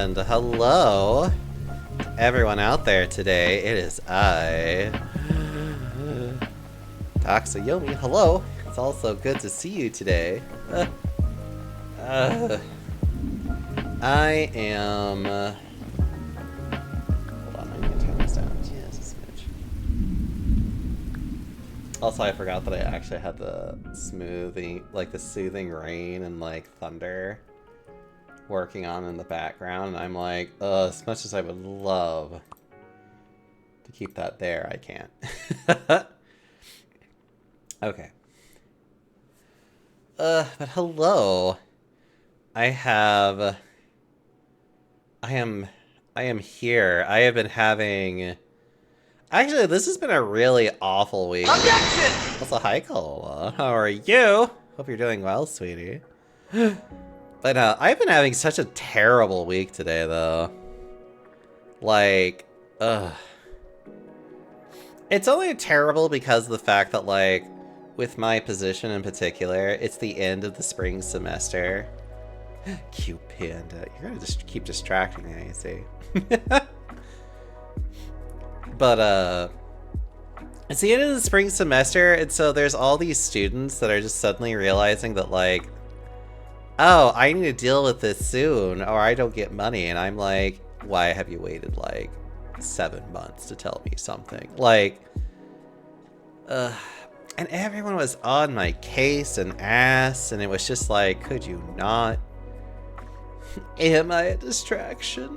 And hello, everyone out there today. It is I, Taxayomi. Hello. It's also good to see you today. I am... hold on, I'm gonna turn this down just a smidge. Also, I forgot that I actually had the smoothing, like the soothing rain and like thunder working on in the background, and I'm like, as much as I would love to keep that there, I can't. Okay. But hello. I am here. I have been having... Actually, this has been a really awful week. Objection! Also, hi, Cola. How are you? Hope you're doing well, sweetie. But I've been having such a terrible week today, though. Like, it's only terrible because of the fact that, like, with my position in particular, it's the end of the spring semester. Cute panda. You're gonna just keep distracting me, you see. But, it's the end of the spring semester, and so there's all these students that are just suddenly realizing that, like, oh, I need to deal with this soon, or I don't get money, and I'm like, why have you waited, like, 7 months to tell me something? Like, and everyone was on my case and ass, and it was just like, could you not? Am I a distraction?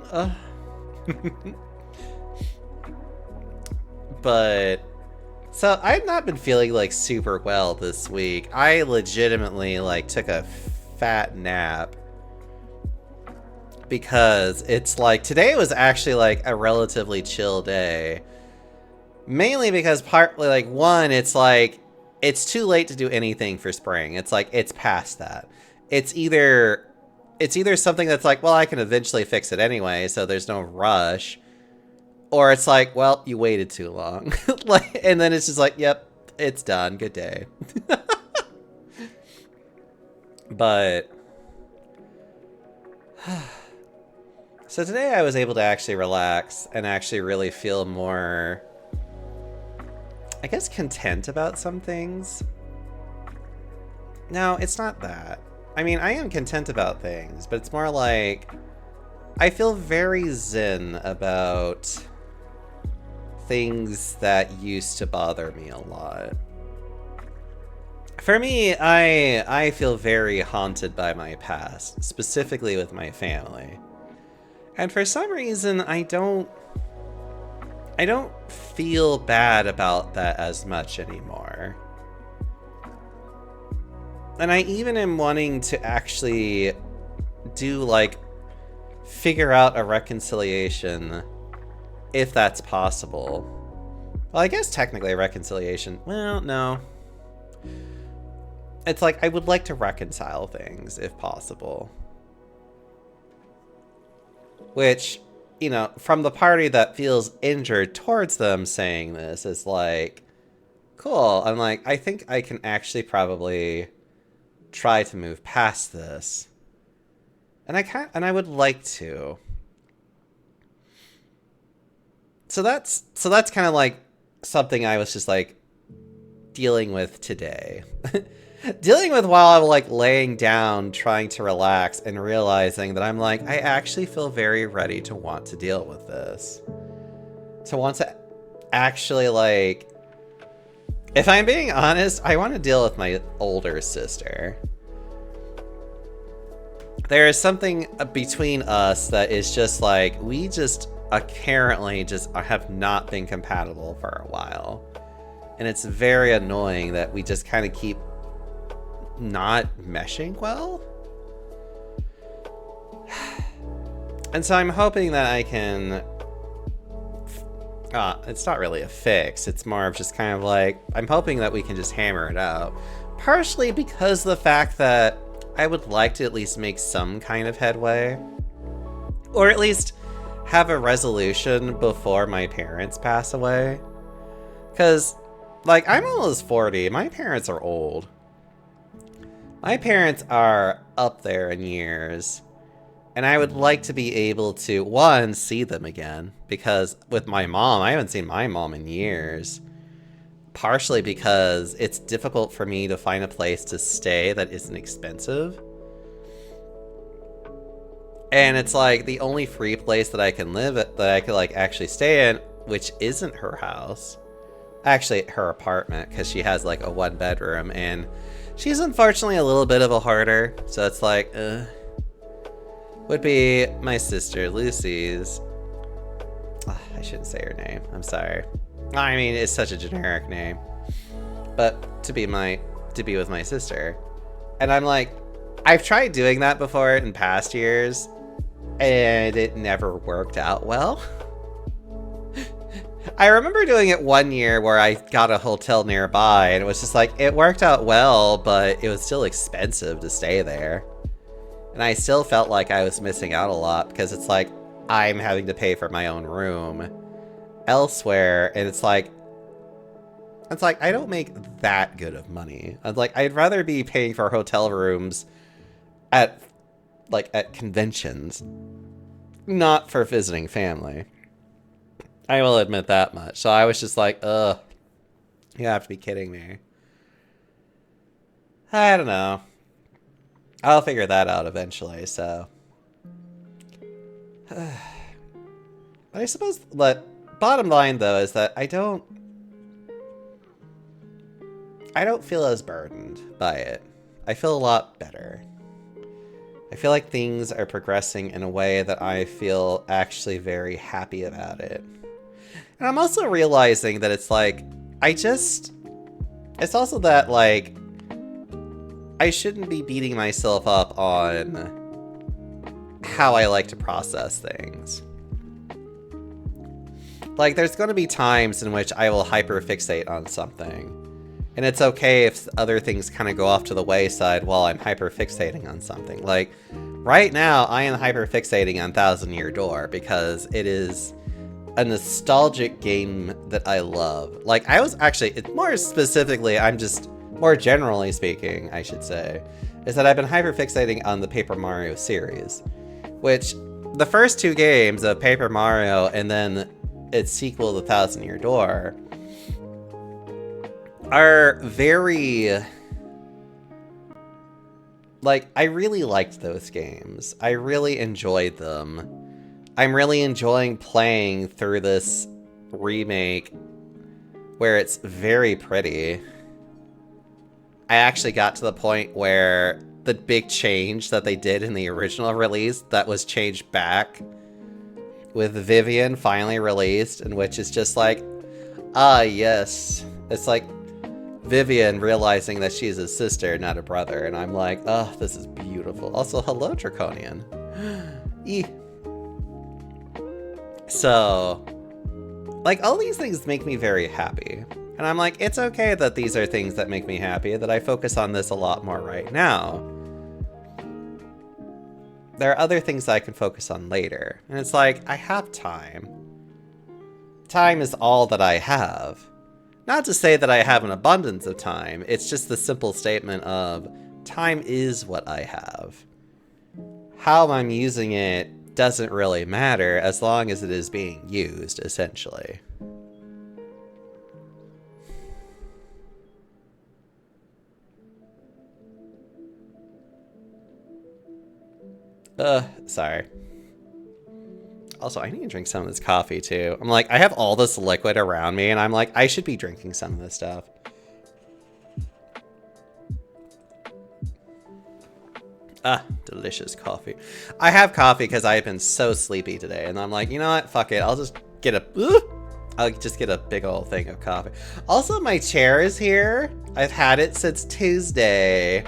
But, so I've not been feeling like super well this week. I legitimately like took a fat nap because it's like, today was actually like a relatively chill day. Mainly because partly like, one, it's like, it's too late to do anything for spring. It's like, it's past that. It's either something that's like, well, I can eventually fix it anyway, so there's no rush. Or it's like, well, you waited too long. Like, and then it's just like, yep, it's done. Good day. But so today I was able to actually relax and actually really feel more, I guess, content about some things. No, it's not that. I mean, I am content about things, but it's more like I feel very zen about things that used to bother me a lot. For me, I feel very haunted by my past, specifically with my family. And for some reason, I don't feel bad about that as much anymore. And I even am wanting to actually do, like, figure out a reconciliation, if that's possible. Well, I guess technically a reconciliation. Well, no. It's like, I would like to reconcile things, if possible. Which, you know, from the party that feels injured towards them saying this is like, cool. I'm like, I think I can actually probably try to move past this. And I would like to. So that's kind of like something I was just like dealing with today. Dealing with while I'm like laying down, trying to relax and realizing that I'm like, I actually feel very ready to want to deal with this. To want to actually, like, if I'm being honest, I want to deal with my older sister. There is something between us that is just like, we just apparently just have not been compatible for a while. And it's very annoying that we just kind of keep not meshing well. And so I'm hoping that I can... it's not really a fix. It's more of just kind of like, I'm hoping that we can just hammer it out. Partially because of the fact that I would like to at least make some kind of headway. Or at least have a resolution before my parents pass away. Because, like, I'm almost 40. My parents are old. My parents are up there in years. And I would like to be able to, one, see them again. Because with my mom, I haven't seen my mom in years. Partially because it's difficult for me to find a place to stay that isn't expensive. And it's like the only free place that I can live at, that I could like actually stay in, which isn't her house. Actually, her apartment, because she has like a 1-bedroom, and she's unfortunately a little bit of a hoarder. So it's like, would be my sister Lucy's. I shouldn't say her name. I'm sorry. I mean, it's such a generic name. But to be with my sister. And I'm like, I've tried doing that before in past years, and it never worked out well. I remember doing it one year where I got a hotel nearby, and it was just like, it worked out well, but it was still expensive to stay there. And I still felt like I was missing out a lot, because it's like, I'm having to pay for my own room elsewhere, and it's like, I don't make that good of money. I'm like, I'd rather be paying for hotel rooms at conventions, not for visiting family. I will admit that much. So I was just like, ugh, you have to be kidding me. I don't know. I'll figure that out eventually, so. I suppose that bottom line, though, is that I don't feel as burdened by it. I feel a lot better. I feel like things are progressing in a way that I feel actually very happy about it. And I'm also realizing that it's like, it's also that, like, I shouldn't be beating myself up on how I like to process things. Like, there's going to be times in which I will hyperfixate on something. And it's okay if other things kind of go off to the wayside while I'm hyperfixating on something. Like, right now, I am hyperfixating on Thousand Year Door because it is a nostalgic game that I love. Like, I was actually, it's more specifically, more generally speaking, I should say, is that I've been hyperfixating on the Paper Mario series, which the first 2 games of Paper Mario and then its sequel, The Thousand Year Door, are very, like, I really liked those games. I really enjoyed them. I'm really enjoying playing through this remake where it's very pretty. I actually got to the point where the big change that they did in the original release that was changed back with Vivian finally released, and which is just like, yes. It's like Vivian realizing that she's a sister, not a brother, and I'm like, oh, this is beautiful. Also, hello, Draconian. So, like, all these things make me very happy. And I'm like, it's okay that these are things that make me happy, that I focus on this a lot more right now. There are other things I can focus on later. And it's like, I have time. Time is all that I have. Not to say that I have an abundance of time, it's just the simple statement of, time is what I have. How I'm using it doesn't really matter as long as it is being used, essentially. Sorry. Also, I need to drink some of this coffee, too. I'm like, I have all this liquid around me, and I'm like, I should be drinking some of this stuff. Delicious coffee. I have coffee because I've been so sleepy today, and I'm like, you know what? Fuck it. I'll just get a big old thing of coffee. Also, my chair is here. I've had it since Tuesday.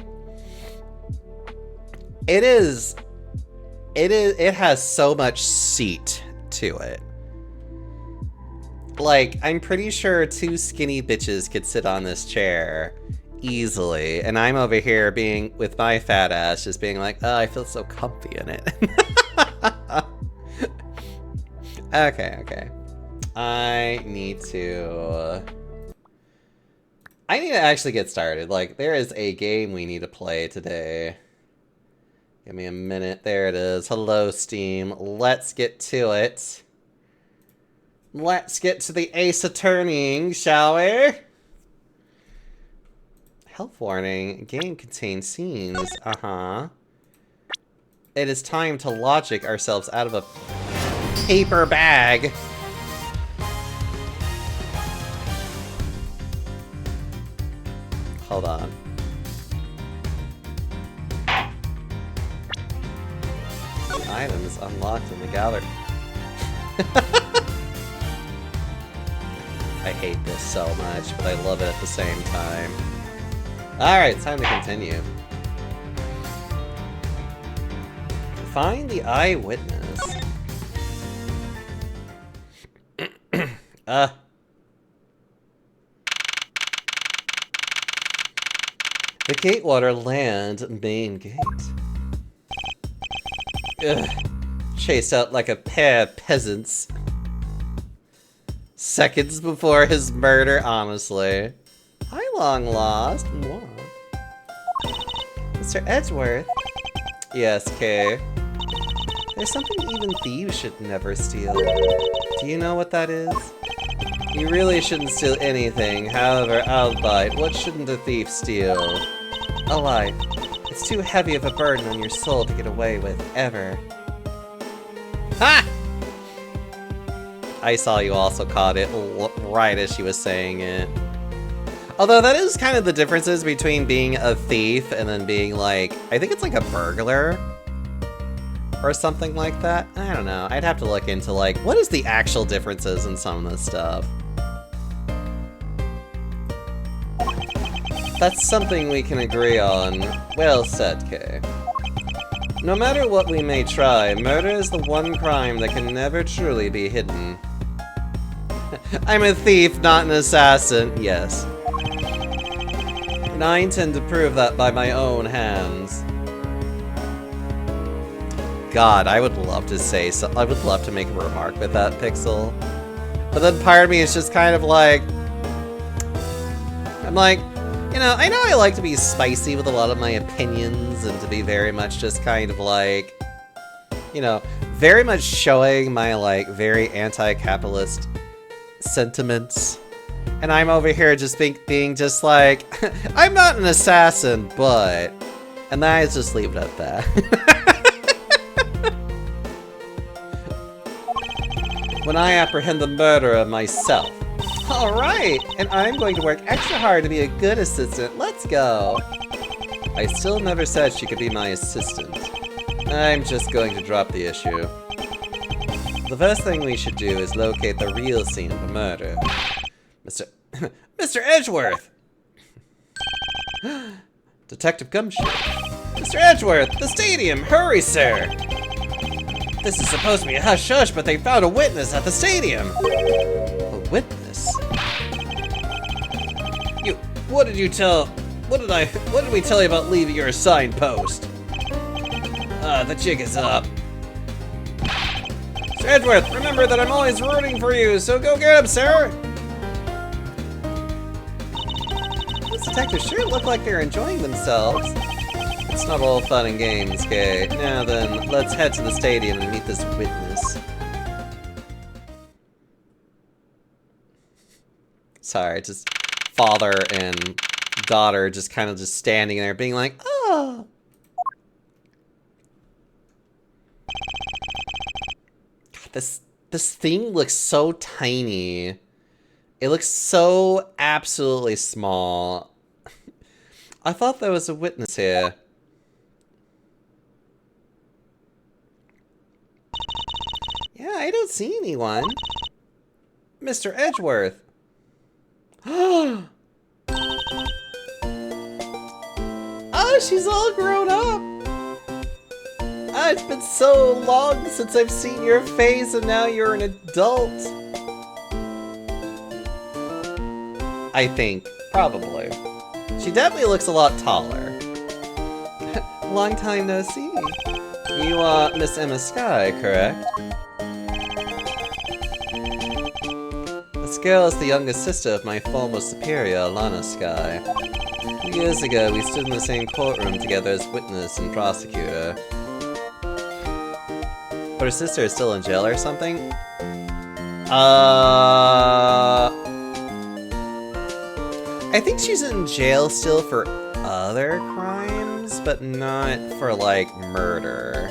It has so much seat to it. Like, I'm pretty sure 2 skinny bitches could sit on this chair easily, and I'm over here being, with my fat ass, just being like, oh, I feel so comfy in it. Okay. I need to actually get started. Like, there is a game we need to play today Give me a minute. There it is. Hello, Steam. Let's get to it. Let's get to the ace attorneying, shall we? Health warning. Game contains scenes. Uh-huh. It is time to logic ourselves out of a paper bag. Hold on. The items unlocked in the gallery. I hate this so much, but I love it at the same time. Alright, it's time to continue. Find the eyewitness. The Gatewater Land main gate. Ugh. Chased out like a pair of peasants. Seconds before his murder, honestly. Hi, long lost. What? Mr. Edgeworth. Yes, Kay. There's something even thieves should never steal. Do you know what that is? You really shouldn't steal anything. However, I'll bite. What shouldn't a thief steal? A life. It's too heavy of a burden on your soul to get away with, ever. Ha! I saw you also caught it right as she was saying it. Although that is kind of the differences between being a thief and then being like, I think it's like a burglar or something like that. I don't know. I'd have to look into like, what is the actual differences in some of this stuff? That's something we can agree on. Well said, Kay. No matter what we may try, murder is the one crime that can never truly be hidden. I'm a thief, not an assassin. Yes. And I intend to prove that by my own hands. God, I would love to say so. I would love to make a remark with that, Pixel. But then part of me is just kind of like... I'm like, you know I like to be spicy with a lot of my opinions and to be very much just kind of like, you know, very much showing my like very anti-capitalist sentiments. And I'm over here just being just like, I'm not an assassin, but... And then I just leave it at that. When I apprehend the murderer myself. Alright, and I'm going to work extra hard to be a good assistant. Let's go. I still never said she could be my assistant. I'm just going to drop the issue. The first thing we should do is locate the real scene of the murder. Mr. Edgeworth! Detective Gumshoe. Mr. Edgeworth, the stadium! Hurry, sir! This is supposed to be a hush-hush, but they found a witness at the stadium! A witness? What did we tell you about leaving your assigned post? The jig is up. Mr. Edgeworth, remember that I'm always rooting for you, so go get him, sir! These detectives sure look like they're enjoying themselves. It's not all fun and games, Kay. Now then, let's head to the stadium and meet this witness. Sorry, just father and daughter just kind of just standing there being like, oh. God, this thing looks so tiny. It looks so absolutely small. I thought there was a witness here. Yeah, I don't see anyone. Mr. Edgeworth. Oh, she's all grown up. It's been so long since I've seen your face and now you're an adult. I think, probably. She definitely looks a lot taller. Long time no see. You are Miss Emma Sky, correct? Miss This girl is the younger sister of my former superior, Lana Sky. 2 years ago, we stood in the same courtroom together as witness and prosecutor. But her sister is still in jail or something? I think she's in jail still for other crimes, but not for, like, murder.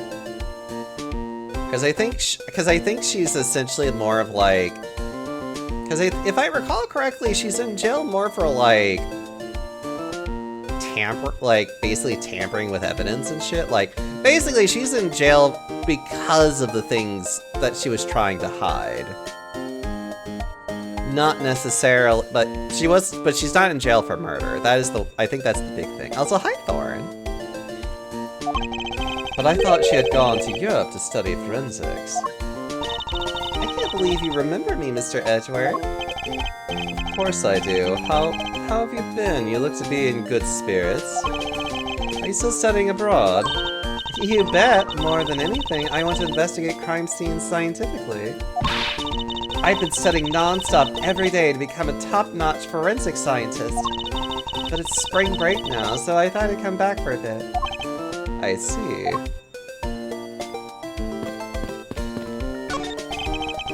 Because I think she's essentially more of, like... Because if I recall correctly, she's in jail more for, like... basically tampering with evidence and shit. Like, basically, she's in jail because of the things that she was trying to hide. Not necessarily, but she's not in jail for murder. I think that's the big thing. Also, hi, Thorin. But I thought she had gone to Europe to study forensics. I can't believe you remember me, Mr. Edgeworth. Of course I do. How have you been? You look to be in good spirits. Are you still studying abroad? You bet. More than anything, I want to investigate crime scenes scientifically. I've been studying non-stop every day to become a top-notch forensic scientist. But it's spring break now, so I thought I'd come back for a bit. I see.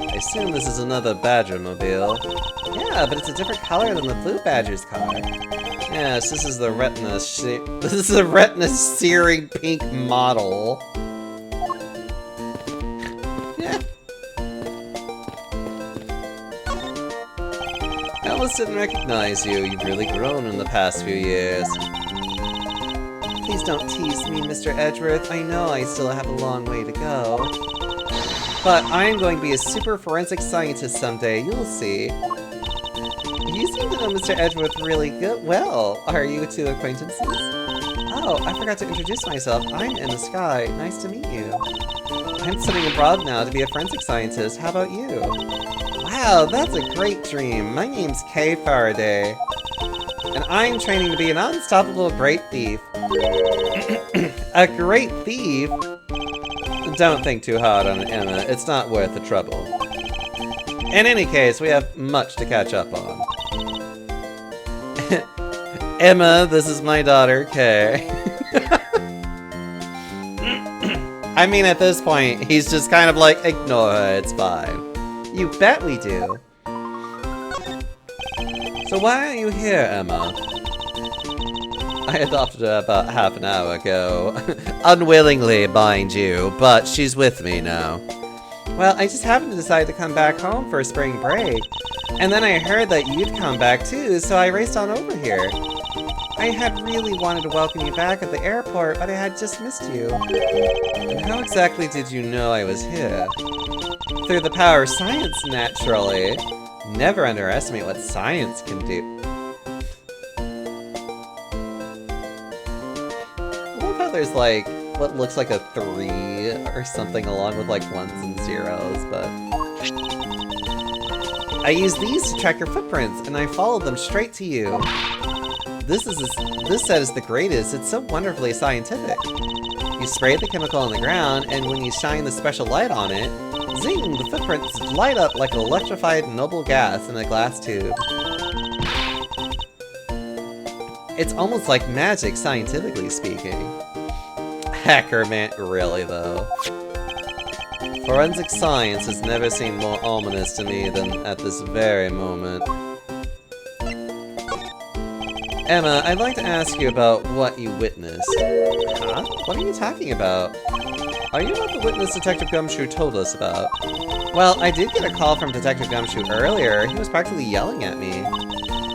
I assume this is another Badger-mobile. Yeah, but it's a different color than the Blue Badger's car. Yes, this is the retina searing pink model. I almost didn't recognize you. You've really grown in the past few years. Please don't tease me, Mr. Edgeworth. I know I still have a long way to go. But I'm going to be a super forensic scientist someday, you'll see. You seem to know Mr. Edgeworth really good. Well, are you two acquaintances? Oh, I forgot to introduce myself. I'm Emma Sky. Nice to meet you. I'm studying abroad now to be a forensic scientist. How about you? Wow, that's a great dream. My name's Kay Faraday. And I'm training to be an unstoppable great thief. A great thief? Don't think too hard on it, Emma. It's not worth the trouble. In any case, we have much to catch up on. Emma, this is my daughter, Kay. I mean, at this point, he's just kind of like, ignore her, it's fine. You bet we do. So why are you here, Emma? I adopted her about half an hour ago. Unwillingly, mind you, but she's with me now. Well, I just happened to decide to come back home for spring break. And then I heard that you'd come back too, so I raced on over here. I had really wanted to welcome you back at the airport, but I had just missed you. And how exactly did you know I was here? Through the power of science, naturally. Never underestimate what science can do. I love how there's like what looks like a 3 or something along with like 1s and 0s, but... I use these to track your footprints, and I followed them straight to you. This set is the greatest. It's so wonderfully scientific. You spray the chemical on the ground, and when you shine the special light on it, zing! The footprints light up like an electrified noble gas in a glass tube. It's almost like magic, scientifically speaking. Hacker man, really though. Forensic science has never seemed more ominous to me than at this very moment. Emma, I'd like to ask you about what you witnessed. Huh? What are you talking about? Are you not the witness Detective Gumshoe told us about? Well, I did get a call from Detective Gumshoe earlier. He was practically yelling at me.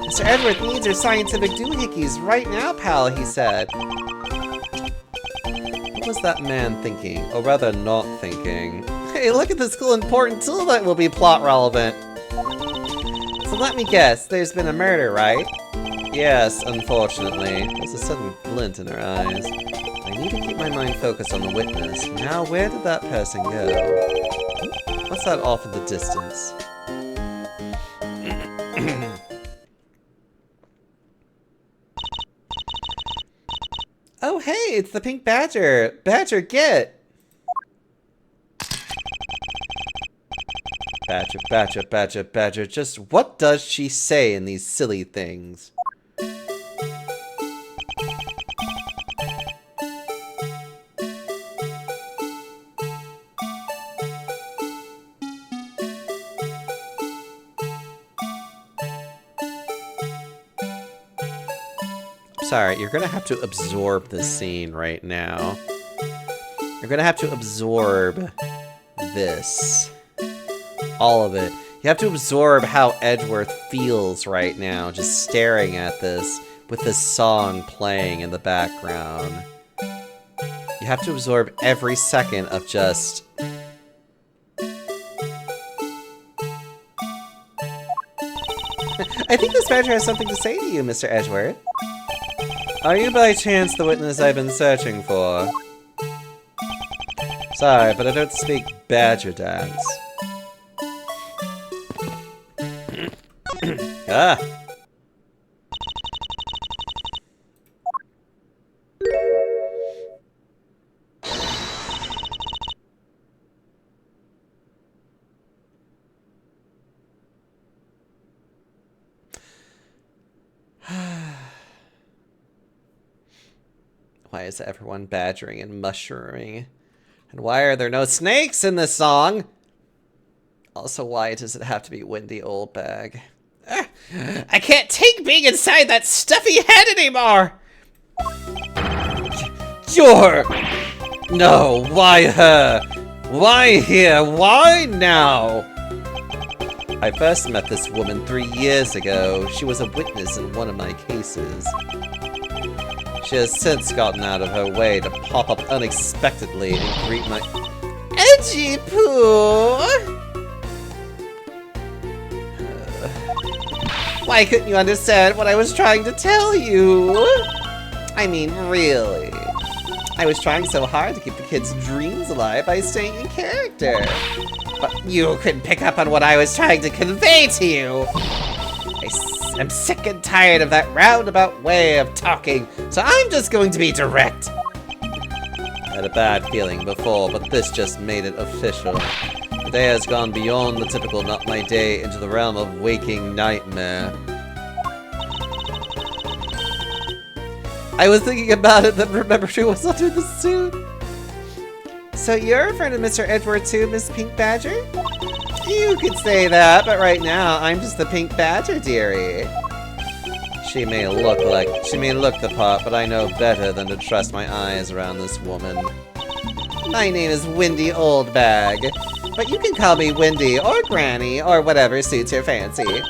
Mr. Edgeworth needs your scientific doohickeys right now, pal, he said. What was that man thinking? Or rather, not thinking. Hey, look at this cool important tool that will be plot relevant. So let me guess, there's been a murder, right? Yes, unfortunately. There's a sudden glint in her eyes. I need to keep my mind focused on the witness. Now, where did that person go? What's that off in the distance? Oh, hey, it's the Pink Badger! Badger, get! Badger, badger, badger, badger. Just what does she say in these silly things? Sorry, you're gonna have to absorb this scene right now. You're gonna have to absorb this. All of it. You have to absorb how Edgeworth feels right now, just staring at this, with this song playing in the background. You have to absorb every second of just... I think this badger has something to say to you, Mr. Edgeworth. Are you by chance the witness I've been searching for? Sorry, but I don't speak badger dance. Ah! Why is everyone badgering and mushrooming? And why are there no snakes in this song? Also, why does it have to be Windy Old Bag? I can't take being inside that stuffy head anymore! You're... No, why her? Why here? Why now? I first met this woman 3 years ago. She was a witness in one of my cases. She has since gotten out of her way to pop up unexpectedly and greet my... Edgy Poo! Why couldn't you understand what I was trying to tell you? I mean, really. I was trying so hard to keep the kids' dreams alive by staying in character. But you couldn't pick up on what I was trying to convey to you. I'm sick and tired of that roundabout way of talking, so I'm just going to be direct. I had a bad feeling before, but this just made it official. The day has gone beyond the typical not my day into the realm of waking nightmare. I was thinking about it, then remembered who was under the suit. So you're a friend of Mr. Edward too, Miss Pink Badger? You could say that, but right now, I'm just the Pink Badger, dearie. She may look the part, but I know better than to trust my eyes around this woman. My name is Windy Oldbag, but you can call me Windy or Granny or whatever suits your fancy.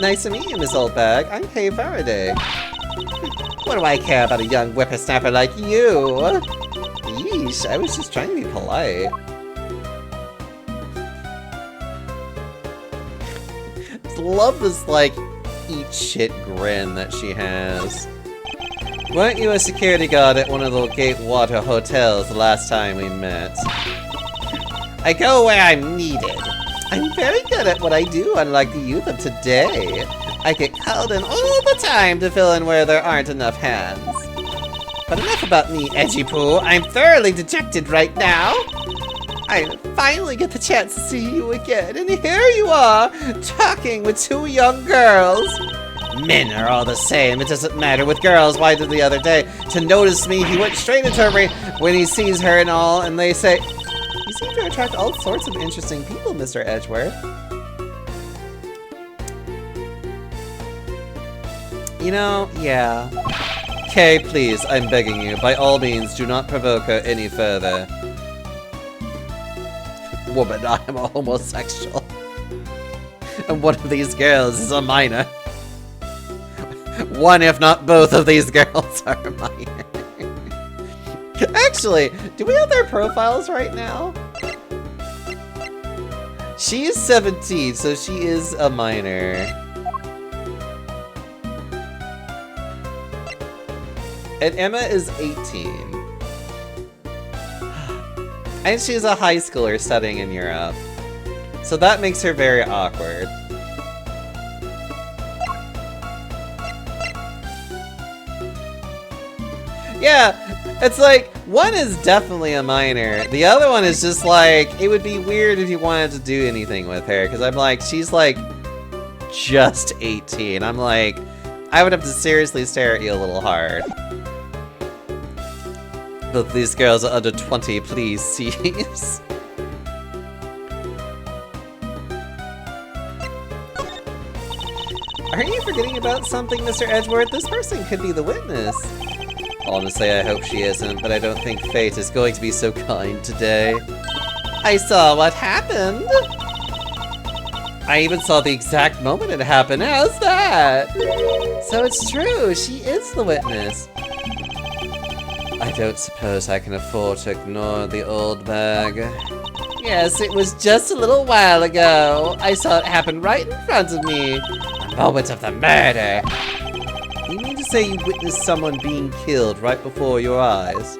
Nice to meet you, Miss Oldbag. I'm Kay Faraday. What do I care about a young whippersnapper like you? Yeesh, I was just trying to be polite. Love this, like, eat shit grin that she has. Weren't you a security guard at one of the Gatewater hotels the last time we met? I go where I'm needed. I'm very good at what I do, unlike the youth of today. I get called in all the time to fill in where there aren't enough hands. But enough about me, Edgy Poo. I'm thoroughly dejected right now. I finally get the chance to see you again, and here you are, talking with two young girls. Men are all the same, it doesn't matter with girls. Why did the other day, to notice me, he went straight into her when he sees her and all, and they say, you seem to attract all sorts of interesting people, Mr. Edgeworth. You know, yeah. Kay, please, I'm begging you, by all means, do not provoke her any further. Woman, I am a homosexual. And one of these girls is a minor. One, if not both of these girls are minor. Actually, do we have their profiles right now? She is 17, so she is a minor. And Emma is 18. And she's a high schooler studying in Europe. So that makes her very awkward. Yeah, It's like, one is definitely a minor. The other one is just like, it would be weird if you wanted to do anything with her. Because I'm like, she's like just 18. I'm like, I would have to seriously stare at you a little hard. But these girls are under 20, please cease. Aren't you forgetting about something, Mr. Edgeworth? This person could be the witness. Honestly, I hope she isn't, but I don't think fate is going to be so kind today. I saw what happened. I even saw the exact moment it happened. How's that? So it's true, she is the witness. I don't suppose I can afford to ignore the old bag. Yes, it was just a little while ago. I saw it happen right in front of me. The moment of the murder. You mean to say you witnessed someone being killed right before your eyes?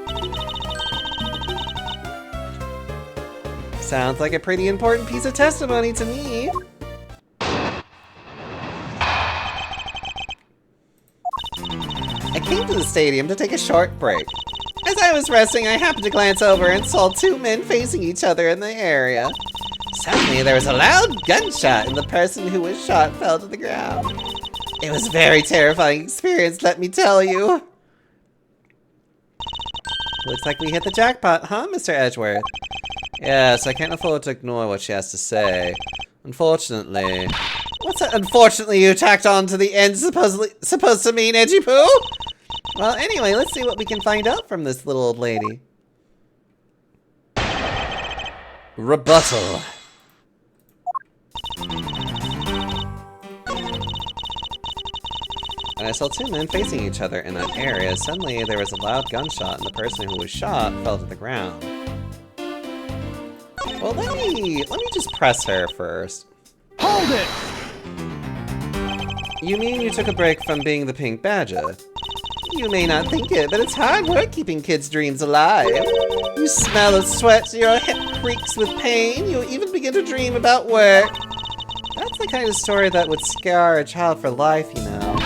Sounds like a pretty important piece of testimony to me. I came to the stadium to take a short break. As I was resting, I happened to glance over and saw two men facing each other in the area. Suddenly, there was a loud gunshot, and the person who was shot fell to the ground. It was a very terrifying experience, let me tell you. Looks like we hit the jackpot, huh, Mr. Edgeworth? Yes, I can't afford to ignore what she has to say. Unfortunately. What's that unfortunately you tacked on to the end supposed to mean, Edgy Poo? Well, anyway, let's see what we can find out from this little old lady. Rebuttal. And I saw two men facing each other in that area. Suddenly, there was a loud gunshot, and the person who was shot fell to the ground. Well, let me just press her first. Hold it! You mean you took a break from being the Pink Badger? You may not think it, but it's hard work keeping kids' dreams alive. You smell of sweat, your hip creaks with pain, you even begin to dream about work. That's the kind of story that would scar a child for life, you know.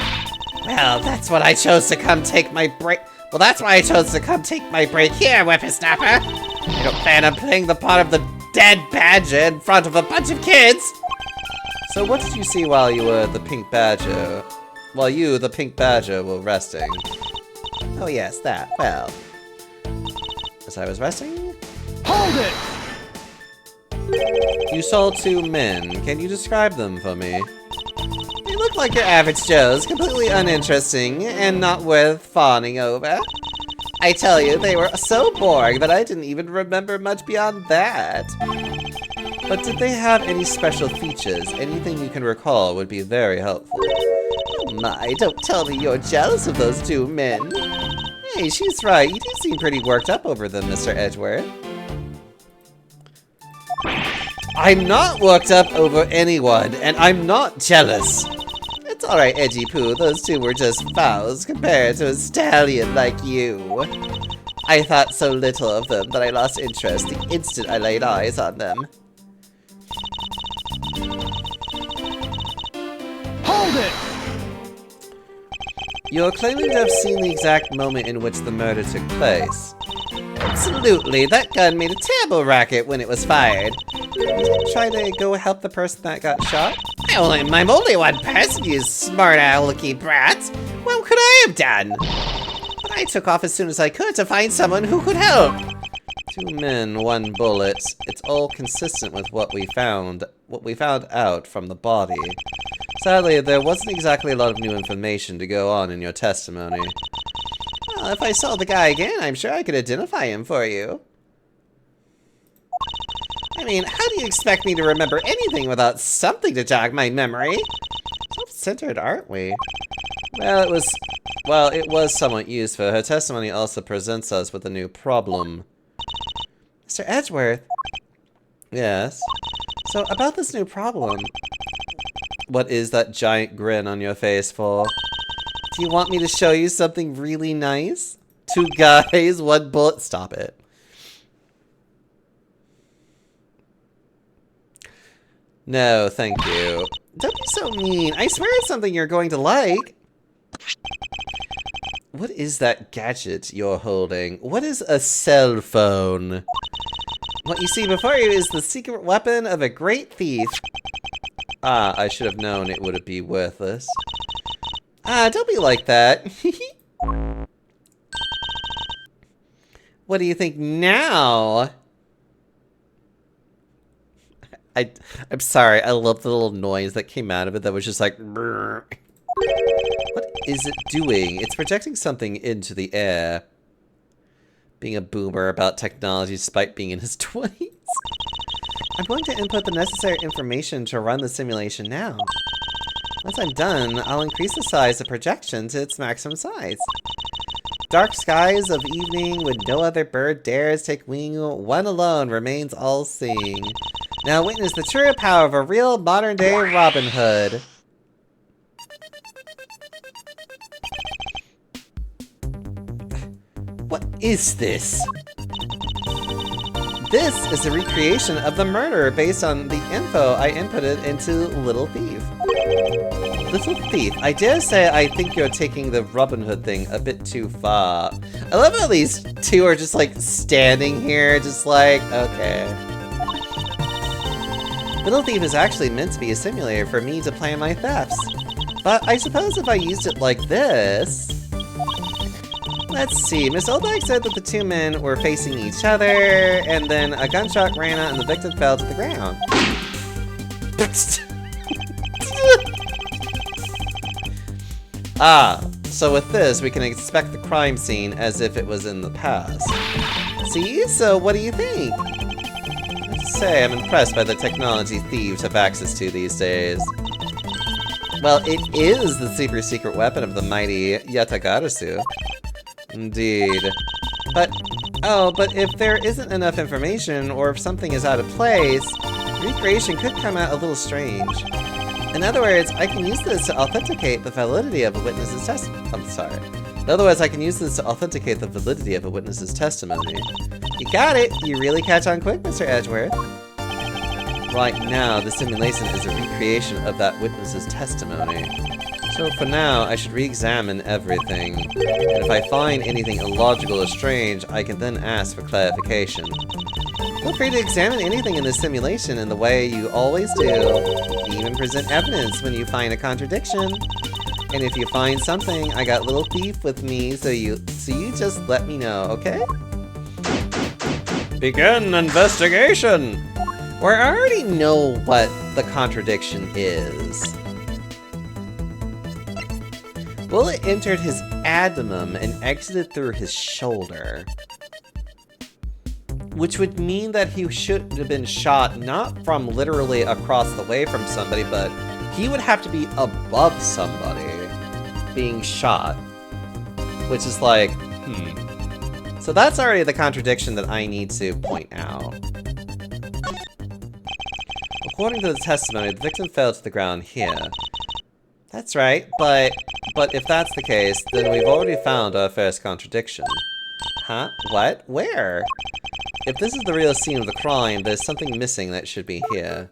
Well, that's what I chose to come take my break. Well, that's why I chose to come take my break here, whippersnapper. I don't plan on playing the part of the dead badger in front of a bunch of kids. So what did you see while you were the Pink Badger? While you, the Pink Badger, were resting? Oh yes, that. Well, as I was resting... Hold it! You saw two men. Can you describe them for me? They look like your average Joes, completely uninteresting and not worth fawning over. I tell you, they were so boring that I didn't even remember much beyond that. But did they have any special features? Anything you can recall would be very helpful. Oh my, don't tell me you're jealous of those two men. Hey, she's right. You do seem pretty worked up over them, Mr. Edgeworth. I'm not worked up over anyone, and I'm not jealous. It's alright, Edgy Poo. Those two were just fowls compared to a stallion like you. I thought so little of them that I lost interest the instant I laid eyes on them. Hold it! You're claiming to have seen the exact moment in which the murder took place. Absolutely, that gun made a terrible racket when it was fired. You didn't try to go help the person that got shot? I'm only one person, you smart alecky brats. What could I have done? But I took off as soon as I could to find someone who could help. Two men, one bullet. It's all consistent with what we found out from the body. Sadly, there wasn't exactly a lot of new information to go on in your testimony. Well, if I saw the guy again, I'm sure I could identify him for you. I mean, how do you expect me to remember anything without something to jog my memory? Self-centered, aren't we? Well, it was somewhat useful. Her testimony also presents us with a new problem. Mr. Edgeworth? Yes? So, about this new problem, what is that giant grin on your face for? Do you want me to show you something really nice? Two guys, one bullet. Stop it. No, thank you. Don't be so mean. I swear it's something you're going to like. What is that gadget you're holding? What is a cell phone? What you see before you is the secret weapon of a great thief. Ah, I should have known it would be worthless. Ah, don't be like that. What do you think now? I'm sorry, I love the little noise that came out of it that was just like... Brr. What is it doing? It's projecting something into the air. Being a boomer about technology despite being in his 20s. I'm going to input the necessary information to run the simulation now. Once I'm done, I'll increase the size of projection to its maximum size. Dark skies of evening when no other bird dares take wing, one alone remains all-seeing. Now witness the true power of a real modern-day Robin Hood. What is this? This is a recreation of the murder based on the info I inputted into Little Thief. Little Thief, I dare say I think you're taking the Robin Hood thing a bit too far. I love how these two are just like standing here, just like, okay. Little Thief is actually meant to be a simulator for me to plan my thefts. But I suppose if I used it like this... Let's see, Miss Oldbag said that the two men were facing each other, and then a gunshot ran out and the victim fell to the ground. Ah, so with this, we can expect the crime scene as if it was in the past. See? So what do you think? I have to say, I'm impressed by the technology thieves have access to these days. Well, it is the super secret weapon of the mighty Yatagarasu. Indeed. But if there isn't enough information, or if something is out of place, recreation could come out a little strange. In other words, I can use this to authenticate the validity of a witness's testimony. In other words, I can use this to authenticate the validity of a witness's testimony. You got it! You really catch on quick, Mr. Edgeworth. Right now, the simulation is a recreation of that witness's testimony. So for now, I should re-examine everything. And if I find anything illogical or strange, I can then ask for clarification. Feel free to examine anything in this simulation in the way you always do. Even present evidence when you find a contradiction. And if you find something, I got Little Thief with me, so you just let me know, okay? Begin investigation! Or I already know what the contradiction is. Bullet entered his abdomen and exited through his shoulder. Which would mean that he should have been shot not from literally across the way from somebody, but he would have to be above somebody being shot. Which is like, So that's already the contradiction that I need to point out. According to the testimony, the victim fell to the ground here. That's right, but if that's the case, then we've already found our first contradiction. Huh? What? Where? If this is the real scene of the crime, there's something missing that should be here.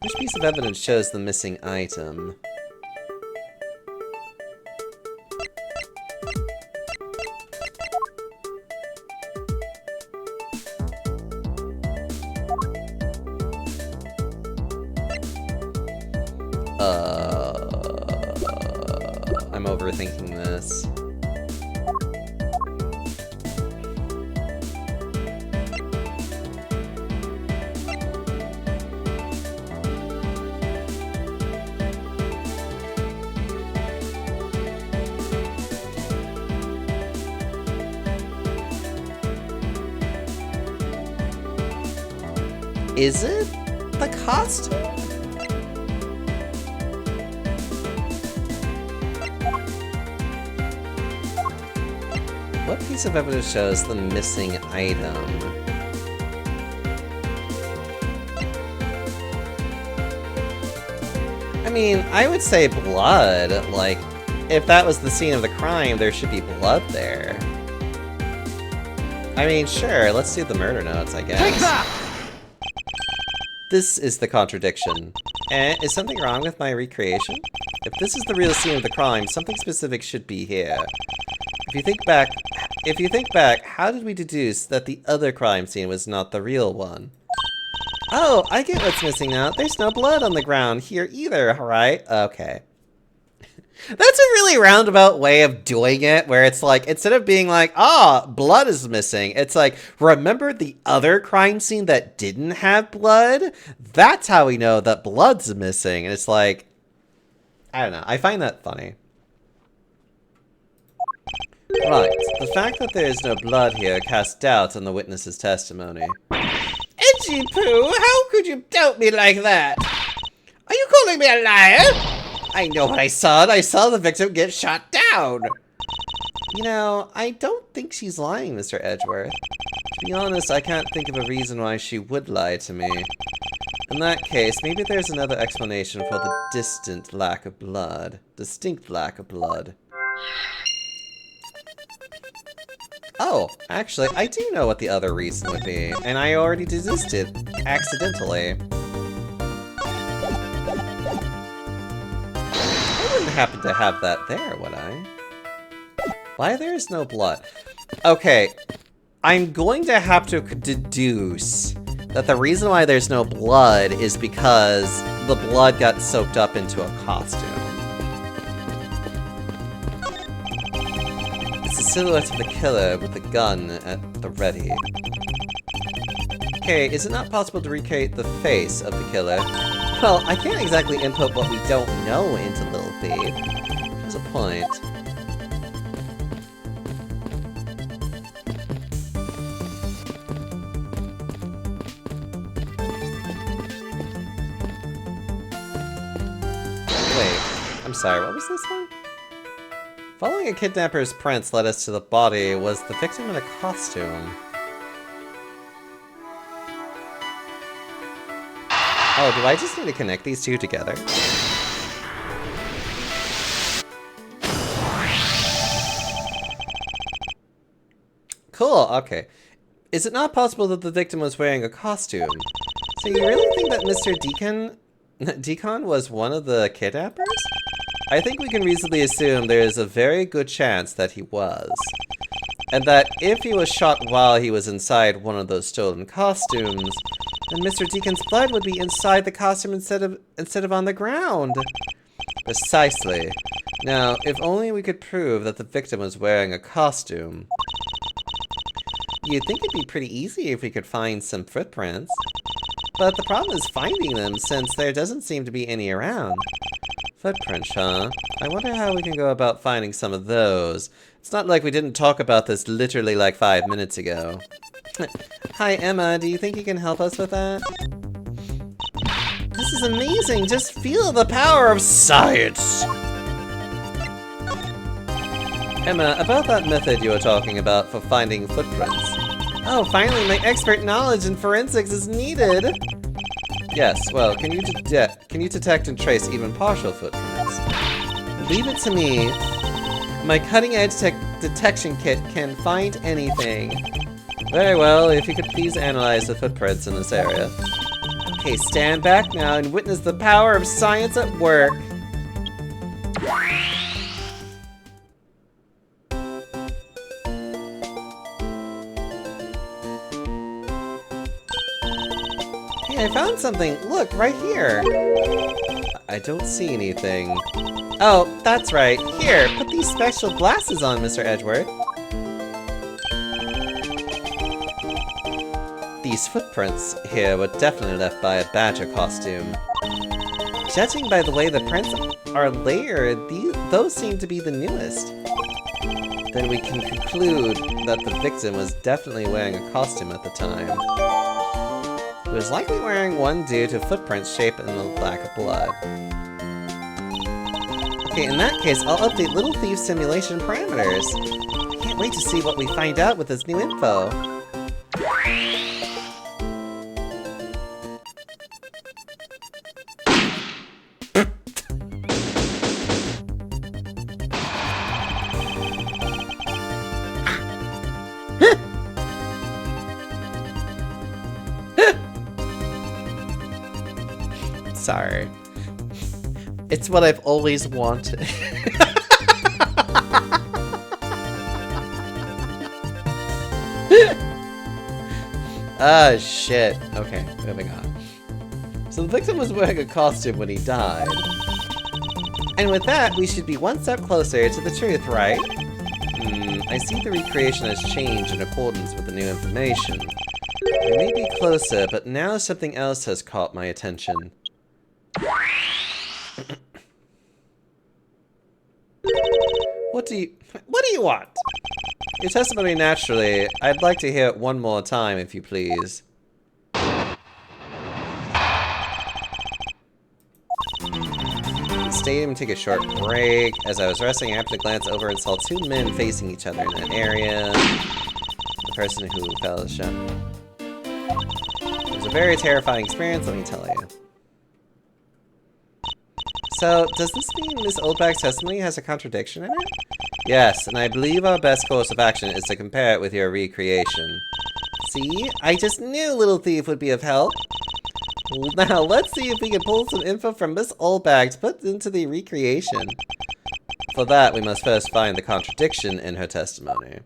Which piece of evidence shows the missing item? I'm overthinking this. Is it the costume? What piece of evidence shows the missing item? I mean, I would say blood. Like, if that was the scene of the crime, there should be blood there. I mean, sure, let's do the murder notes, I guess. Take that! This is the contradiction. Is something wrong with my recreation? If this is the real scene of the crime, something specific should be here. If you think back, how did we deduce that the other crime scene was not the real one? Oh, I get what's missing now. There's no blood on the ground here either, right? Okay. That's a really roundabout way of doing it, where it's like, instead of being like, blood is missing, it's like, remember the other crime scene that didn't have blood? That's how we know that blood's missing. And it's like, I don't know. I find that funny. Right. The fact that there is no blood here casts doubt on the witness's testimony. Edgy Poo, how could you doubt me like that? Are you calling me a liar? I know what I saw. I saw the victim get shot down. You know, I don't think she's lying, Mr. Edgeworth. To be honest, I can't think of a reason why she would lie to me. In that case, maybe there's another explanation for the distinct lack of blood. Oh, actually, I do know what the other reason would be, and I already deduced it accidentally. I wouldn't happen to have that there, would I? Why there's no blood? Okay, I'm going to have to deduce that the reason why there's no blood is because the blood got soaked up into a costume. It's the silhouette of the killer with the gun at the ready. Okay, is it not possible to recreate the face of the killer? Well, I can't exactly input what we don't know into Little Thief. There's a point. Wait, I'm sorry, what was this one? Following a kidnapper's prints led us to the body. Was the victim in a costume? Oh, do I just need to connect these two together? Cool, okay. Is it not possible that the victim was wearing a costume? So you really think that Mr. Deacon was one of the kidnappers? I think we can reasonably assume there is a very good chance that he was. And that if he was shot while he was inside one of those stolen costumes, then Mr. Deacon's blood would be inside the costume instead of on the ground. Precisely. Now, if only we could prove that the victim was wearing a costume. You'd think it'd be pretty easy if we could find some footprints. But the problem is finding them, since there doesn't seem to be any around. Footprints, huh? I wonder how we can go about finding some of those. It's not like we didn't talk about this literally like 5 minutes ago. Hi, Emma. Do you think you can help us with that? This is amazing. Just feel the power of science. Emma, about that method you were talking about for finding footprints. Oh, finally, my expert knowledge in forensics is needed. Yes, well, can you detect and trace even partial footprints? Leave it to me. My cutting-edge detection kit can find anything. Very well, if you could please analyze the footprints in this area. Okay, stand back now and witness the power of science at work. Hey, I found something. Look, right here. I don't see anything. Oh, that's right. Here, put these special glasses on, Mr. Edgeworth. These footprints here were definitely left by a badger costume. Judging by the way the prints are layered, those seem to be the newest. Then we can conclude that the victim was definitely wearing a costume at the time. He was likely wearing one due to footprints shaped in the lack of blood. Okay, in that case, I'll update Little Thief's simulation parameters. I can't wait to see what we find out with this new info. Sorry. It's what I've always wanted. Ah, shit. Okay, moving on. So the victim was wearing a costume when he died. And with that, we should be one step closer to the truth, right? I see the recreation has changed in accordance with the new information. We may be closer, but now something else has caught my attention. What do you want? Your testimony, naturally. I'd like to hear it one more time, if you please. The stadium took a short break. As I was resting, I happened to glance over and saw two men facing each other in that area. The person who fell is shown. It was a very terrifying experience, let me tell you. So, does this mean Miss Oldback's testimony has a contradiction in it? Yes, and I believe our best course of action is to compare it with your recreation. See? I just knew Little Thief would be of help. Now, let's see if we can pull some info from Miss Oldbag to put into the recreation. For that, we must first find the contradiction in her testimony.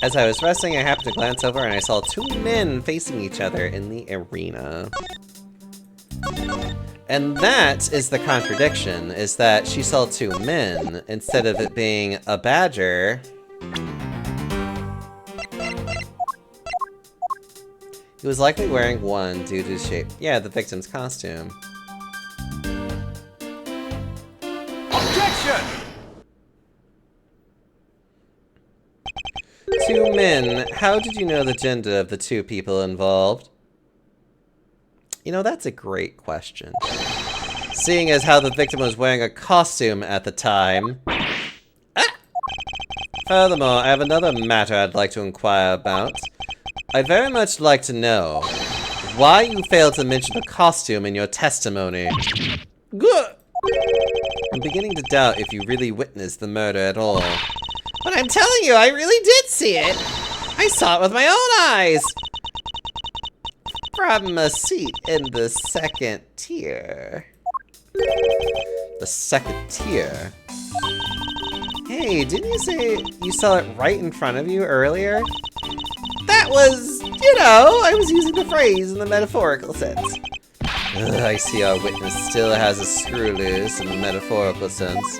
As I was resting, I happened to glance over and I saw two men facing each other in the arena. And that is the contradiction, is that she saw two men, instead of it being a badger. He was likely wearing one due to his shape. Yeah, the victim's costume. Objection! Two men. How did you know the gender of the two people involved? You know, that's a great question. Seeing as how the victim was wearing a costume at the time. Ah! Furthermore, I have another matter I'd like to inquire about. I'd very much like to know why you failed to mention the costume in your testimony. Good. I'm beginning to doubt if you really witnessed the murder at all. But I'm telling you, I really did see it. I saw it with my own eyes. From a seat in the second tier. The second tier? Hey, didn't you say you saw it right in front of you earlier? That was, you know, I was using the phrase in the metaphorical sense. Ugh, I see our witness still has a screw loose in the metaphorical sense.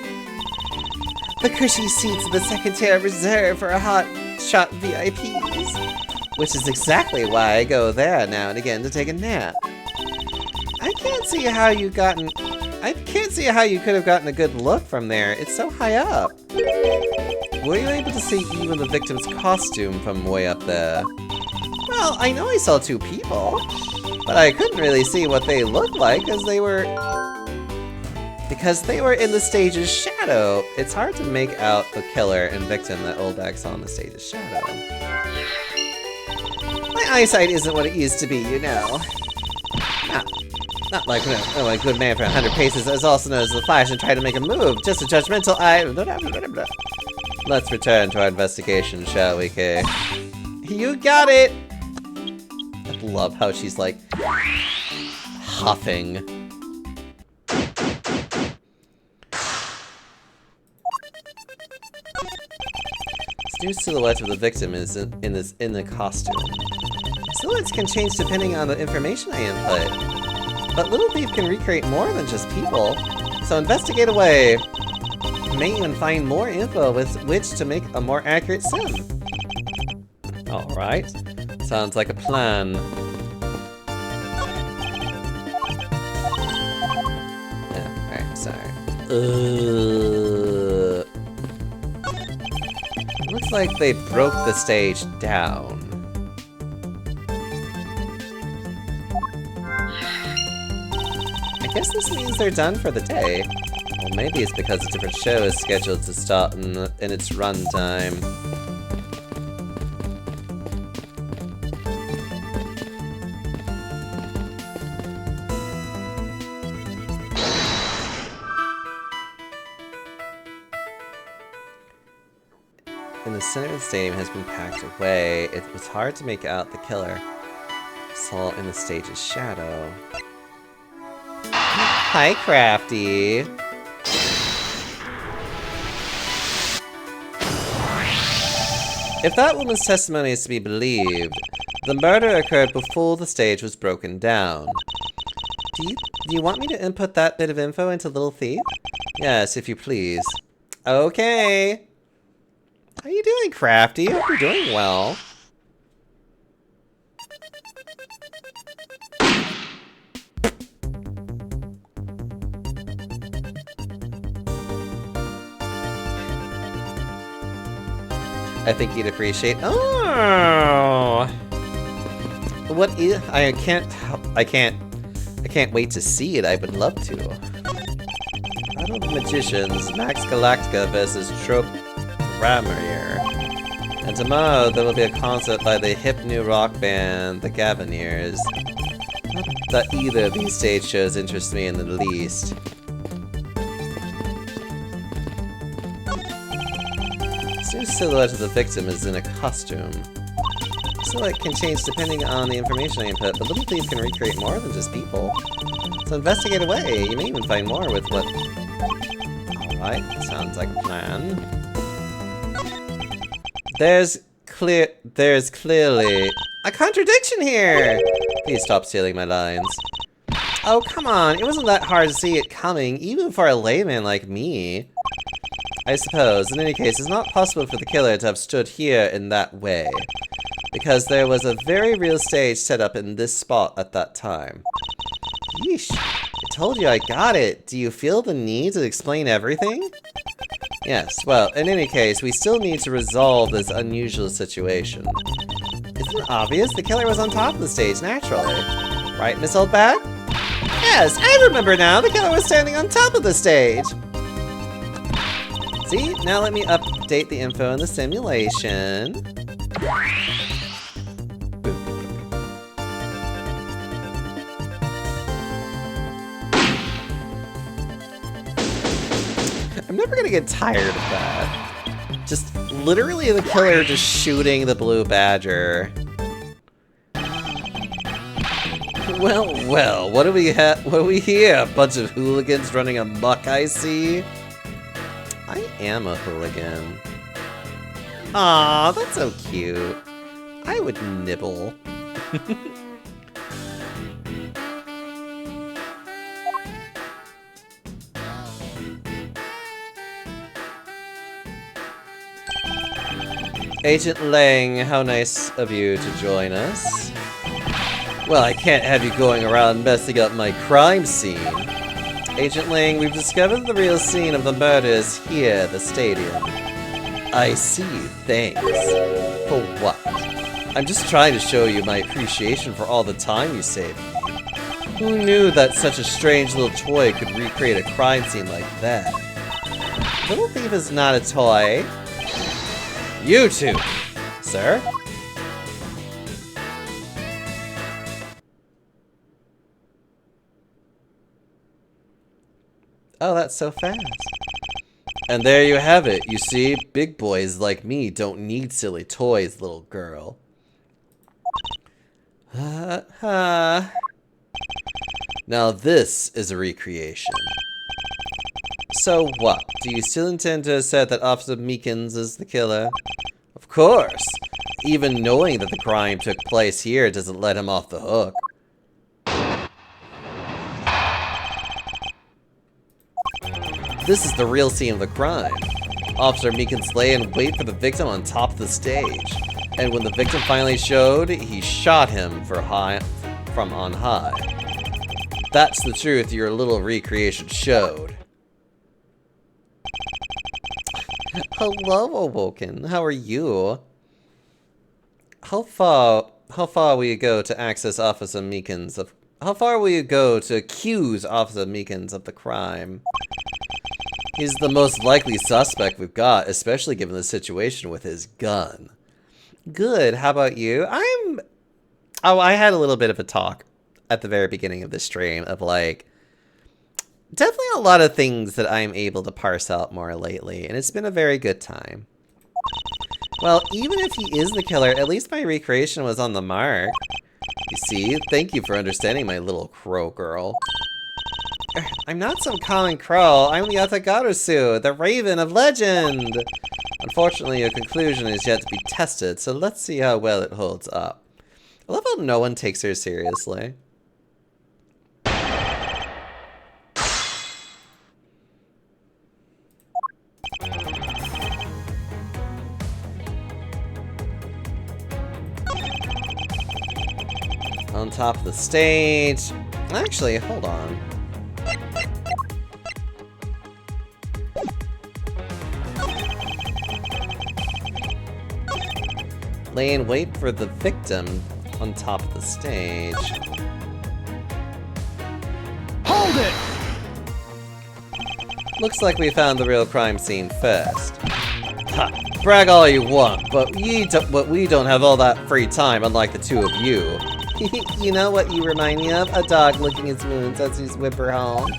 The cushy seats of the second tier are reserved for hot shot VIPs. Which is exactly why I go there now and again to take a nap. I can't see how you could have gotten a good look from there. It's so high up. Were you able to see even the victim's costume from way up there? Well, I know I saw two people, but I couldn't really see what they looked like because they were in the stage's shadow. It's hard to make out the killer and victim that Oldback saw in the stage's shadow. My eyesight isn't what it used to be, you know. Not like when a good man for 100 paces is also known as the Flash and try to make a move. Just a judgmental eye. Let's return to our investigation, shall we, Kay? You got it! I love how she's like huffing. This new silhouette of the victim is in the costume. Silhouettes can change depending on the information I input. But Little Thief can recreate more than just people. So investigate away. You may even find more info with which to make a more accurate sim. Alright. Sounds like a plan. Alright, sorry. Looks like they broke the stage down. I guess this means they're done for the day. Well, maybe it's because a different show is scheduled to start in its runtime. In the center of the stadium has been packed away. It was hard to make out the killer. Saw in the stage's shadow. Hi, Crafty. If that woman's testimony is to be believed, the murder occurred before the stage was broken down. Do you want me to input that bit of info into Little Thief? Yes, if you please. Okay. How you doing, Crafty? Hope you're doing well. I think you'd appreciate. Oh, what is? I can't wait to see it. I would love to. Battle of the Magicians, Max Galactica versus Trope Ramrier. And tomorrow there will be a concert by the hip new rock band, the Gaviniers. Not that either of these stage shows interest me in the least. This new silhouette of the victim is in a costume. Silhouette can change depending on the information I input, but Little Thief can recreate more than just people. So investigate away. You may even find more with what... Alright, sounds like a plan. There's clearly a contradiction here! Please stop stealing my lines. Oh, come on, it wasn't that hard to see it coming, even for a layman like me. I suppose, in any case, it's not possible for the killer to have stood here in that way, because there was a very real stage set up in this spot at that time. Yeesh, I told you I got it. Do you feel the need to explain everything? Yes, well, in any case, we still need to resolve this unusual situation. Isn't it obvious? The killer was on top of the stage, naturally. Right, Miss Oldbag? Yes, I remember now. The killer was standing on top of the stage. See? Now let me update the info in the simulation. I'm never gonna get tired of that. Just literally the killer just shooting the blue badger. Well, what do we hear? A bunch of hooligans running amok, I see. I am a hooligan. Aw, that's so cute. I would nibble. Agent Lang, how nice of you to join us. Well, I can't have you going around messing up my crime scene. Agent Lang, we've discovered the real scene of the murder is here, the stadium. I see, thanks. For what? I'm just trying to show you my appreciation for all the time you saved me. Who knew that such a strange little toy could recreate a crime scene like that? Little Thief is not a toy. You two, sir? Oh, that's so fast. And there you have it. You see, big boys like me don't need silly toys, little girl. Now this is a recreation. So what? Do you still intend to assert that Officer Meekins is the killer? Of course. Even knowing that the crime took place here doesn't let him off the hook. This is the real scene of the crime. Officer Meekins lay in wait for the victim on top of the stage. And when the victim finally showed, he shot him from on high. That's the truth your little recreation showed. Hello, Awoken. How are you? How far will you go to access Officer Meekins of... How far will you go to accuse Officer Meekins of the crime? He's the most likely suspect we've got, especially given the situation with his gun. Good. How about you? Oh, I had a little bit of a talk at the very beginning of the stream of like... Definitely a lot of things that I'm able to parse out more lately, and it's been a very good time. Well, even if he is the killer, at least my recreation was on the mark. You see, thank you for understanding, my little crow girl. I'm not some common crow. I'm the Atagarusu, the Raven of Legend. Unfortunately, your conclusion is yet to be tested, so let's see how well it holds up. I love how no one takes her seriously. On top of the stage. Actually, hold on. Lay in wait for the victim on top of the stage. Hold it! Looks like we found the real crime scene first. Ha! Brag all you want, but we don't have all that free time, unlike the two of you. You know what you remind me of? A dog licking his wounds as he's whimper home.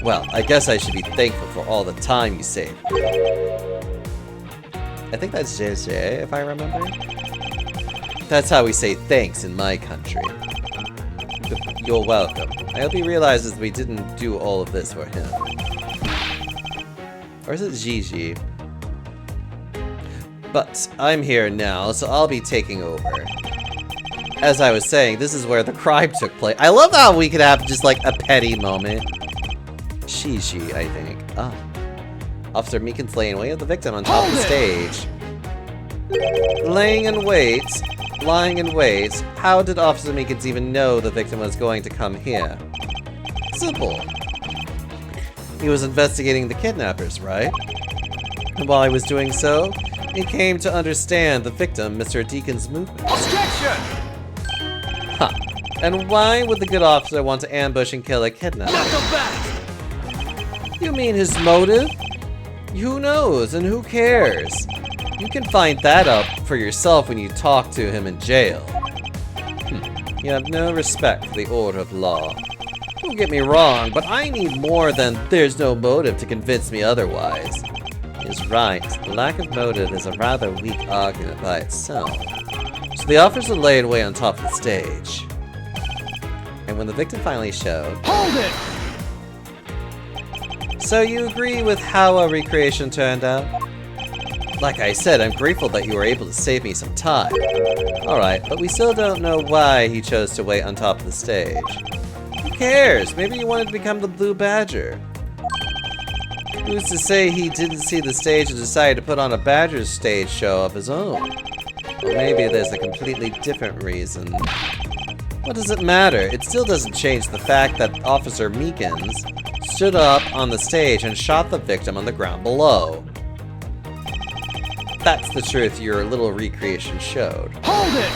Well, I guess I should be thankful for all the time you saved. I think that's JJ, if I remember. That's how we say thanks in my country. You're welcome. I hope he realizes we didn't do all of this for him. Or is it Gigi? But I'm here now, so I'll be taking over. As I was saying, this is where the crime took place. I love how we could have just like a petty moment. Gigi, I think. Ah. Officer Meekin's laying wait of the victim on top of the stage. Lying in wait. How did Officer Meekins even know the victim was going to come here? Simple. He was investigating the kidnappers, right? And while he was doing so, he came to understand the victim, Mr. Deacon's movement. Objection! Huh. And why would the good officer want to ambush and kill a kidnapper? Knuckle back! You mean his motive? Who knows, and who cares? You can find that out for yourself when you talk to him in jail. You have no respect for the order of law. Don't get me wrong, but I need more than there's no motive to convince me otherwise. He's right, the lack of motive is a rather weak argument by itself. So the officer laid away on top of the stage. And when the victim finally showed... Hold it! So you agree with how our recreation turned out? Like I said, I'm grateful that you were able to save me some time. Alright, but we still don't know why he chose to wait on top of the stage. Who cares? Maybe he wanted to become the Blue Badger. Who's to say he didn't see the stage and decided to put on a Badger stage show of his own? Or maybe there's a completely different reason. What does it matter? It still doesn't change the fact that Officer Meekins stood up on the stage and shot the victim on the ground below. That's the truth your little recreation showed. Hold it!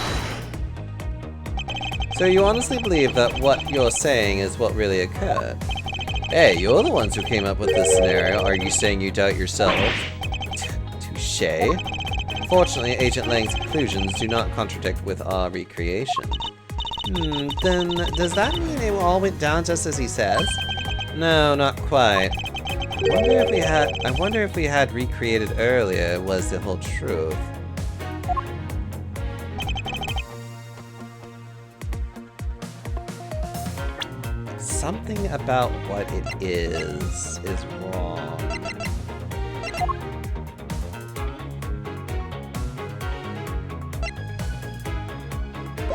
So you honestly believe that what you're saying is what really occurred? Hey, you're the ones who came up with this scenario. Are you saying you doubt yourself? Touché. Fortunately, Agent Lang's conclusions do not contradict with our recreation. Then does that mean it all went down just as he says? No, not quite. I wonder if we had recreated earlier was the whole truth. Something about what it is wrong.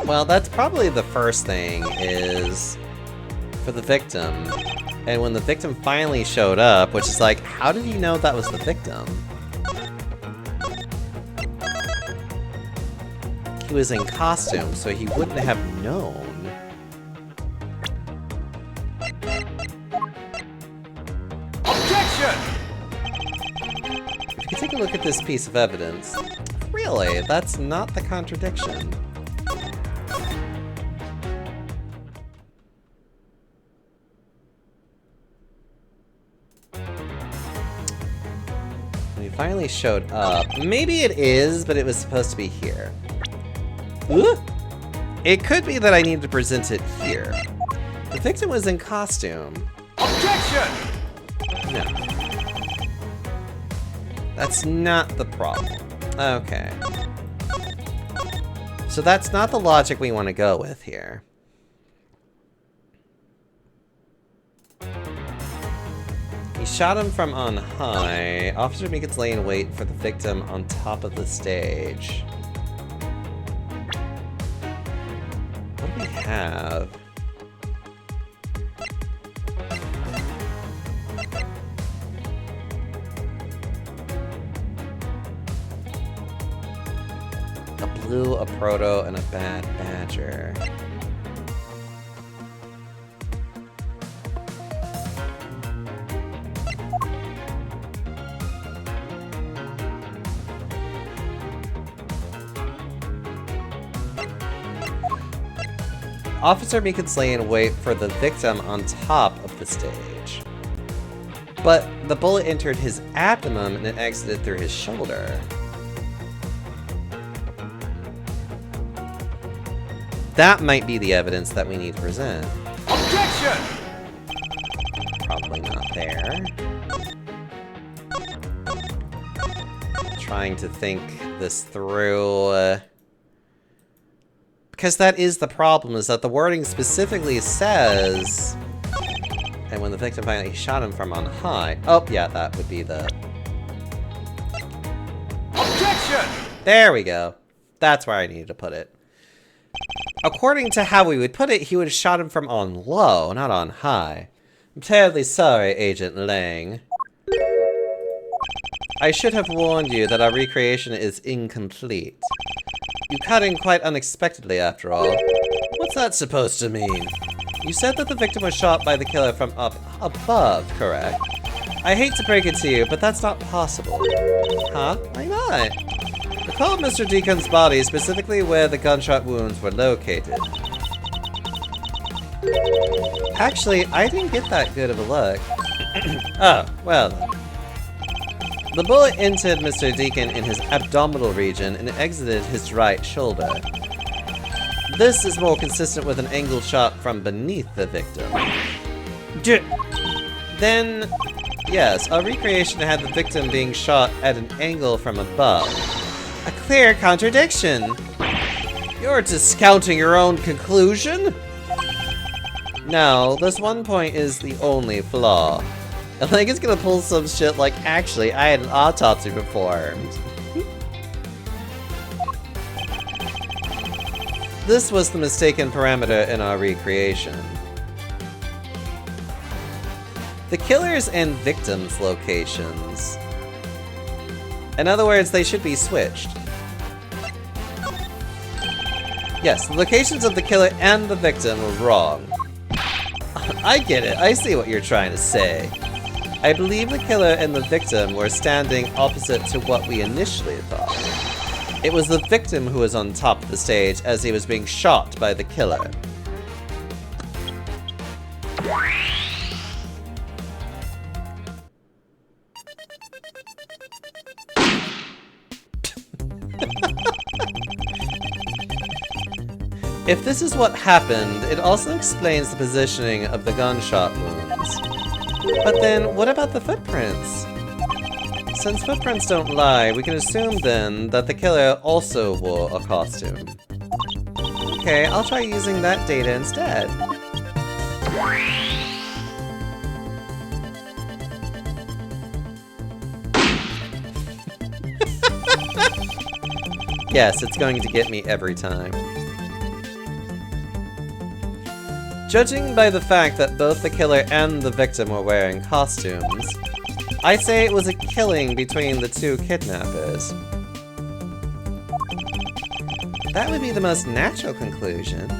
Well, that's probably the first thing is for the victim. And when the victim finally showed up, which is like, how did you know that was the victim? He was in costume, so he wouldn't have known. Objection! If you could take a look at this piece of evidence, really, that's not the contradiction. Finally showed up. Maybe it is, but it was supposed to be here. Ooh. It could be that I need to present it here. The victim was in costume. Objection! No. That's not the problem. Okay. So that's not the logic we want to go with here. He shot him from on high. Officer Meekins lay in wait for the victim on top of the stage. What do we have? A blue, a proto, and a bad badger. Officer Meekins lay in wait for the victim on top of the stage. But the bullet entered his abdomen and it exited through his shoulder. That might be the evidence that we need to present. Objection! Probably not there. Trying to think this through. Because that is the problem, is that the wording specifically says... And when the victim finally shot him from on high... Oh, yeah, that would be the... Objection! There we go. That's where I needed to put it. According to how we would put it, he would have shot him from on low, not on high. I'm terribly sorry, Agent Lang. I should have warned you that our recreation is incomplete. You cut in quite unexpectedly, after all. What's that supposed to mean? You said that the victim was shot by the killer from up above, correct? I hate to break it to you, but that's not possible. Huh? Why not? Recall Mr. Deacon's body, specifically where the gunshot wounds were located. Actually, I didn't get that good of a look. Oh, well then. The bullet entered Mr. Deacon in his abdominal region and exited his right shoulder. This is more consistent with an angled shot from beneath the victim. Then, yes, our recreation had the victim being shot at an angle from above. A clear contradiction! You're discounting your own conclusion? No, this one point is the only flaw. I think it's gonna pull some shit like, actually, I had an autopsy performed. This was the mistaken parameter in our recreation. The killer's and victim's locations. In other words, they should be switched. Yes, the locations of the killer and the victim were wrong. I get it, I see what you're trying to say. I believe the killer and the victim were standing opposite to what we initially thought. It was the victim who was on top of the stage as he was being shot by the killer. If this is what happened, it also explains the positioning of the gunshot wounds. But then, what about the footprints? Since footprints don't lie, we can assume then that the killer also wore a costume. Okay, I'll try using that data instead. Yes, it's going to get me every time. Judging by the fact that both the killer and the victim were wearing costumes, I say it was a killing between the two kidnappers. That would be the most natural conclusion.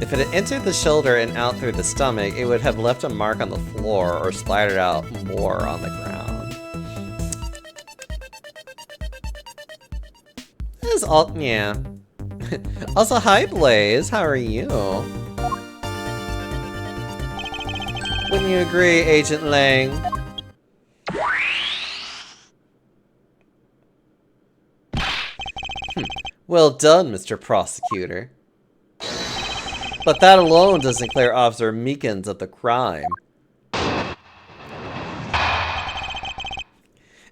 If it had entered the shoulder and out through the stomach, it would have left a mark on the floor or splattered out more on the ground. This is all, yeah. Also, hi Blaze, how are you? Wouldn't you agree, Agent Lang? Well done, Mr. Prosecutor. But that alone doesn't clear Officer Meekins of the crime.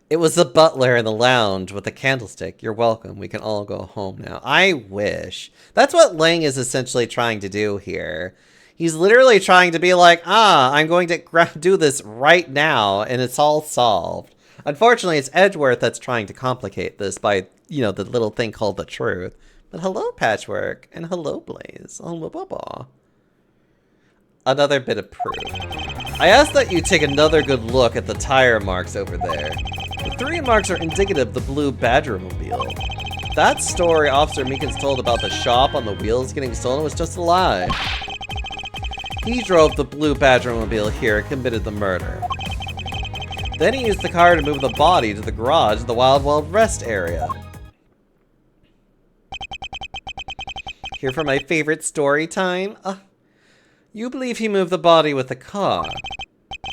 It was the butler in the lounge with the candlestick. You're welcome. We can all go home now. I wish. That's what Lang is essentially trying to do here. He's literally trying to be like, I'm going to do this right now, and it's all solved. Unfortunately, it's Edgeworth that's trying to complicate this by, the little thing called the truth. But hello, Patchwork, and hello, Blaze. Oh, blah. Another bit of proof. I ask that you take another good look at the tire marks over there. The 3 marks are indicative of the blue Badgermobile. That story Officer Meekins told about the shop on the wheels getting stolen was just a lie. He drove the blue Badgermobile here and committed the murder. Then he used the car to move the body to the garage in the Wild Wild West area. Here for my favorite story time? You believe he moved the body with the car.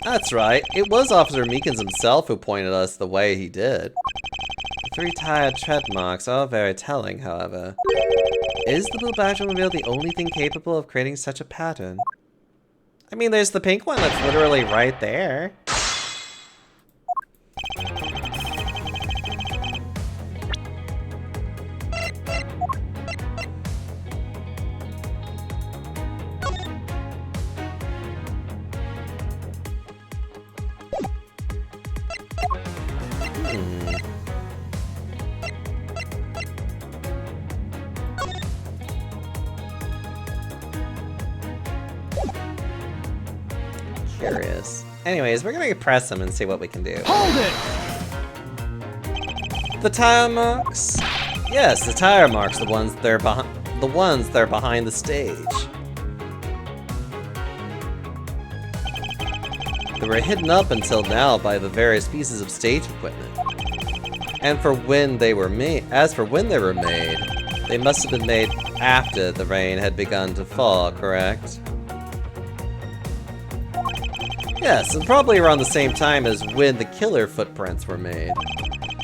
That's right, it was Officer Meekins himself who pointed us the way he did. The 3 tire tread marks are very telling, however. Is the blue Badgermobile the only thing capable of creating such a pattern? I mean, there's the pink one that's literally right there. Curious. Anyways, we're gonna press him and see what we can do. Hold it! The tire marks? Yes, the tire marks, the ones that are behind the stage. They were hidden up until now by the various pieces of stage equipment. And for when they were made, they must have been made after the rain had begun to fall, correct? Yes, and probably around the same time as when the killer footprints were made.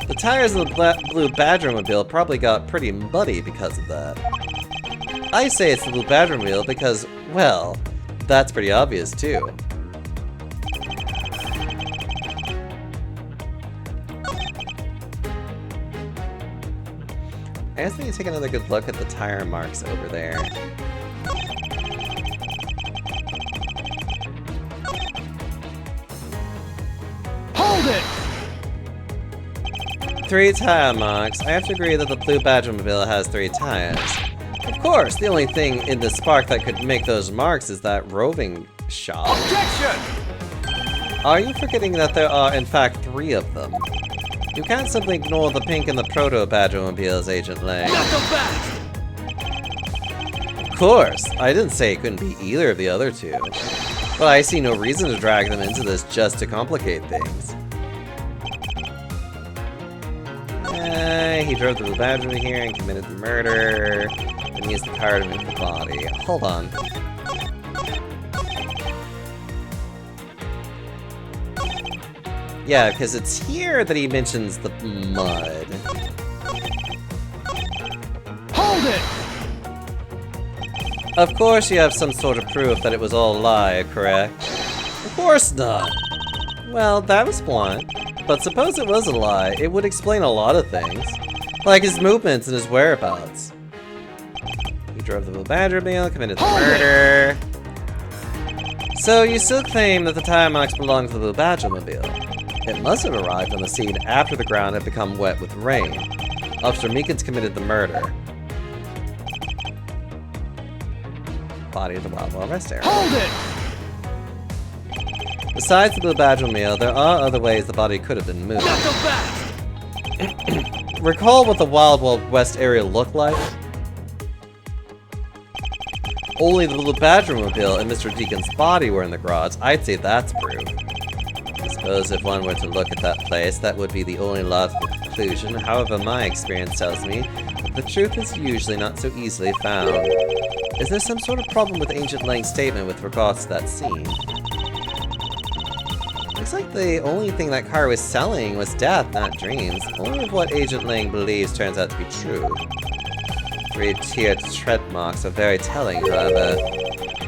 The tires of the blue Badgermobile probably got pretty muddy because of that. I say it's the blue Badgermobile because, well, that's pretty obvious too. I guess we need to take another good look at the tire marks over there. Hold it! 3 tire marks. I have to agree that the blue Badgermobile has 3 tires. Of course, the only thing in the spark that could make those marks is that roving shop. Objection! Are you forgetting that there are, in fact, 3 of them? You can't simply ignore the pink and the proto-Badgermobiles, Agent Lang. Not so fast! Of course, I didn't say it couldn't be either of the other 2. But I see no reason to drag them into this just to complicate things. He drove the blue Badgermobile here and committed the murder. Then used the car to move the body. Hold on. Yeah, because it's here that he mentions the mud. Hold it! Of course you have some sort of proof that it was all a lie, correct? Of course not! Well, that was blunt. But suppose it was a lie, it would explain a lot of things. Like his movements and his whereabouts. He drove the blue Badgermobile, committed the murder. So you still claim that the tire marks belong to the blue Badgermobile. It must have arrived on the scene after the ground had become wet with rain. Officer Meekins committed the murder. Body of the Wild Wild West area. Hold it! Besides the blue Badgermobile, there are other ways the body could have been moved. Not so fast! Recall what the Wild Wild West area looked like? Only the blue Badgermobile and Mr. Deacon's body were in the garage. I'd say that's proof. I suppose if one were to look at that place, that would be the only logical conclusion. However, my experience tells me that the truth is usually not so easily found. Is there some sort of problem with Agent Lang's statement with regards to that scene? Looks like the only thing that car was selling was death, not dreams. Only if what Agent Lang believes turns out to be true. 3-tiered tread marks are very telling, however.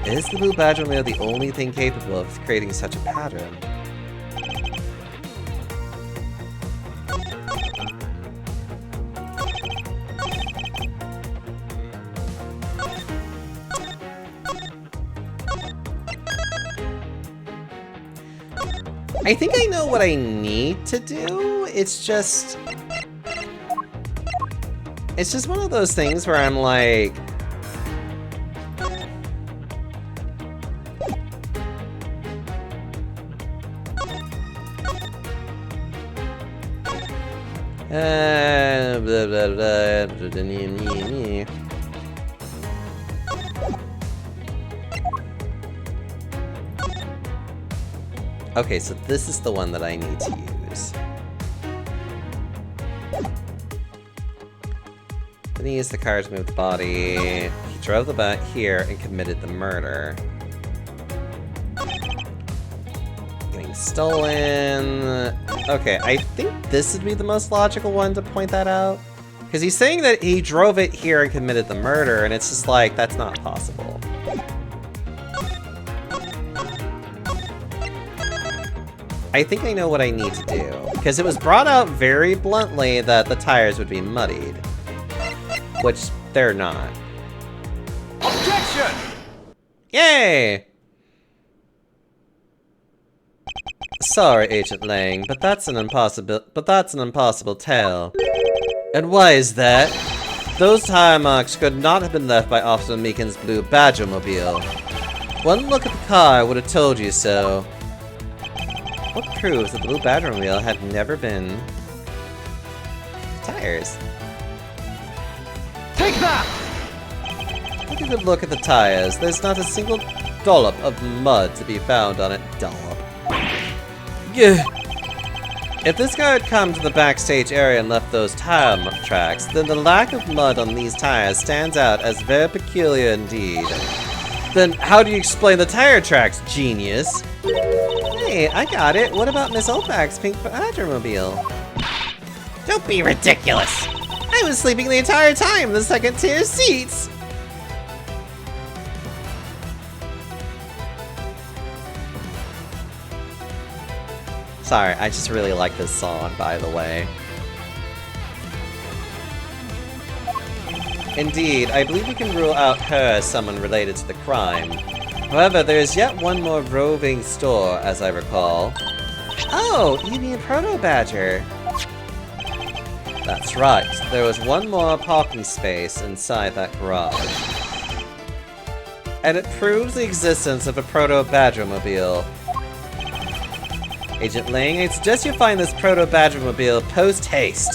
Is the blue Badgermobile the only thing capable of creating such a pattern? I think I know what I need to do. It's just one of those things where I'm like, blah, blah, blah, blah. Okay, so this is the one that I need to use. Then he used the car to move the body. He drove the bat here and committed the murder. Getting stolen. Okay, I think this would be the most logical one to point that out. Because he's saying that he drove it here and committed the murder, and it's just like, that's not possible. I think I know what I need to do, because it was brought out very bluntly that the tires would be muddied, which they're not. Objection! Yay! Sorry, Agent Lang, but that's an impossible tale. And why is that? Those tire marks could not have been left by Officer Meekin's blue Badger-mobile. One look at the car would have told you so. What proves that the blue Badger-mobile had never been tires? Take that! Take a good look at the tires. There's not a single dollop of mud to be found on it. Dollop. Gah. If this guy had come to the backstage area and left those tire tracks, then the lack of mud on these tires stands out as very peculiar indeed. Then how do you explain the tire tracks, genius? Hey, I got it. What about Miss Opak's pink Badger-mobile? Don't be ridiculous! I was sleeping the entire time in the second tier seats! Sorry, I just really like this song, by the way. Indeed, I believe we can rule out her as someone related to the crime. However, there is yet one more roving store, as I recall. Oh, you mean Proto Badger? That's right. There was one more parking space inside that garage. And it proves the existence of a Proto Badger-mobile. Agent Lang, I suggest you find this Proto Badger-mobile post-haste.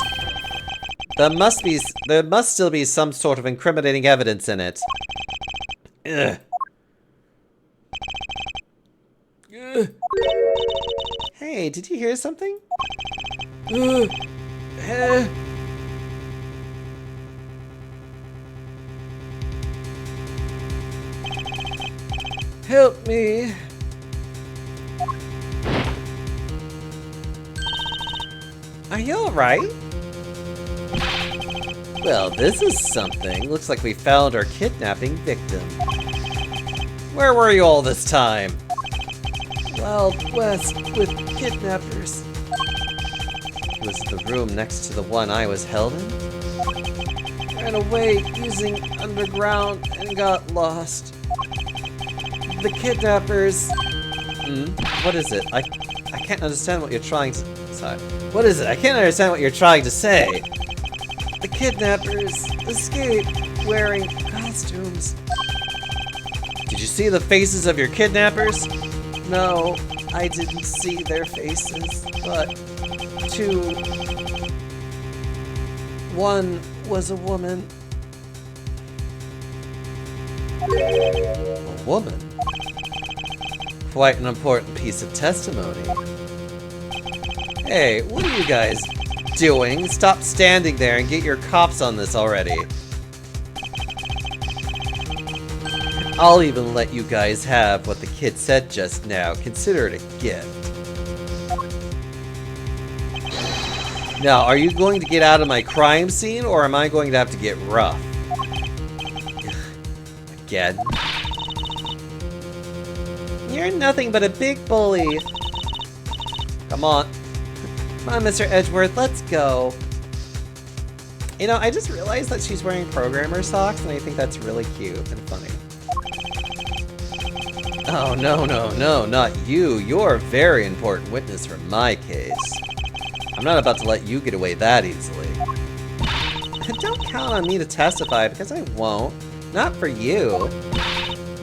There must still be some sort of incriminating evidence in it. Ugh. Ugh. Hey, did you hear something? Ugh. Help me. Are you alright? Well, this is something. Looks like we found our kidnapping victim. Where were you all this time? Wild West with kidnappers. Was it the room next to the one I was held in? Ran away using underground and got lost. The kidnappers... What is it? I can't understand what you're trying to... Sorry. What is it? I can't understand what you're trying to say. The kidnappers escaped wearing costumes. Did you see the faces of your kidnappers? No, I didn't see their faces, but two. One was a woman. A woman? Quite an important piece of testimony. Hey, what are you guys doing? Stop standing there and get your cops on this already. I'll even let you guys have what the kid said just now. Consider it a gift. Now, are you going to get out of my crime scene, or am I going to have to get rough? Again. You're nothing but a big bully. Come on. Come on, Mr. Edgeworth, let's go. You know, I just realized that she's wearing programmer socks, and I think that's really cute and funny. Oh, no, no, no, not you. You're a very important witness for my case. I'm not about to let you get away that easily. Don't count on me to testify, because I won't. Not for you.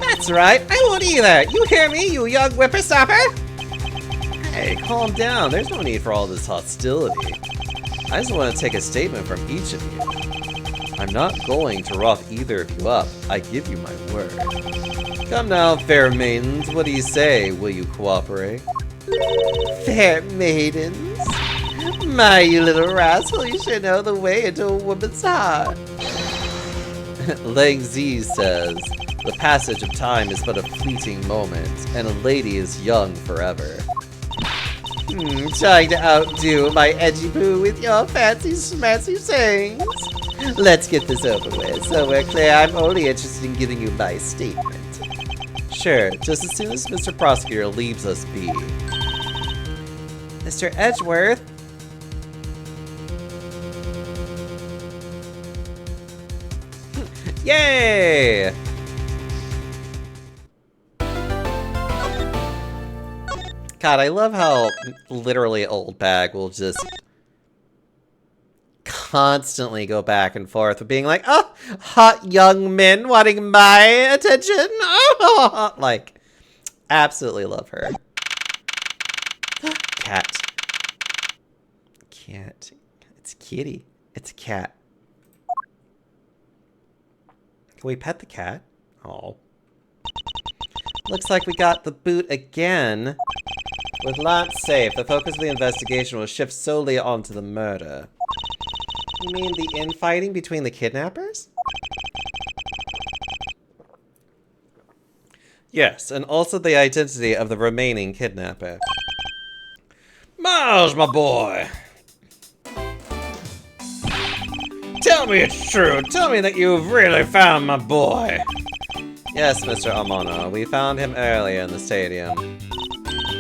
That's right, I won't either. You hear me, you young whippersnapper? Hey, calm down. There's no need for all this hostility. I just want to take a statement from each of you. I'm not going to rough either of you up. I give you my word. Come now, fair maidens. What do you say? Will you cooperate? Fair maidens? My, you little rascal, you should know the way into a woman's heart. Lang Zi says, the passage of time is but a fleeting moment, and a lady is young forever. Trying to outdo my edgy boo with your fancy smancy sayings? Let's get this over with, so we're clear. I'm only interested in giving you my statement. Sure, just as soon as Mr. Prosecutor leaves us be. Mr. Edgeworth? Yay! God, I love how literally Old Bag will just constantly go back and forth with being like, oh, hot young men wanting my attention. Oh, like, absolutely love her. Cat. Cat. It's a kitty. It's a cat. Can we pet the cat? Oh. Looks like we got the boot again. With Lance safe, the focus of the investigation will shift solely onto the murder. You mean the infighting between the kidnappers? Yes, and also the identity of the remaining kidnapper. Miles, my boy! Tell me it's true. Tell me that you've really found my boy. Yes, Mr. Amano. We found him earlier in the stadium.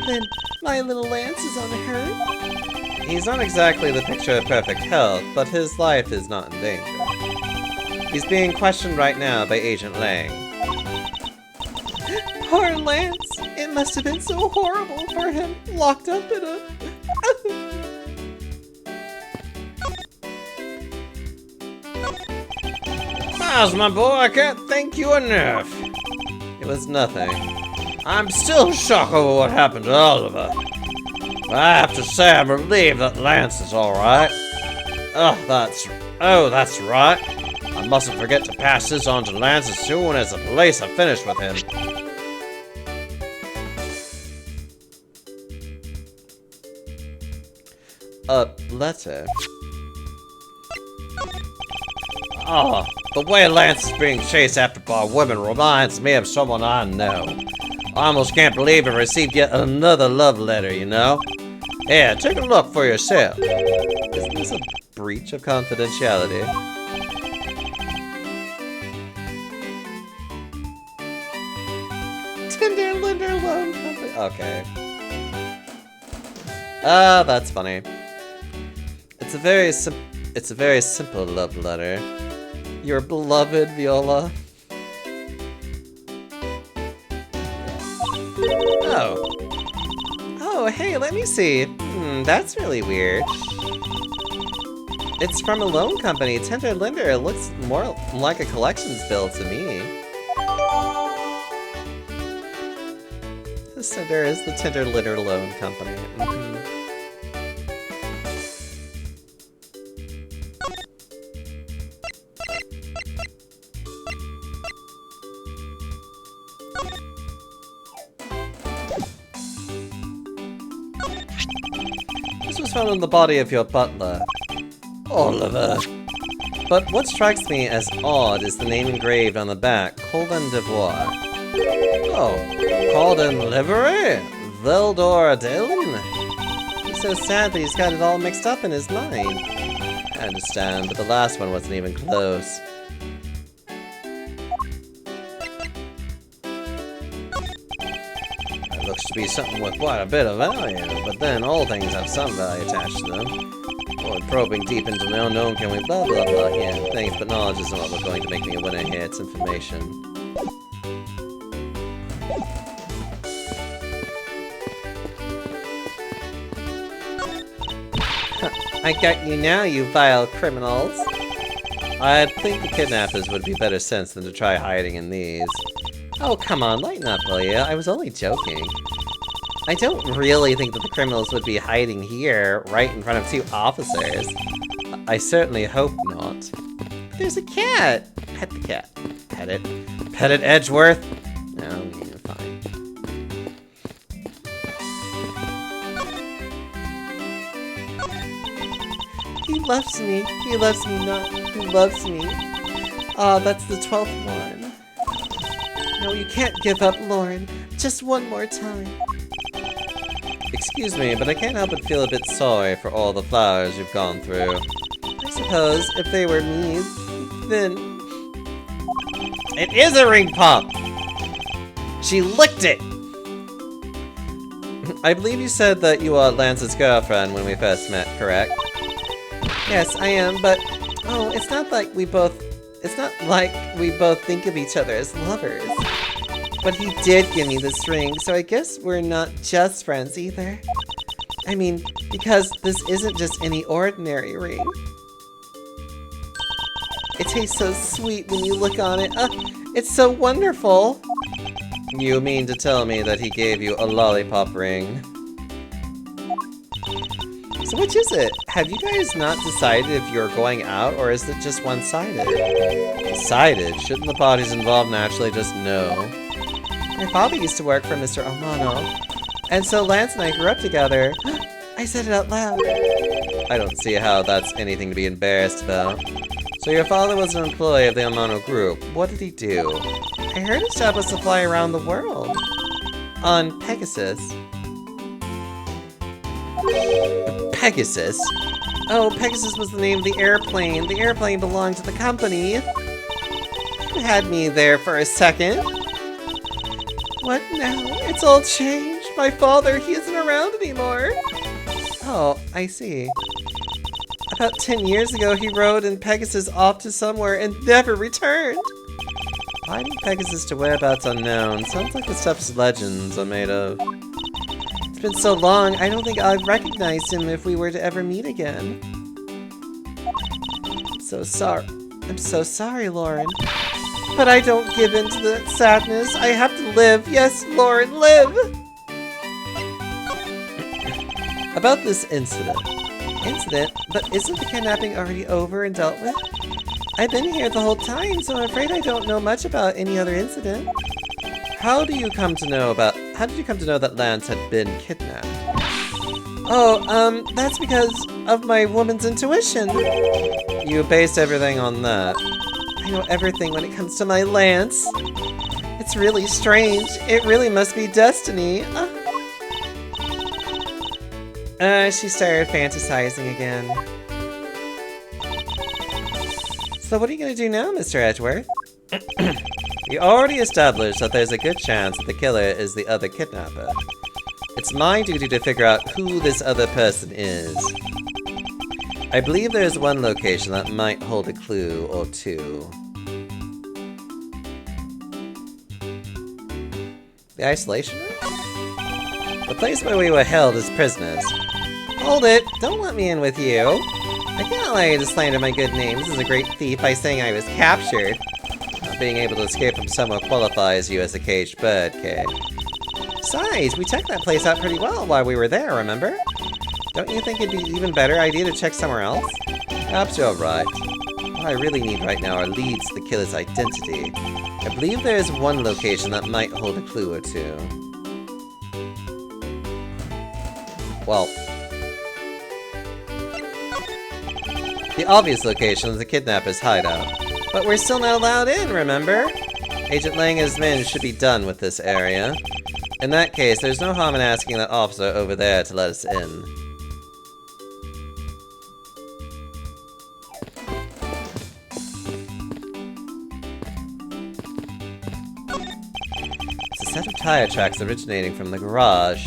Then my little Lance is unhurt? He's not exactly the picture of perfect health, but his life is not in danger. He's being questioned right now by Agent Lang. Poor Lance! It must have been so horrible for him, locked up in a... Miles, my boy, I can't thank you enough. It was nothing. I'm still shocked over what happened to Oliver. But I have to say I'm relieved that Lance is alright. Oh, that's right. I mustn't forget to pass this on to Lance as soon as the police are finished with him. A letter? Oh, the way Lance is being chased after by women reminds me of someone I know. I almost can't believe I received yet another love letter, you know? Here, take a look for yourself. Isn't this a breach of confidentiality? Tinder Lender Loan Company. Okay. Ah, that's funny. It's a very simple love letter. Your beloved Viola. Oh, hey, let me see. That's really weird. It's from a loan company, Tender Lender. It looks more like a collections bill to me. The Tender is the Tender Lender Loan Company. This was found in the body of your butler, Oliver. But what strikes me as odd is the name engraved on the back, Colin d'Ivoire. Oh, Colin Livery? Vildor Dillon? He's so sad that he's got it all mixed up in his mind. I understand, but the last one wasn't even close. It looks to be something with quite a bit of value, but then all things have some value attached to them. Or probing deep into the unknown, can we blah blah blah? Yeah, thanks, but knowledge isn't what was going to make me a winner here, it's information. I got you now, you vile criminals. I'd think the kidnappers would be better sense than to try hiding in these. Oh, come on, lighten up, will you? I was only joking. I don't really think that the criminals would be hiding here, right in front of two officers. I certainly hope not. There's a cat! Pet the cat. Pet it. Pet it, Edgeworth! No, you're fine. He loves me. He loves me not. He loves me. Ah, that's the 12th one. No, you can't give up, Lauren. Just one more time. Excuse me, but I can't help but feel a bit sorry for all the flowers you've gone through. I suppose if they were me, then... It is a ring pop! She licked it! I believe you said that you are Lance's girlfriend when we first met, correct? Yes, I am, but... Oh, it's not like we both think of each other as lovers. But he did give me this ring, so I guess we're not just friends either. I mean, because this isn't just any ordinary ring. It tastes so sweet when you look on it. It's so wonderful. You mean to tell me that he gave you a lollipop ring? So which is it? Have you guys not decided if you're going out, or is it just one-sided? Decided? Shouldn't the parties involved naturally just know? My father used to work for Mr. Omano, and so Lance and I grew up together. I said it out loud. I don't see how that's anything to be embarrassed about. So your father was an employee of the Omano group. What did he do? I heard his job was to fly around the world. On Pegasus. Pegasus? Oh, Pegasus was the name of the airplane. The airplane belonged to the company. You had me there for a second. What now? It's all changed. My father, he isn't around anymore. Oh, I see. About 10 years ago, he rode in Pegasus off to somewhere and never returned. Hiding Pegasus to whereabouts unknown. Sounds like the stuff legends are made of. It's been so long, I don't think I'd recognize him if we were to ever meet again. I'm so sorry, Lauren. But I don't give in to the sadness. I have to live. Yes, Lauren, live! About this incident. Incident? But isn't the kidnapping already over and dealt with? I've been here the whole time, so I'm afraid I don't know much about any other incident. How did you come to know that Lance had been kidnapped? Oh, that's because of my woman's intuition. You based everything on that. I know everything when it comes to my Lance. It's really strange. It really must be destiny. She started fantasizing again. So what are you gonna do now, Mr. Edgeworth? We already established that there's a good chance that the killer is the other kidnapper. It's my duty to figure out who this other person is. I believe there's one location that might hold a clue or two. The isolation room? The place where we were held as prisoners. Hold it! Don't let me in with you! I can't allow you to slander my good name. This is a great thief by saying I was captured. Not being able to escape from somewhere qualifies you as a caged bird, Kay. Besides, we checked that place out pretty well while we were there, remember? Don't you think it'd be an even better idea to check somewhere else? Perhaps you're right. What I really need right now are leads to the killer's identity. I believe there is one location that might hold a clue or two. Well, the obvious location is the kidnapper's hideout. But we're still not allowed in, remember? Agent Lang and his men should be done with this area. In that case, there's no harm in asking that officer over there to let us in. It's a set of tire tracks originating from the garage.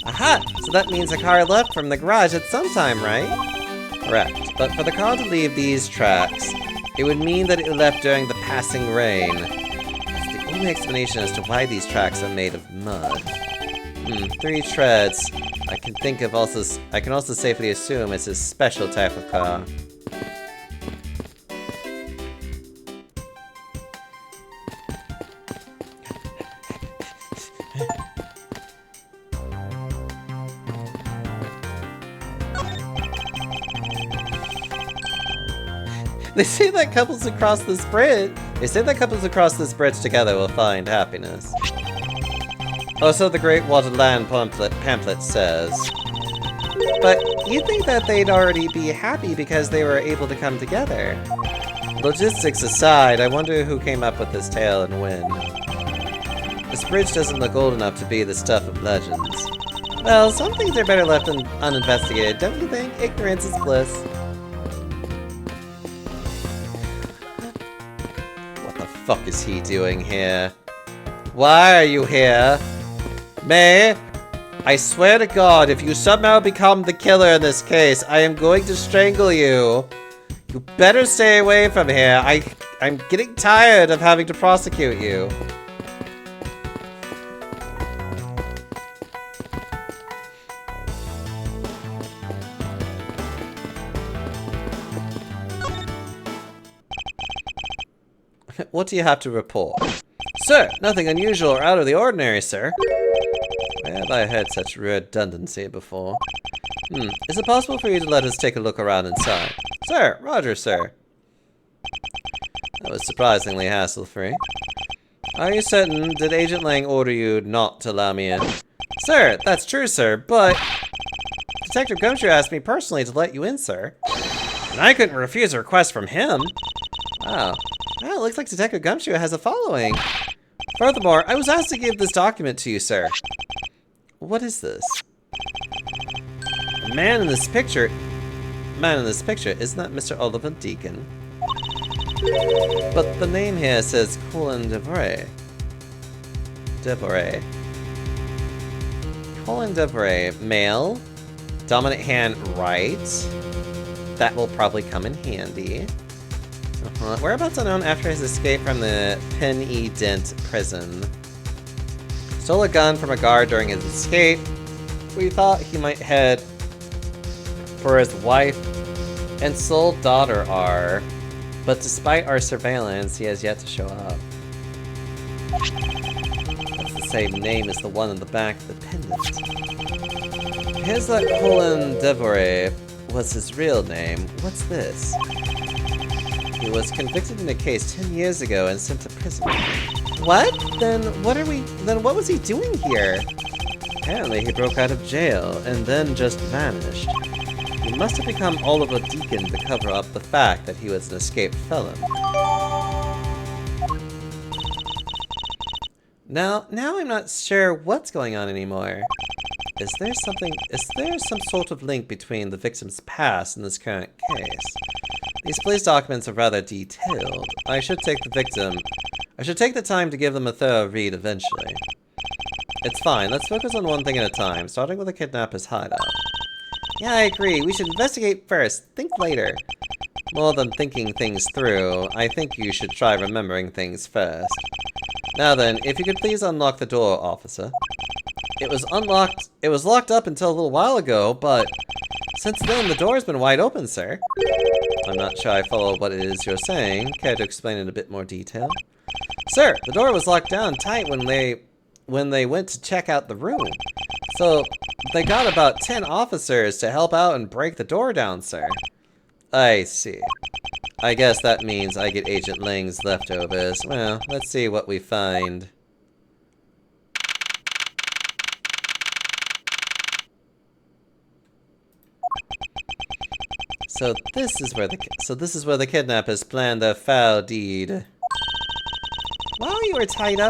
Aha! So that means the car left from the garage at some time, right? Correct. But for the car to leave these tracks, it would mean that it left during the passing rain. That's the only explanation as to why these tracks are made of mud. 3 treads. I can also safely assume it's a special type of car. They say that couples across this bridge together will find happiness. Oh, so the Great Watered Land pamphlet says. But you'd think that they'd already be happy because they were able to come together. Logistics aside, I wonder who came up with this tale and when. This bridge doesn't look old enough to be the stuff of legends. Well, some things are better left uninvestigated, don't you think? Ignorance is bliss. What the fuck is he doing here? Why are you here? May? I swear to God, if you somehow become the killer in this case, I am going to strangle you. You better stay away from here. I'm getting tired of having to prosecute you. What do you have to report? Sir, nothing unusual or out of the ordinary, sir. Where have I heard such redundancy before? Is it possible for you to let us take a look around inside? Sir, Roger, sir. That was surprisingly hassle-free. Are you certain? Did Agent Lang order you not to allow me in? Sir, that's true, sir, but... Detective Gumshoe asked me personally to let you in, sir. And I couldn't refuse a request from him. Wow. Well, it looks like Detective Gumshoe has a following. Furthermore, I was asked to give this document to you, sir. What is this? The man in this picture, isn't that Mr. Oliver Deacon? But the name here says Colin Devray. Colin Devray, male, dominant hand right. That will probably come in handy. Whereabouts unknown after his escape from the Pen E. Dent prison. Stole a gun from a guard during his escape. We thought he might head for his wife and sole daughter are, but despite our surveillance, he has yet to show up. That's the same name as the one on the back of the pendant. Here's that Colin Devore was his real name. What's this? He was convicted in a case 10 years ago and sent to prison. What? Then what was he doing here? Apparently he broke out of jail and then just vanished. He must have become Oliver Deacon to cover up the fact that he was an escaped felon. Now I'm not sure what's going on anymore. Is there some sort of link between the victim's past and this current case? These police documents are rather detailed. I should take the time to give them a thorough read eventually. It's fine, let's focus on one thing at a time, starting with the kidnapper's hideout. Yeah, I agree, we should investigate first, think later. More than thinking things through, I think you should try remembering things first. Now then, if you could please unlock the door, officer. It was locked up until a little while ago, but since then the door's been wide open, sir. I'm not sure I follow what it is you're saying. Care to explain in a bit more detail? Sir, the door was locked down tight when they went to check out the room. So they got about 10 officers to help out and break the door down, sir. I see. I guess that means I get Agent Lang's leftovers. Well, let's see what we find. So this is where the kidnappers planned their foul deed. While you were tied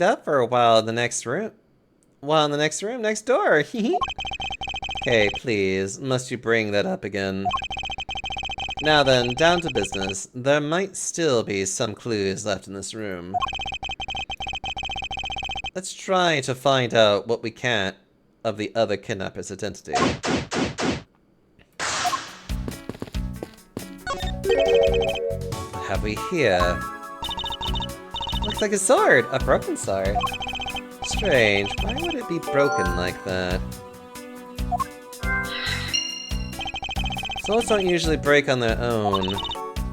up for a while in the next room. Next door. Okay, please, must you bring that up again? Now then, down to business. There might still be some clues left in this room. Let's try to find out what we can of the other kidnapper's identity. What have we here? Looks like a sword! A broken sword. strange. Why would it be broken like that? Swords don't usually break on their own.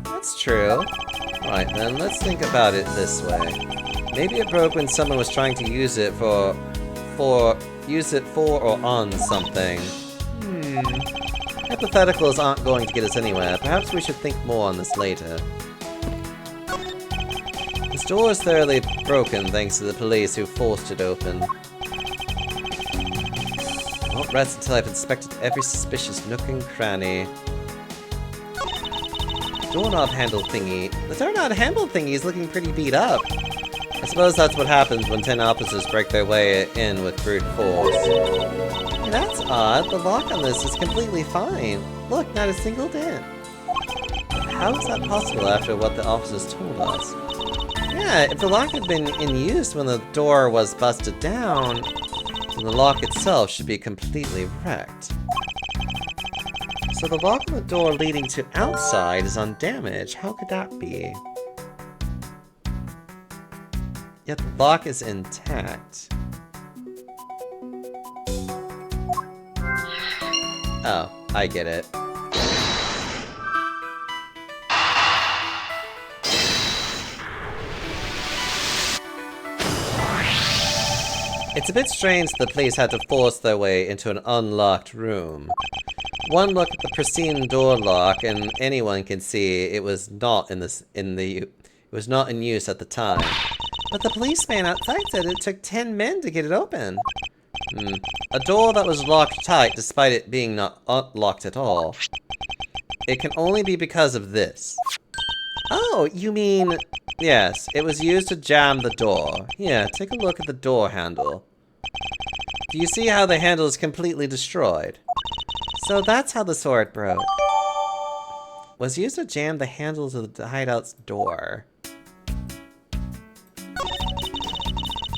That's true. Alright then, let's think about it this way. Maybe it broke when someone was trying to use it for or on something. Hypotheticals aren't going to get us anywhere. Perhaps we should think more on this later. This door is thoroughly broken thanks to the police who forced it open. I won't rest until I've inspected every suspicious nook and cranny. Doorknob handle thingy. The doorknob handle thingy is looking pretty beat up. I suppose that's what happens when 10 officers break their way in with brute force. Hey, that's odd. The lock on this is completely fine. Look, not a single dent. How is that possible after what the officers told us? Yeah, if the lock had been in use when the door was busted down, then the lock itself should be completely wrecked. So the lock on the door leading to outside is undamaged. How could that be? Yet the lock is intact. Oh, I get it. It's a bit strange that the police had to force their way into an unlocked room. One look at the pristine door lock, and anyone can see it was not in use at the time. But the policeman outside said it took 10 men to get it open. A door that was locked tight despite it being not locked at all. It can only be because of this. Oh, you mean... Yes, it was used to jam the door. Yeah, take a look at the door handle. Do you see how the handle is completely destroyed? So that's how the sword broke. Was used to jam the handle to the hideout's door.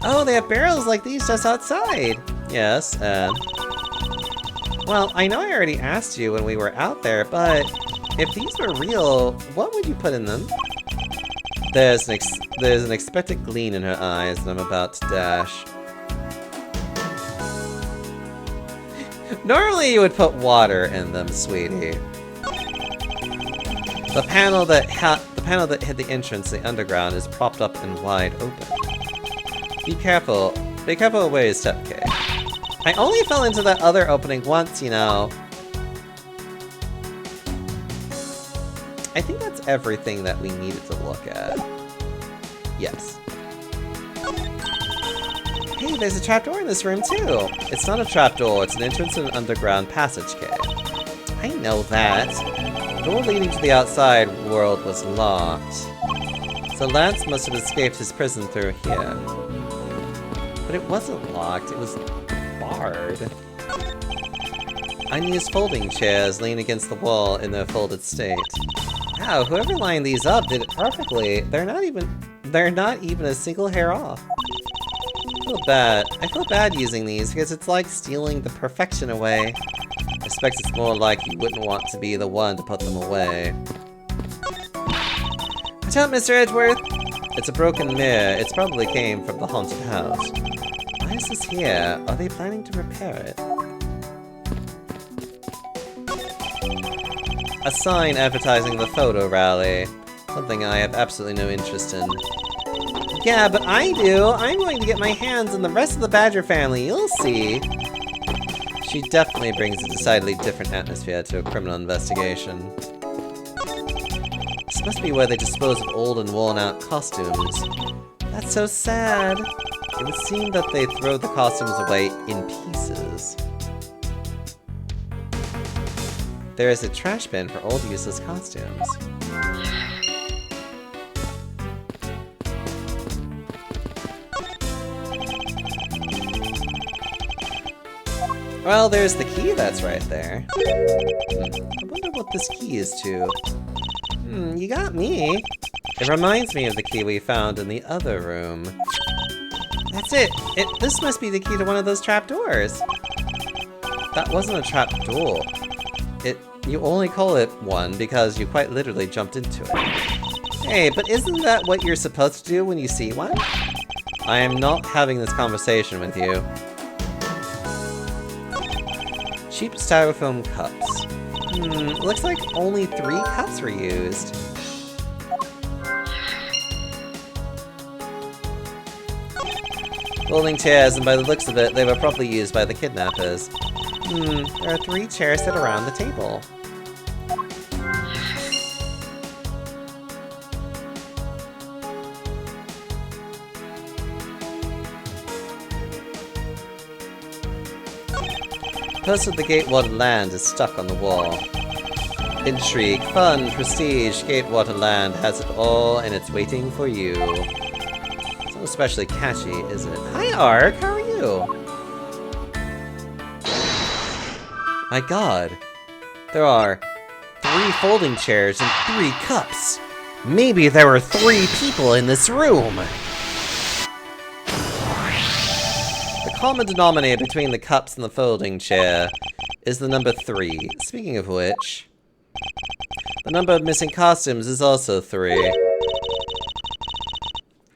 Oh, they have barrels like these just outside! Yes, well, I know I already asked you when we were out there, but if these were real, what would you put in them? There's an expectant gleam in her eyes, and I'm about to dash. Normally you would put water in them, sweetie. The panel that hid the entrance to the underground is propped up and wide open. Be careful away, Stepcake. I only fell into that other opening once, you know. I think that's everything that we needed to look at. Yes. Hey, there's a trapdoor in this room too. It's not a trapdoor, it's an entrance to an underground passage cave. I know that. The door leading to the outside world was locked. So Lance must have escaped his prison through here. But it wasn't locked, it was barred. Unused folding chairs lean against the wall in their folded state. Wow, whoever lined these up did it perfectly. They're not even a single hair off. I feel bad using these because it's like stealing the perfection away. I suspect it's more like you wouldn't want to be the one to put them away. Watch out, Mr. Edgeworth! It's a broken mirror. It probably came from the haunted house. Why is this here? Are they planning to repair it? A sign advertising the photo rally. Something I have absolutely no interest in. Yeah, but I do! I'm going to get my hands on the rest of the Badger family, you'll see! She definitely brings a decidedly different atmosphere to a criminal investigation. This must be where they dispose of old and worn-out costumes. That's so sad! It would seem that they throw the costumes away in pieces. There is a trash bin for old useless costumes. Well, there's the key that's right there. I wonder what this key is to. You got me. It reminds me of the key we found in the other room. That's it. This must be the key to one of those trapdoors. That wasn't a trapdoor. You only call it one because you quite literally jumped into it. Hey, but isn't that what you're supposed to do when you see one? I am not having this conversation with you. Cheap styrofoam cups. Looks like only 3 cups were used. Folding chairs, and by the looks of it, they were probably used by the kidnappers. There are 3 chairs set around the table. Post of the Gatewater Land is stuck on the wall. Intrigue, fun, prestige, Gatewater Land has it all, and it's waiting for you. It's not especially catchy, is it? Hi, Ark, how are you? My god. There are 3 folding chairs and 3 cups. Maybe there were 3 people in this room. The common denominator between the cups and the folding chair is the number 3. Speaking of which, the number of missing costumes is also 3.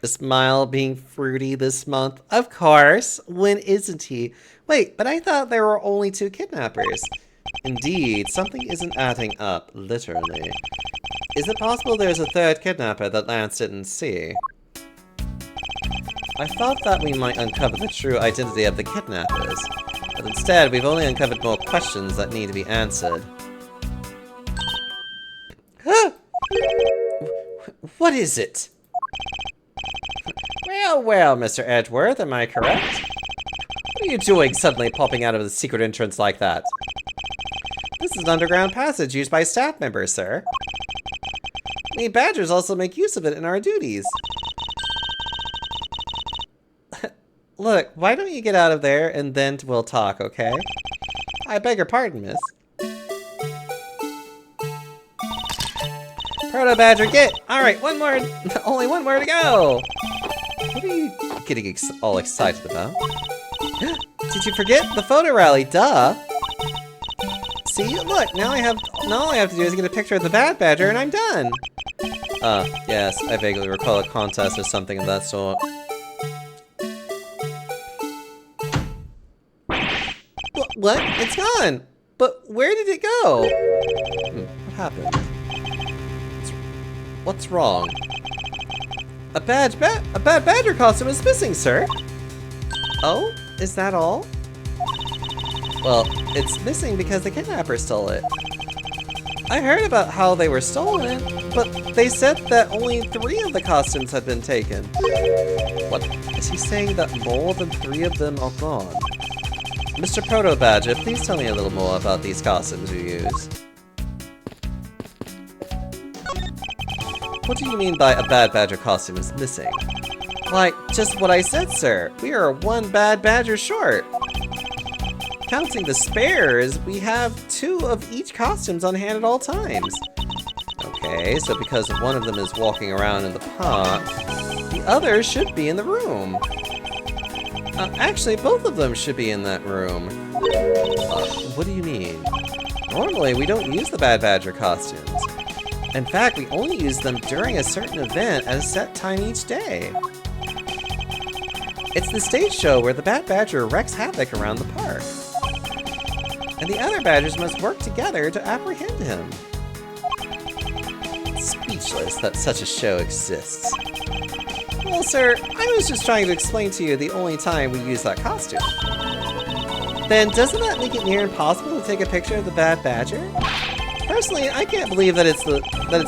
A smile being fruity this month? Of course! When isn't he? Wait, but I thought there were only 2 kidnappers. Indeed, something isn't adding up, literally. Is it possible there's a 3rd kidnapper that Lance didn't see? I thought that we might uncover the true identity of the kidnappers, but instead we've only uncovered more questions that need to be answered. What is it? Well, well, Mr. Edgeworth, am I correct? What are you doing suddenly popping out of the secret entrance like that? This is an underground passage used by staff members, sir. We badgers also make use of it in our duties. Look, why don't you get out of there and then we'll talk, okay? I beg your pardon, miss. Proto Badger, get! Alright, one more, only one more to go! What are you getting all excited about? Did you forget the photo rally? Duh! See, look, now all I have to do is get a picture of the Bad Badger and I'm done! Yes, I vaguely recall a contest or something of that sort. What? It's gone! But where did it go? What happened? What's wrong? A bad badger costume is missing, sir! Oh? Is that all? Well, it's missing because the kidnapper stole it. I heard about how they were stolen, but they said that only 3 of the costumes had been taken. What? Is he saying that more than 3 of them are gone? Mr. Proto Badger, please tell me a little more about these costumes you used. What do you mean by a bad badger costume is missing? Why, just what I said, sir. We are 1 bad badger short. Counting the spares, we have 2 of each costumes on hand at all times. Okay, so because one of them is walking around in the park, the other should be in the room. Actually, both of them should be in that room. What do you mean? Normally, we don't use the Bad Badger costumes. In fact, we only use them during a certain event at a set time each day. It's the stage show where the Bad Badger wreaks havoc around the park. And the other badgers must work together to apprehend him. Speechless that such a show exists. Well, sir, I was just trying to explain to you the only time we use that costume. Then doesn't that make it near impossible to take a picture of the Bad Badger? Personally, I can't believe that it's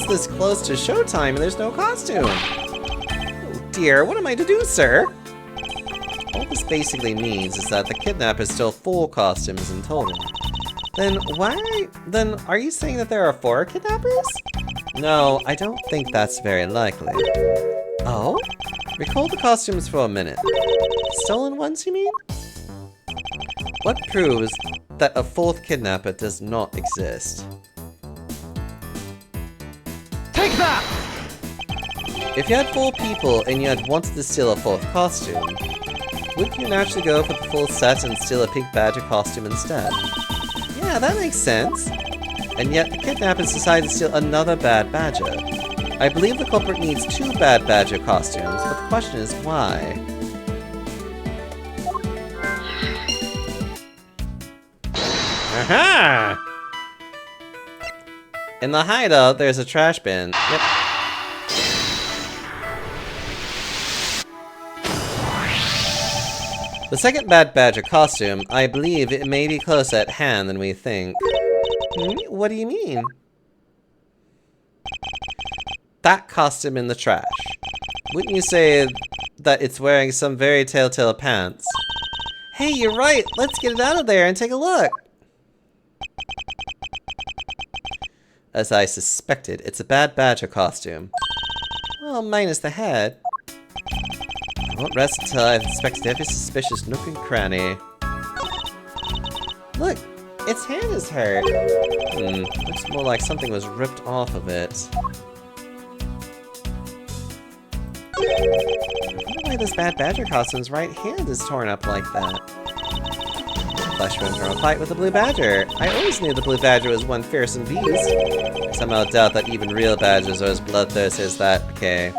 this close to showtime and there's no costume. Oh dear, what am I to do, sir? All this basically means is that the kidnappers stole 4 costumes in total. Then are you saying that there are 4 kidnappers? No, I don't think that's very likely. Oh? Recall the costumes for a minute. Stolen ones, you mean? What proves that a 4th kidnapper does not exist? Take that! If you had 4 people and you had wanted to steal a 4th costume, wouldn't you naturally go for the full set and steal a pink badger costume instead? Yeah, that makes sense. And yet the kidnappers decided to steal another bad badger. I believe the culprit needs 2 bad badger costumes, but the question is why? Aha! In the hideout, there's a trash bin. Yep. The second Bad Badger costume, I believe it may be closer at hand than we think. What do you mean? That costume in the trash. Wouldn't you say that it's wearing some very telltale pants? Hey, you're right! Let's get it out of there and take a look! As I suspected, it's a Bad Badger costume. Well, minus the head. I won't rest until I've inspected every suspicious nook and cranny. Look! Its hand is hurt! Looks more like something was ripped off of it. I wonder why this Bad Badger costume's right hand is torn up like that. Flesh wound from a fight with the Blue Badger. I always knew the Blue Badger was one fearsome beast. I somehow doubt that even real badgers are as bloodthirsty as that. Okay.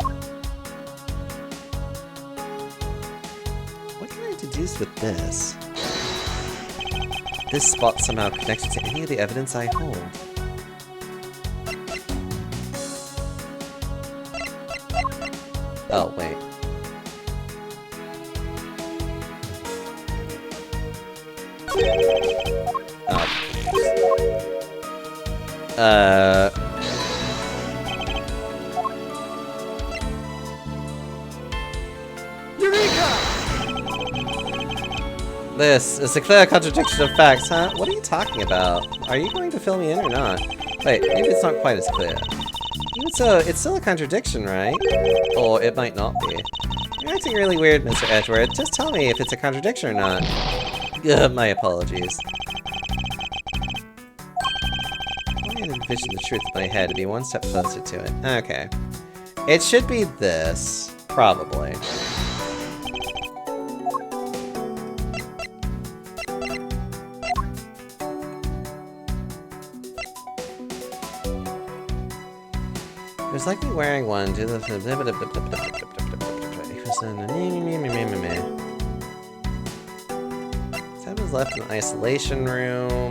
What can I deduce with this? This spot's somehow connected to any of the evidence I hold. Oh, wait. This is a clear contradiction of facts, huh? What are you talking about? Are you going to fill me in or not? Wait, maybe it's not quite as clear. Even so, it's still a contradiction, right? Or it might not be. You're acting really weird, Mr. Edgeworth. Just tell me if it's a contradiction or not. My apologies. I can envision the truth in my head to be one step closer to it. Okay. It should be this. Probably. There's likely wearing one. Do the Sam was left in the isolation room.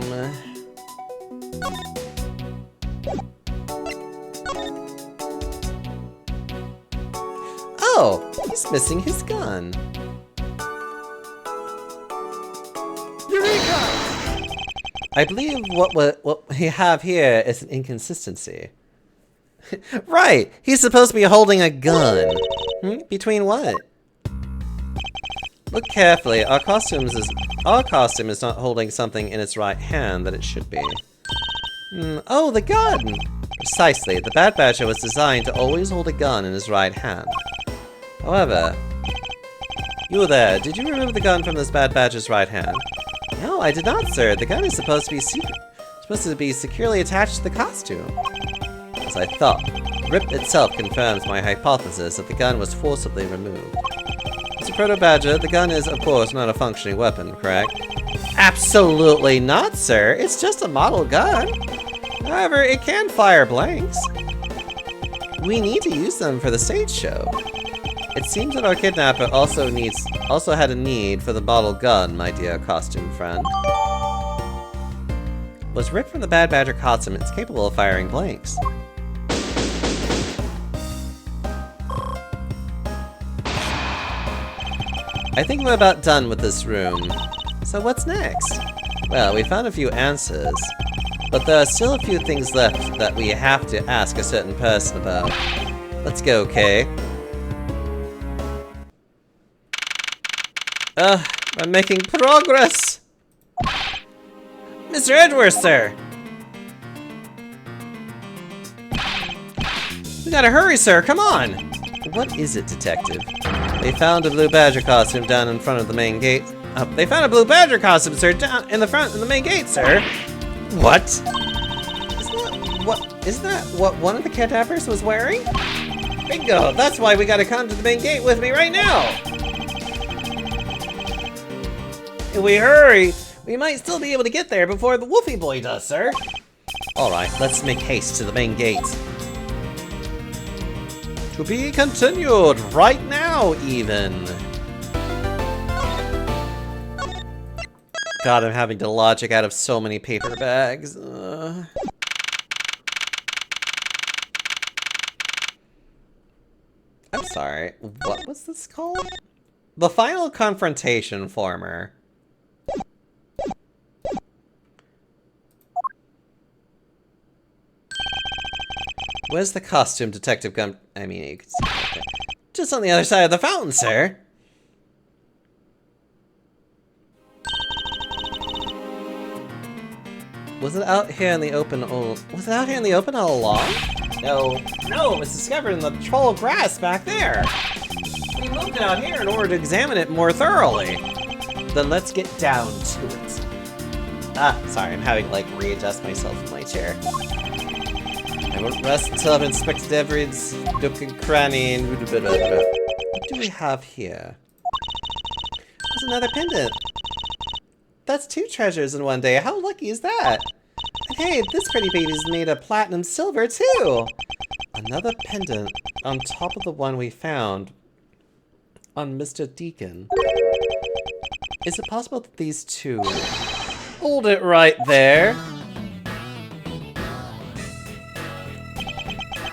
Oh, he's missing his gun. Eureka! I believe what we have here is an inconsistency. Right! He's supposed to be holding a gun. Between what? Look carefully. Our costume is not holding something in its right hand that it should be. Oh, the gun! Precisely. The Bad Badger was designed to always hold a gun in his right hand. However... You there. Did you remove the gun from this Bad Badger's right hand? No, I did not, sir. The gun is supposed to be securely attached to the costume. As I thought, the rip itself confirms my hypothesis that the gun was forcibly removed. Mr. Proto-Badger, the gun is, of course, not a functioning weapon, correct? Absolutely not, sir. It's just a model gun. However, it can fire blanks. We need to use them for the stage show. It seems that our kidnapper also had a need for the model gun, my dear costume friend. Was ripped from the Bad Badger costume, it's capable of firing blanks. I think we're about done with this room. So what's next? Well, we found a few answers, but there are still a few things left that we have to ask a certain person about. Let's go, Kay. We're making progress! Mr. Edgeworth, sir! We gotta hurry, sir, come on! What is it, detective? They found a Blue Badger costume down in front of the main gate. They found a Blue Badger costume, sir, down in the front of the main gate, sir. What? Isn't that what one of the kidnappers was wearing? Bingo! That's why we gotta come to the main gate with me right now. If we hurry, we might still be able to get there before the Wolfie Boy does, sir. All right, let's make haste to the main gate. To be continued right now, even. God, I'm having to logic out of so many paper bags. I'm sorry, what was this called? The Final Confrontation Former. Where's the costume, Detective Gum? I mean, you can see it there. Just on the other side of the fountain, sir. Was it out here in the open all... Was it out here in the open all along? No. No, it was discovered in the tall grass back there. We moved it out here in order to examine it more thoroughly. Then let's get down to it. Ah, sorry, I'm having to, like, readjust myself in my chair. I won't rest until I've inspected every nook and cranny and... What do we have here? There's another pendant. That's 2 treasures in one day. How lucky is that? And hey, this pretty baby's made of platinum silver too. Another pendant on top of the one we found on Mr. Deacon. Is it possible that these 2... Hold it right there.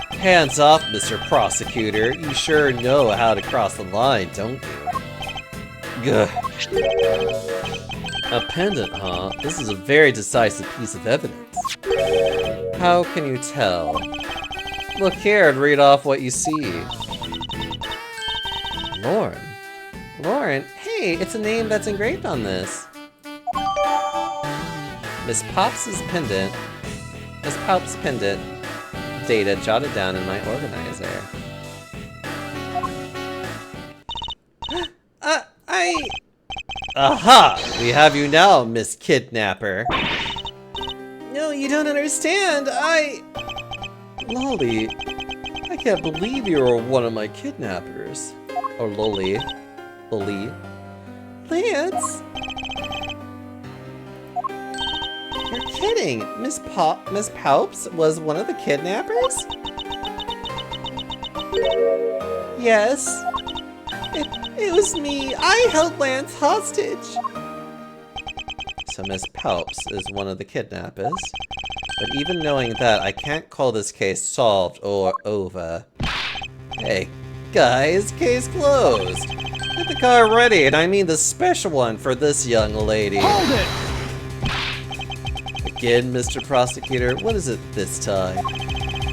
Hands off, Mr. Prosecutor. You sure know how to cross the line, don't you? Gah. A pendant, huh? This is a very decisive piece of evidence. How can you tell? Look here and read off what you see. Lauren. Lauren? Hey, it's a name that's engraved on this. Miss Pops's pendant. Miss Pop's pendant. Data jotted down in my organizer. Aha! We have you now, Miss Kidnapper. No, you don't understand. Lolly, I can't believe you're one of my kidnappers. Or Lolly. Lolly. Lance! You're kidding! Miss Palps was one of the kidnappers? Yes. It was me. I held Lance hostage. So Miss Palps is one of the kidnappers. But even knowing that, I can't call this case solved or over. Hey, guys, case closed. Get the car ready, and I mean the special one for this young lady. Hold it! Again, Mr. Prosecutor, what is it this time?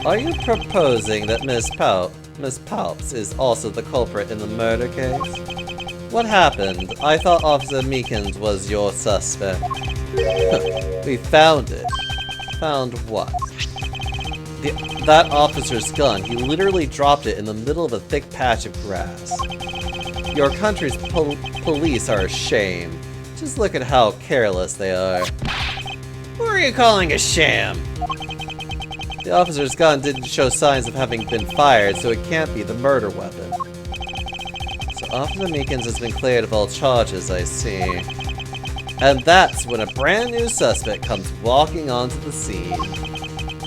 Are you proposing that Miss Palps is also the culprit in the murder case? What happened? I thought Officer Meekins was your suspect. We found it. Found what? That officer's gun. He literally dropped it in the middle of a thick patch of grass. Your country's police are a shame. Just look at how careless they are. Who are you calling a sham? The officer's gun didn't show signs of having been fired, so it can't be the murder weapon. So Officer Meekins has been cleared of all charges, I see. And that's when a brand new suspect comes walking onto the scene.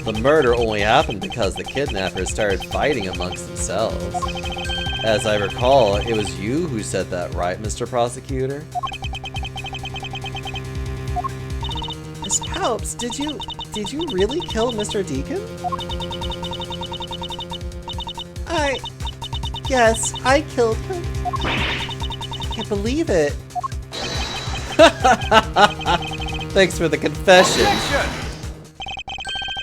The murder only happened because the kidnappers started fighting amongst themselves. As I recall, it was you who said that, right, Mr. Prosecutor? Miss Palps, did you really kill Mr. Deacon? Yes, I killed him. I can't believe it. Thanks for the confession. Objection!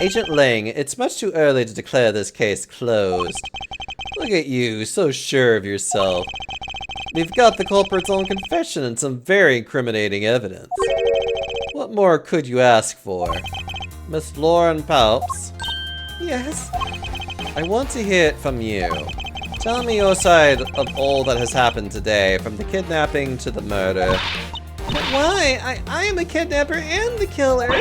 Agent Lang, it's much too early to declare this case closed. Look at you, so sure of yourself. We've got the culprit's own confession and some very incriminating evidence. What more could you ask for? Miss Lauren Palps? Yes? I want to hear it from you. Tell me your side of all that has happened today, from the kidnapping to the murder. But why? I am a kidnapper and the killer.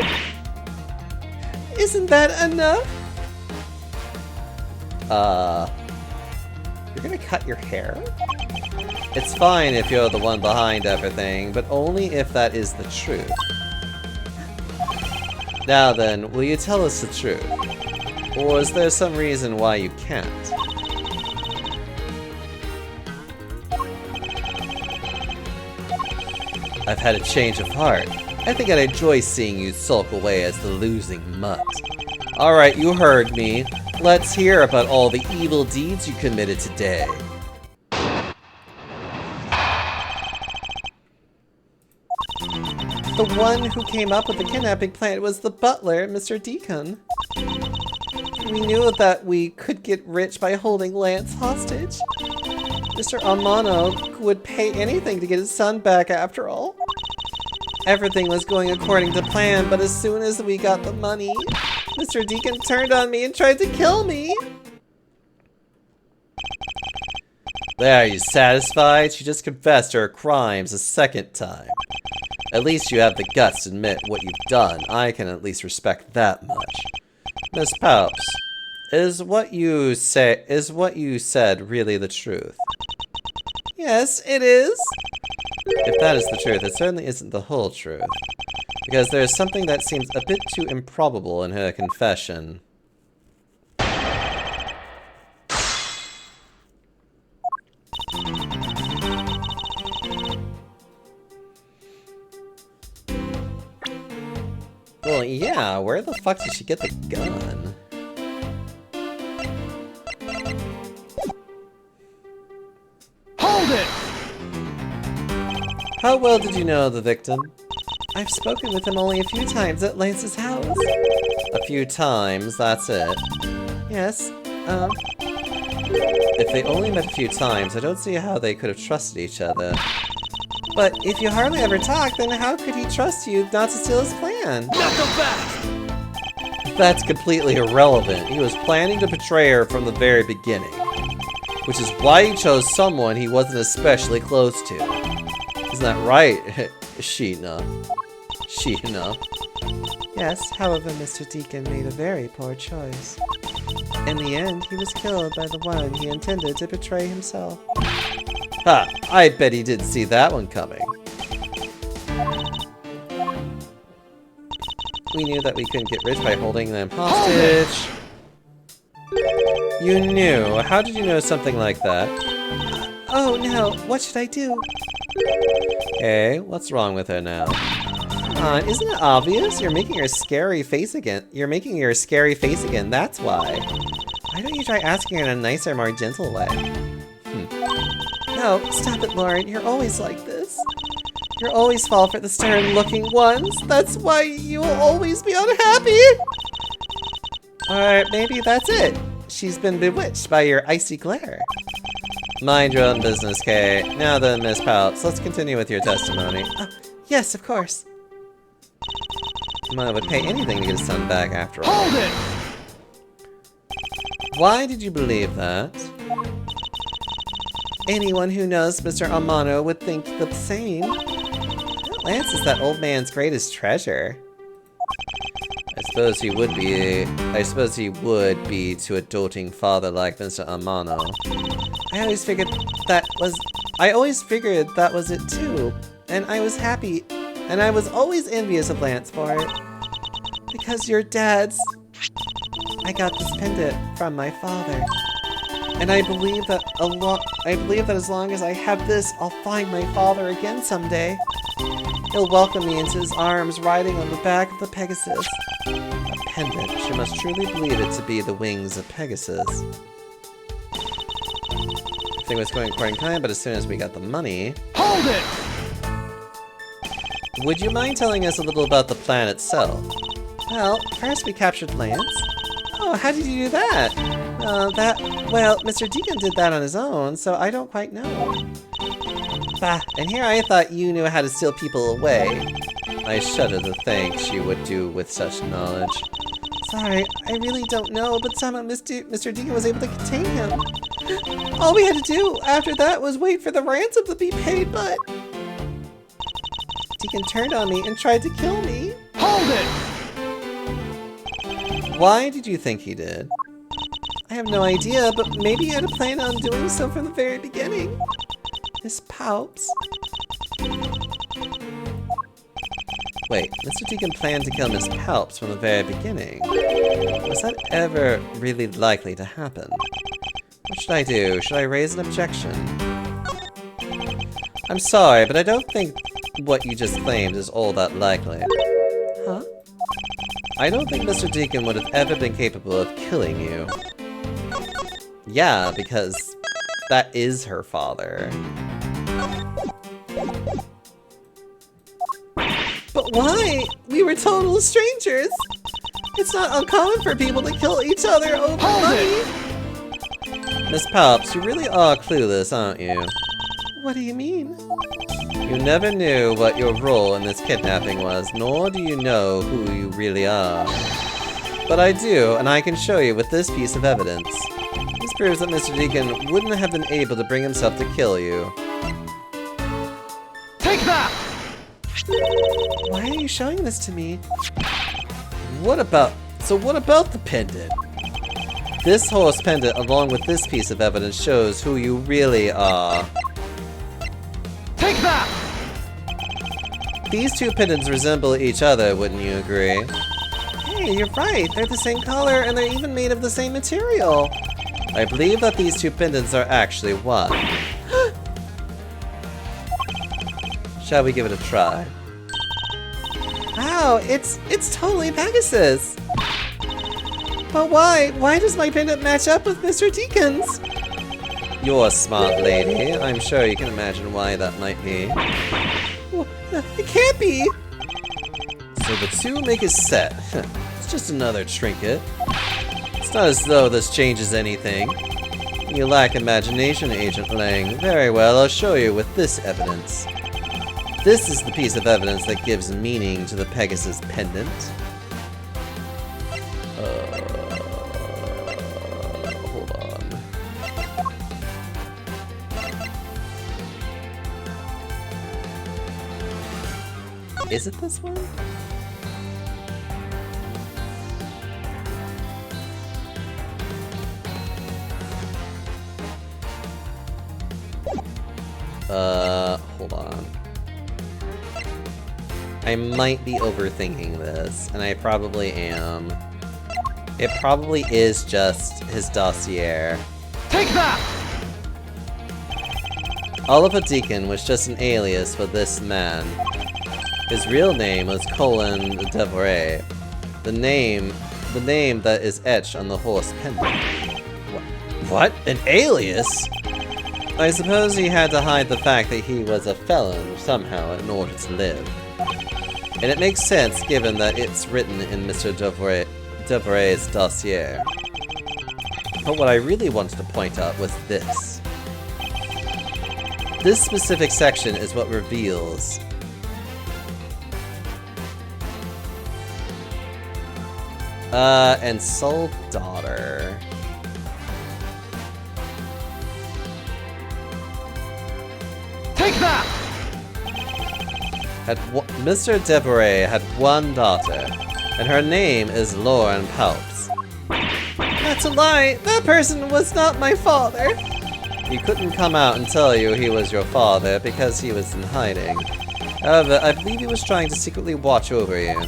Isn't that enough? You're gonna cut your hair? It's fine if you're the one behind everything, but only if that is the truth. Now then, will you tell us the truth? Or is there some reason why you can't? I've had a change of heart. I think I'd enjoy seeing you sulk away as the losing mutt. Alright, you heard me. Let's hear about all the evil deeds you committed today. The one who came up with the kidnapping plan was the butler, Mr. Deacon. We knew that we could get rich by holding Lance hostage. Mr. Amano would pay anything to get his son back after all. Everything was going according to plan, but as soon as we got the money, Mr. Deacon turned on me and tried to kill me. There, are you satisfied? She just confessed her crimes a second time. At least you have the guts to admit what you've done. I can at least respect that much. Miss Palps, is what you said really the truth? Yes, it is. If that is the truth, it certainly isn't the whole truth. Because there is something that seems a bit too improbable in her confession. Well, yeah, where the fuck did she get the gun? Hold it! How well did you know the victim? I've spoken with him only a few times at Lance's house. A few times, that's it. Yes, If they only met a few times, I don't see how they could have trusted each other. But if you hardly ever talk, then how could he trust you not to steal his plan? Knuckle back! That's completely irrelevant. He was planning to betray her from the very beginning. Which is why he chose someone he wasn't especially close to. Isn't that right, Sheena? Sheena. Yes, however, Mr. Deacon made a very poor choice. In the end, he was killed by the one he intended to betray himself. Ha! I bet he didn't see that one coming. We knew that we couldn't get rich by holding them hostage. You knew? How did you know something like that? Oh no, what should I do? Hey, what's wrong with her now? Come on, isn't it obvious? You're making her scary face again. You're making her scary face again, that's why. Why don't you try asking her in a nicer, more gentle way? No, stop it, Lauren. You're always like this. You always fall for the stern-looking ones. That's why you'll always be unhappy. Or maybe that's it. She's been bewitched by your icy glare. Mind your own business, Kay. Now then, Miss Palps, let's continue with your testimony. Yes, of course. Mama would pay anything to get his son back after all. Hold it! Why did you believe that? Anyone who knows Mr. Amano would think the same. Lance is that old man's greatest treasure. I suppose he would be to a doting father like Mr. Amano. I always figured that was it too. And I was happy. And I was always envious of Lance for it. Because your dad's... I got this pendant from my father. And I believe that as long as I have this, I'll find my father again someday. He'll welcome me into his arms, riding on the back of the Pegasus. A pendant. She must truly believe it to be the wings of Pegasus. Everything was going according to plan, but as soon as we got the money... Hold it! Would you mind telling us a little about the plan itself? Well, first we captured Lance. Oh, how did you do that? Well, Mr. Deacon did that on his own, so I don't quite know. Bah, and here I thought you knew how to steal people away. I shudder to think she would do with such knowledge. Sorry, I really don't know, but somehow Mr. Deacon was able to contain him. All we had to do after that was wait for the ransom to be paid, but... Deacon turned on me and tried to kill me. Hold it! Why did you think he did? I have no idea, but maybe he had a plan on doing so from the very beginning. Miss Palps. Wait, Mr. Deacon planned to kill Miss Palps from the very beginning. Was that ever really likely to happen? What should I do? Should I raise an objection? I'm sorry, but I don't think what you just claimed is all that likely. Huh? I don't think Mr. Deacon would have ever been capable of killing you. Yeah, because that is her father. But why? We were total strangers. It's not uncommon for people to kill each other over money. Miss Palps, you really are clueless, aren't you? What do you mean? You never knew what your role in this kidnapping was, nor do you know who you really are. But I do, and I can show you with this piece of evidence. This proves that Mr. Deacon wouldn't have been able to bring himself to kill you. Take that! Why are you showing this to me? What about the pendant? This horse pendant, along with this piece of evidence, shows who you really are. Take that! These two pendants resemble each other, wouldn't you agree? Hey, you're right. They're the same color, and they're even made of the same material. I believe that these two pendants are actually one. Shall we give it a try? Wow, it's totally Pegasus. But why? Why does my pendant match up with Mr. Deacon's? You're a smart lady. I'm sure you can imagine why that might be. Well, it can't be! So the two make a set. It's just another trinket. It's not as though this changes anything. You lack imagination, Agent Lang. Very well, I'll show you with this evidence. This is the piece of evidence that gives meaning to the Pegasus pendant. Hold on. Is it this one? Hold on. I might be overthinking this, and I probably am. It probably is just his dossier. Take that! Oliver Deacon was just an alias for this man. His real name was Colin Devoret. The name that is etched on the horse pendant. What? An alias? I suppose he had to hide the fact that he was a felon somehow in order to live. And it makes sense given that it's written in Mr. Devoret's dossier. But what I really wanted to point out was this. This specific section is what reveals and sole daughter. Take that! Mr. Devoret had one daughter, and her name is Lauren Palps. That's a lie! That person was not my father! He couldn't come out and tell you he was your father because he was in hiding. However, I believe he was trying to secretly watch over you.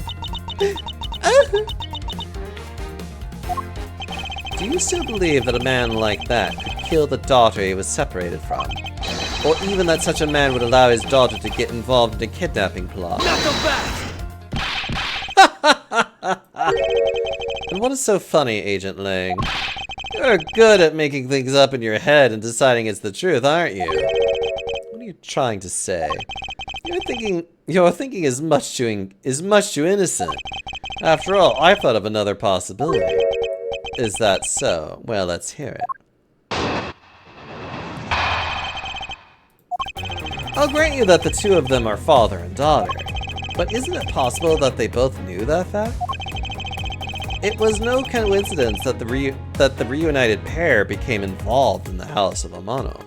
Do you still believe that a man like that could kill the daughter he was separated from? Or even that such a man would allow his daughter to get involved in a kidnapping plot? Not so fast! And what is so funny, Agent Lang? You're good at making things up in your head and deciding it's the truth, aren't you? What are you trying to say? Your thinking is much too innocent. After all, I thought of another possibility. Is that so? Well, let's hear it. I'll grant you that the two of them are father and daughter, but isn't it possible that they both knew that fact? It was no coincidence that the reunited pair became involved in the House of Amano.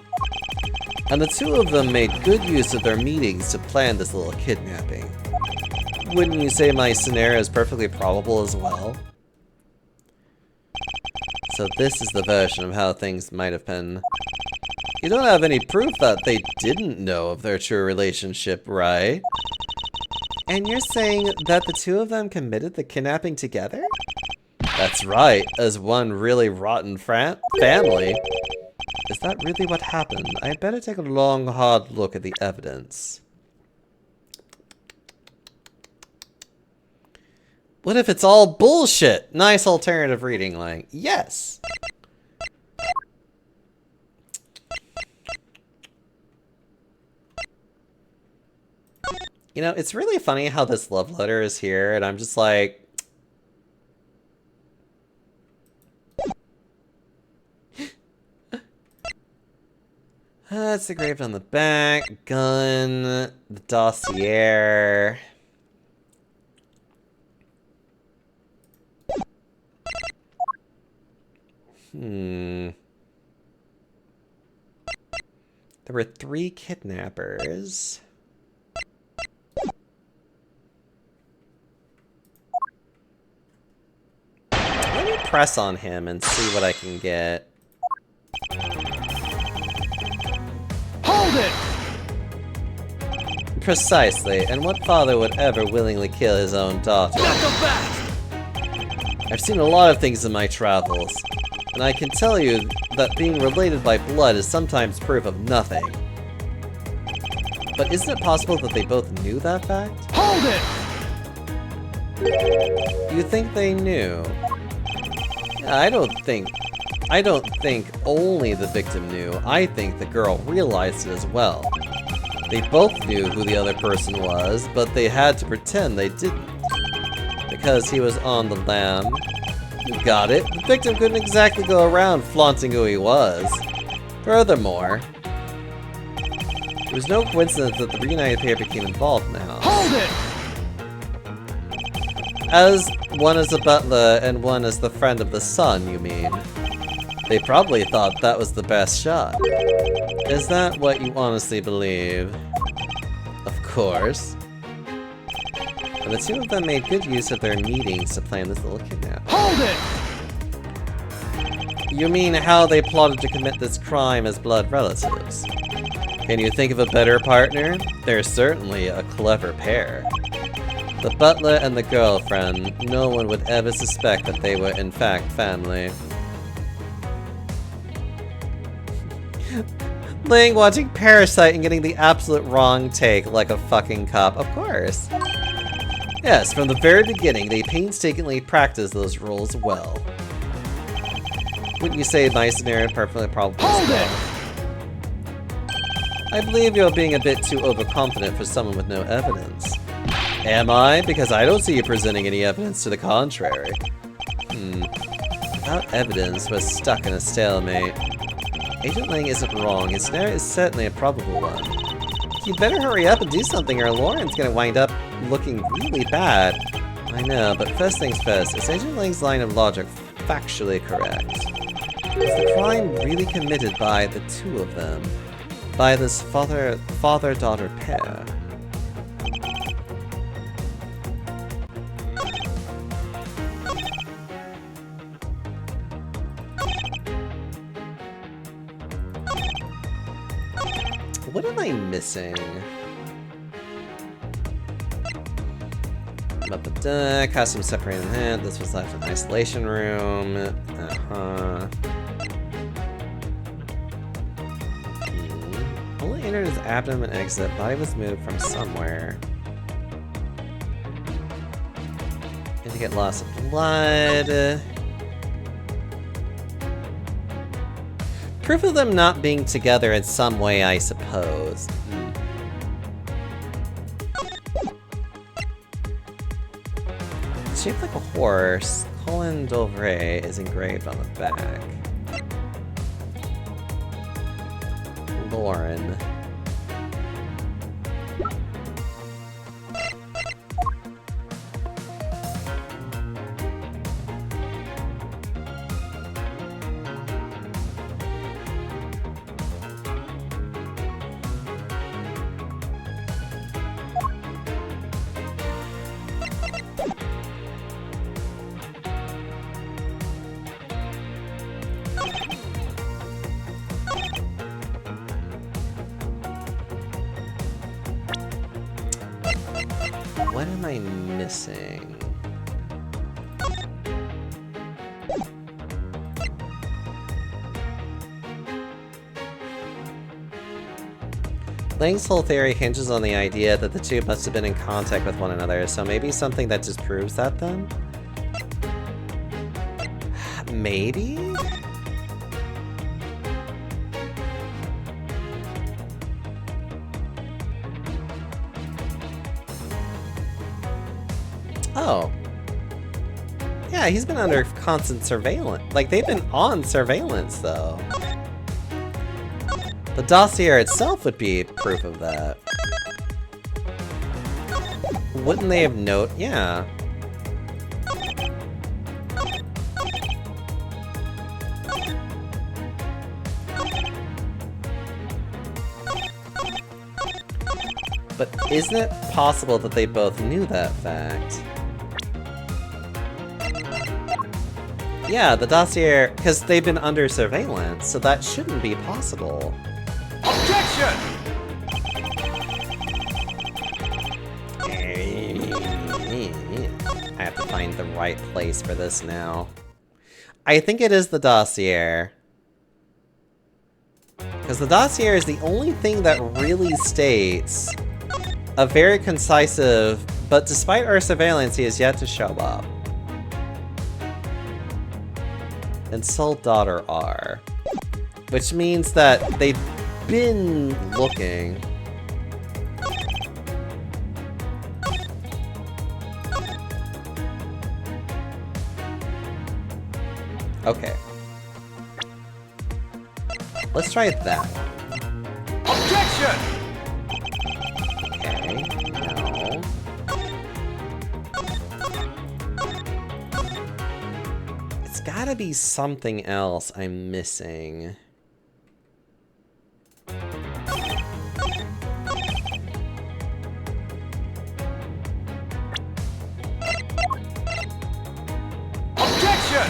And the two of them made good use of their meetings to plan this little kidnapping. Wouldn't you say my scenario is perfectly probable as well? So this is the version of how things might have been. You don't have any proof that they didn't know of their true relationship, right? And you're saying that the two of them committed the kidnapping together? That's right, as one really rotten family. Is that really what happened? I'd better take a long, hard look at the evidence. What if it's all bullshit? Nice alternative reading, like, yes. You know, it's really funny how this love letter is here, and I'm just like... It's engraved on the back, gun, the dossier. There were 3 kidnappers. Let me press on him and see what I can get. Hold it! Precisely, and what father would ever willingly kill his own daughter? Not so fast! I've seen a lot of things in my travels, and I can tell you that being related by blood is sometimes proof of nothing. But isn't it possible that they both knew that fact? Hold it! You think they knew? I don't think only the victim knew. I think the girl realized it as well. They both knew who the other person was, but they had to pretend they didn't. Because he was on the lam. You got it. The victim couldn't exactly go around flaunting who he was. Furthermore, it was no coincidence that the reunited pair became involved now. Hold it! As one as a butler and one as the friend of the son, you mean? They probably thought that was the best shot. Is that what you honestly believe? Of course. And the two of them made good use of their meetings to plan this little kidnap. Hold it! You mean how they plotted to commit this crime as blood relatives? Can you think of a better partner? They're certainly a clever pair. The butler and the girlfriend, no one would ever suspect that they were in fact family. Ling watching Parasite and getting the absolute wrong take like a fucking cop, of course. Yes, from the very beginning, they painstakingly practiced those rules well. Wouldn't you say nice and Aaron perfectly probable as well? I believe you're being a bit too overconfident for someone with no evidence. Am I? Because I don't see you presenting any evidence to the contrary. Without evidence, we're stuck in a stalemate. Agent Lang isn't wrong. His scenario is certainly a probable one. You better hurry up and do something or Lauren's gonna wind up looking really bad. I know, but first things first, is Agent Lang's line of logic factually correct? Is the crime really committed by the two of them? By this father-daughter pair? What am I missing? Custom separated hand. This was left in isolation room. Only entered his abdomen and exit. Body was moved from somewhere. Indicate loss of blood. Proof of them not being together in some way, I suppose. Shaped like a horse, Colin Dovray is engraved on the back. Lauren. What am I missing? Ling's whole theory hinges on the idea that the two must have been in contact with one another, so maybe something that disproves that then? Maybe? Oh. Yeah, he's been under constant surveillance. Like, they've been on surveillance, though. The dossier itself would be proof of that. Wouldn't they have Yeah. But isn't it possible that they both knew that fact? Yeah, the dossier, because they've been under surveillance, so that shouldn't be possible. Objection! I have to find the right place for this now. I think it is the dossier. Because the dossier is the only thing that really states a very concisive, but despite our surveillance, he has yet to show up. And sole daughter are. Which means that they've been looking. Okay. Let's try that. Objection! Okay, no. It's gotta be something else I'm missing. Objection!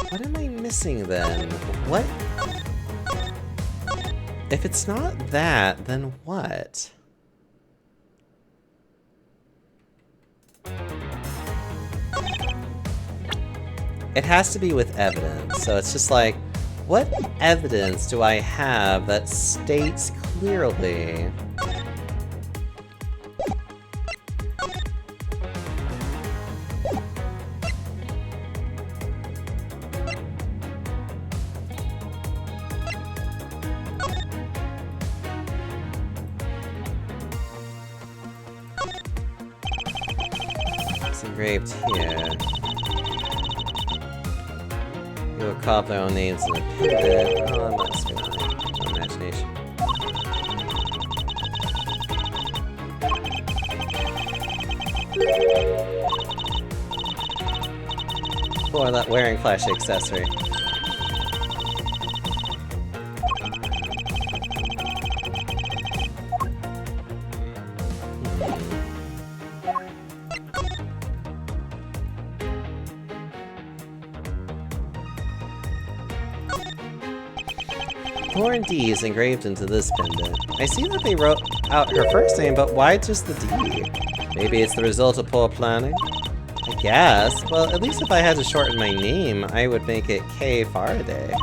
What am I missing then? What? If it's not that, then what? It has to be with evidence, so it's just like, what evidence do I have that states clearly? It's engraved here. You will carve their own names in a pendant. Oh, I'm not spinning. No imagination. For that wearing flash accessory. Lauren D is engraved into this pendant. I see that they wrote out her first name, but why just the D? Maybe it's the result of poor planning? I guess. Well, at least if I had to shorten my name, I would make it K Faraday.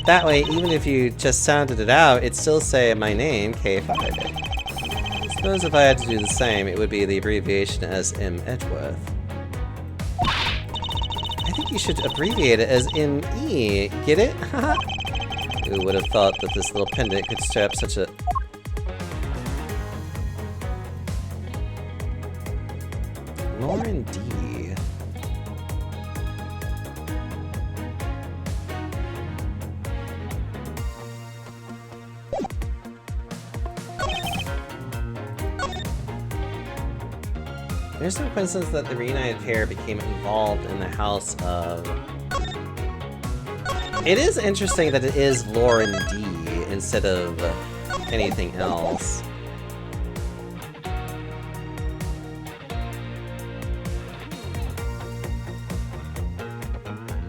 That way, even if you just sounded it out, it'd still say my name, K Faraday. I suppose if I had to do the same, it would be the abbreviation as M. Edgeworth. I think you should abbreviate it as M.E. Get it? Who would have thought that this little pendant could stir up such a... Lauren D. There's no coincidence that the reunited pair became involved in the house of... It is interesting that it is Lauren D instead of anything else.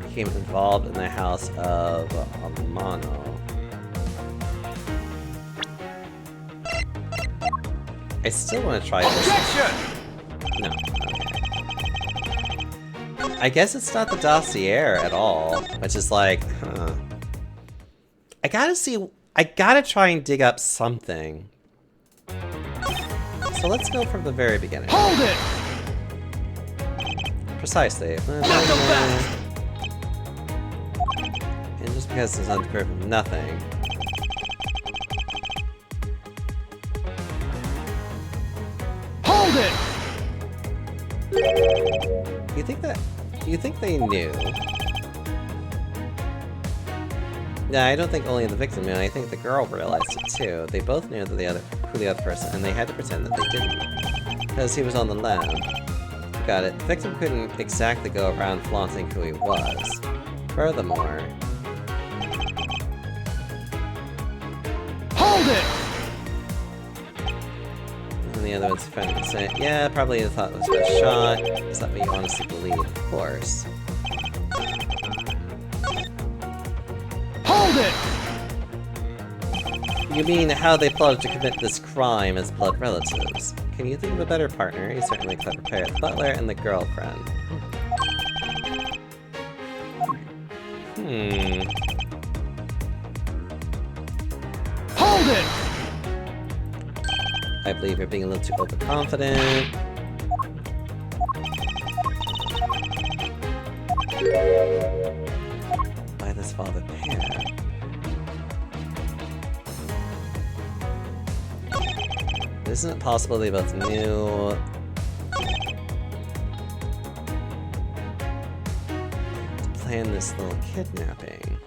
Became involved in the house of Amano. I still want to try this. Objection! No. Okay. I guess it's not the dossier at all, which is like, huh. I gotta see... I gotta try and dig up something. So let's go from the very beginning. Hold it! Precisely. Not so fast! And just because it's not proof of nothing. Hold it! You think they knew? Yeah, I don't think only the victim knew. I think the girl realized it too. They both knew that who the other person, and they had to pretend that they didn't, because he was on the lam. Got it. The victim couldn't exactly go around flaunting who he was. Furthermore, Hold it! and the other one's friend saying, "Yeah, probably thought it was a shot." Is that what you honestly believe? Of course. Hold it! You mean how they plotted to commit this crime as blood relatives? Can you think of a better partner? He's certainly a clever pair, the butler and the girlfriend. Hold it! I believe you're being a little too overconfident. Why this father pair? Isn't it possible they both knew? To plan this little kidnapping.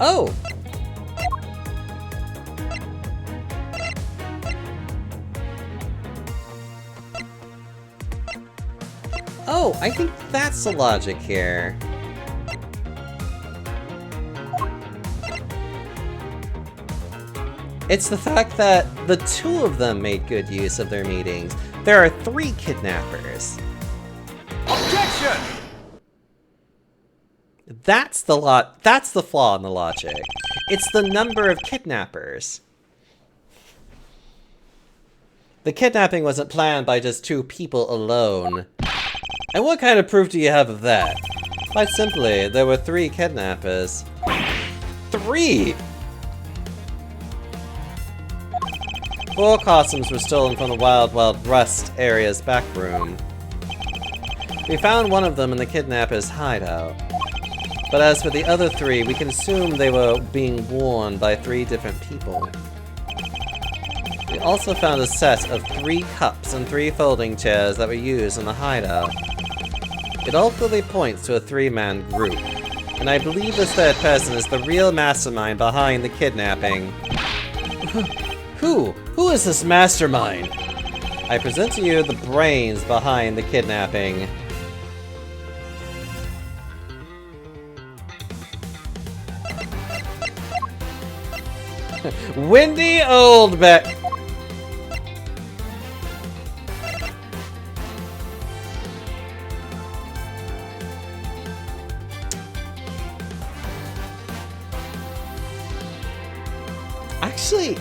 Oh! Oh, I think that's the logic here. It's the fact that the two of them made good use of their meetings. There are 3 kidnappers. Objection! That's the flaw in the logic. It's the number of kidnappers. The kidnapping wasn't planned by just 2 people alone. And what kind of proof do you have of that? Quite simply, there were 3 kidnappers. 3! 4 costumes were stolen from the Wild Wild West area's back room. We found one of them in the kidnapper's hideout. But as for the other 3, we can assume they were being worn by 3 different people. We also found a set of 3 cups and 3 folding chairs that were used in the hideout. It all clearly points to a 3-man group, and I believe this third person is the real mastermind behind the kidnapping. Who? Who is this mastermind? I present to you the brains behind the kidnapping. Wendy Oldbeck. Actually,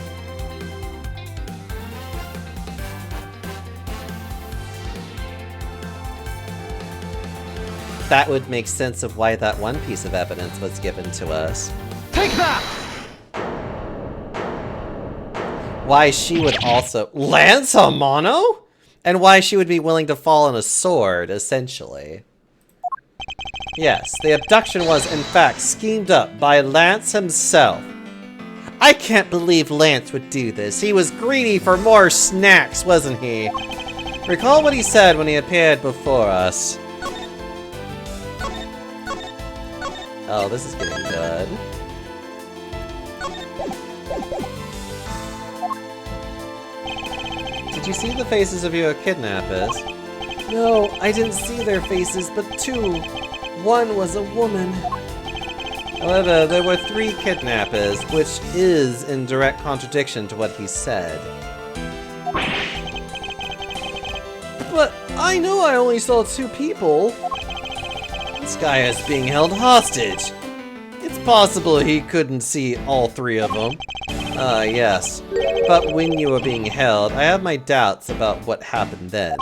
that would make sense of why that one piece of evidence was given to us. Take that! Why she would also lance a mono? And why she would be willing to fall on a sword, essentially. Yes, the abduction was in fact schemed up by Lance himself. I can't believe Lance would do this. He was greedy for more snacks, wasn't he? Recall what he said when he appeared before us. Oh, this is getting good. Did you see the faces of your kidnappers? No, I didn't see their faces, but 2. One was a woman. However, there were 3 kidnappers, which is in direct contradiction to what he said. But I know I only saw 2 people. This guy is being held hostage. It's possible he couldn't see all 3 of them. Yes. But when you were being held, I have my doubts about what happened then.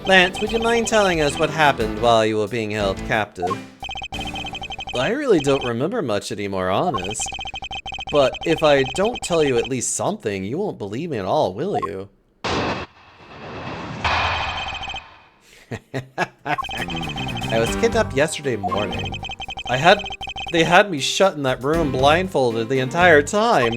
Lance, would you mind telling us what happened while you were being held captive? I really don't remember much anymore, honest. But if I don't tell you at least something, you won't believe me at all, will you? I was kidnapped yesterday morning. They had me shut in that room blindfolded the entire time.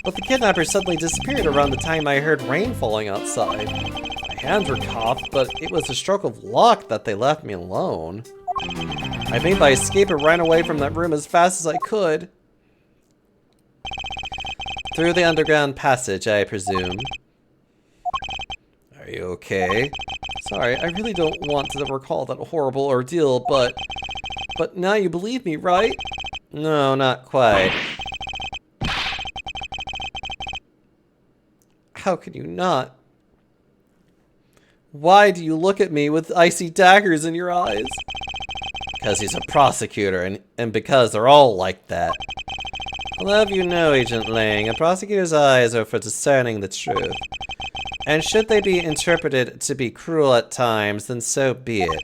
But the kidnapper suddenly disappeared around the time I heard rain falling outside. My hands were cuffed, but it was a stroke of luck that they left me alone. I made my escape and ran away from that room as fast as I could. Through the underground passage, I presume. Are you okay? Sorry, I really don't want to recall that horrible ordeal, but now you believe me, right? No, not quite. How can you not? Why do you look at me with icy daggers in your eyes? Because he's a prosecutor, and because they're all like that. I'll have you know, Agent Lang, a prosecutor's eyes are for discerning the truth. And should they be interpreted to be cruel at times, then so be it.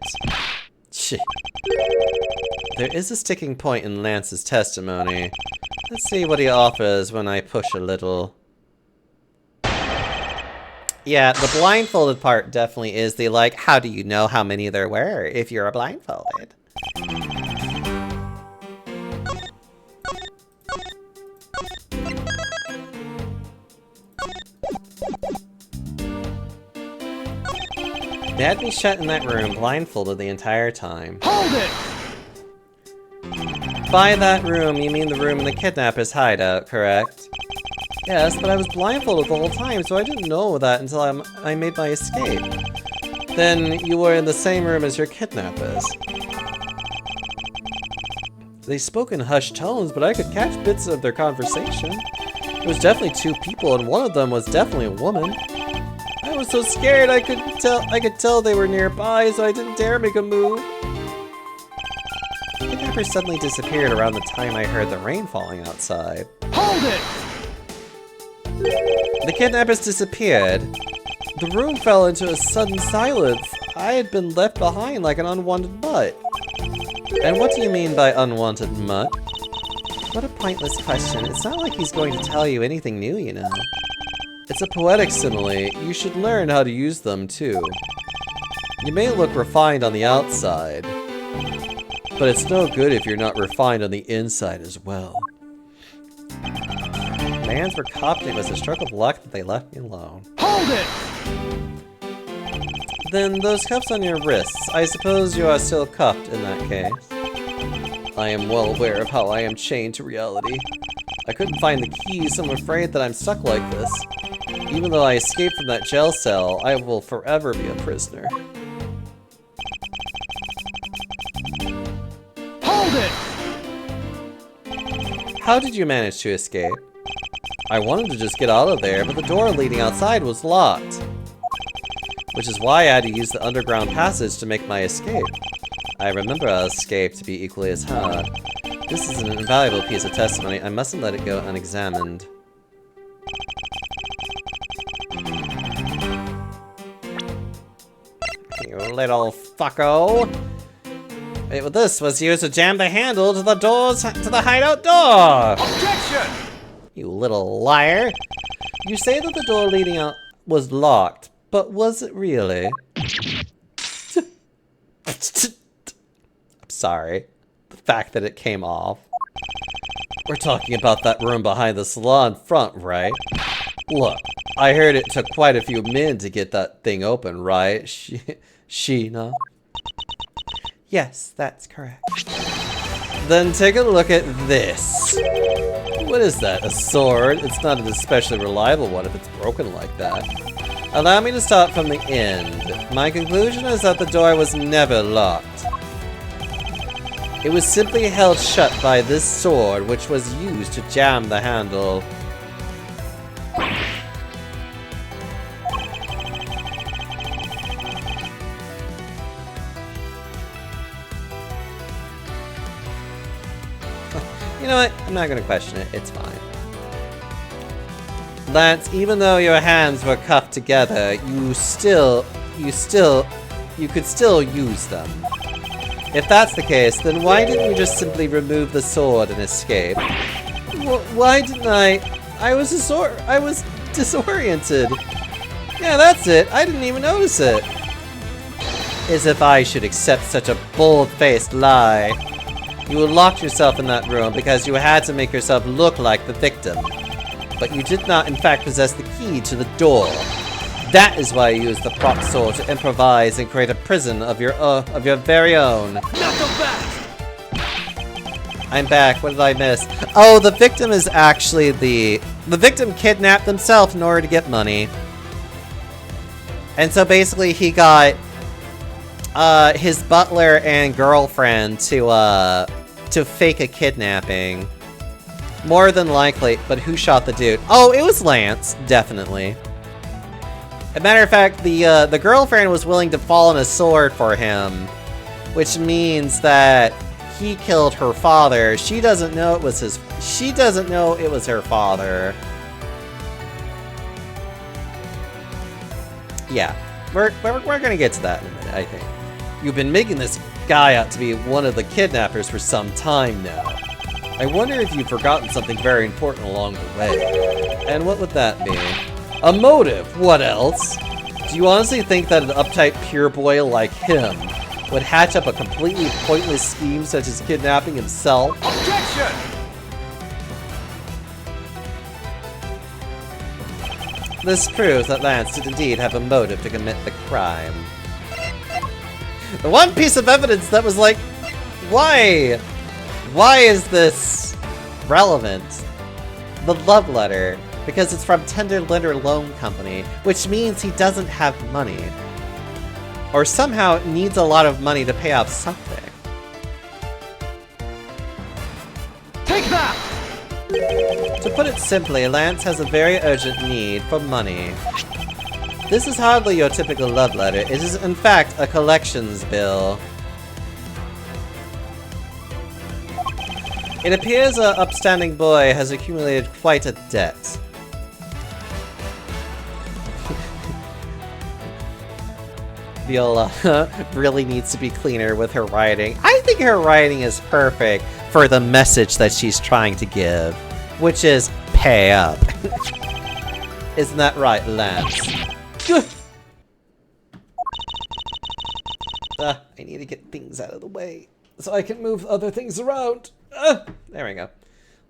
Cheh. There is a sticking point in Lance's testimony. Let's see what he offers when I push a little. Yeah, the blindfolded part definitely is the, like, how do you know how many there were if you're blindfolded? They had me shut in that room, blindfolded the entire time. Hold it! By that room, you mean the room in the kidnapper's hideout, correct? Yes, but I was blindfolded the whole time, so I didn't know that until I made my escape. Then you were in the same room as your kidnappers. They spoke in hushed tones, but I could catch bits of their conversation. It was definitely two people, and one of them was definitely a woman. I was so scared I could tell they were nearby, so I didn't dare make a move. The kidnapper suddenly disappeared around the time I heard the rain falling outside. Hold it! The kidnappers disappeared. The room fell into a sudden silence. I had been left behind like an unwanted mutt. And what do you mean by unwanted mutt? What a pointless question. It's not like he's going to tell you anything new, you know. It's a poetic simile. You should learn how to use them, too. You may look refined on the outside, but it's no good if you're not refined on the inside as well. My hands were cupped, and it was a stroke of luck that they left me alone. Hold it! Then those cuffs on your wrists, I suppose you are still cuffed in that case. I am well aware of how I am chained to reality. I couldn't find the key, so I'm afraid that I'm stuck like this. Even though I escaped from that jail cell, I will forever be a prisoner. Hold it! How did you manage to escape? I wanted to just get out of there, but the door leading outside was locked. Which is why I had to use the underground passage to make my escape. I remember our escape to be equally as hard. This is an invaluable piece of testimony. I mustn't let it go unexamined. You little fucko. Well, this was used to jam the handle to the doors to the hideout door. Objection! You little liar. You say that the door leading out was locked, but was it really? I'm sorry. The fact that it came off. We're talking about that room behind the salon front, right? Look, I heard it took quite a few men to get that thing open, right, Sheena? Yes, that's correct. Then take a look at this. What is that, a sword? It's not an especially reliable one if it's broken like that. Allow me to start from the end. My conclusion is that the door was never locked. It was simply held shut by this sword, which was used to jam the handle. You know what? I'm not gonna question it. It's fine. Lance, even though your hands were cuffed together, you still you could still use them. If that's the case, then why didn't you just simply remove the sword and escape? Why didn't I? I was disoriented. Yeah, that's it. I didn't even notice it. As if I should accept such a bold-faced lie. You locked yourself in that room because you had to make yourself look like the victim. But you did not in fact possess the key to the door. That is why you used the prop sword to improvise and create a prison of your very own. Not so fast! I'm back. What did I miss? Oh, the victim is actually the victim kidnapped himself in order to get money. And so basically he got his butler and girlfriend to fake a kidnapping. More than likely, but who shot the dude? Oh, it was Lance, definitely. As a matter of fact, the girlfriend was willing to fall on a sword for him, which means that he killed her father. She doesn't know it was his. She doesn't know it was her father. Yeah, we're gonna get to that in a minute, I think. You've been making this guy out to be one of the kidnappers for some time now. I wonder if you've forgotten something very important along the way. And what would that be? A motive! What else? Do you honestly think that an uptight pure boy like him would hatch up a completely pointless scheme such as kidnapping himself? Objection! This proves that Lance did indeed have a motive to commit the crime. The one piece of evidence that was like, why? Why is this relevant? The love letter. Because it's from Tender Lender Loan Company, which means he doesn't have money. Or somehow needs a lot of money to pay off something. Take that! To put it simply, Lance has a very urgent need for money. This is hardly your typical love letter. It is in fact a collections bill. It appears an upstanding boy has accumulated quite a debt. Viola really needs to be cleaner with her writing. I think her writing is perfect for the message that she's trying to give, which is pay up. Isn't that right, Lance? I need to get things out of the way so I can move other things around. There we go.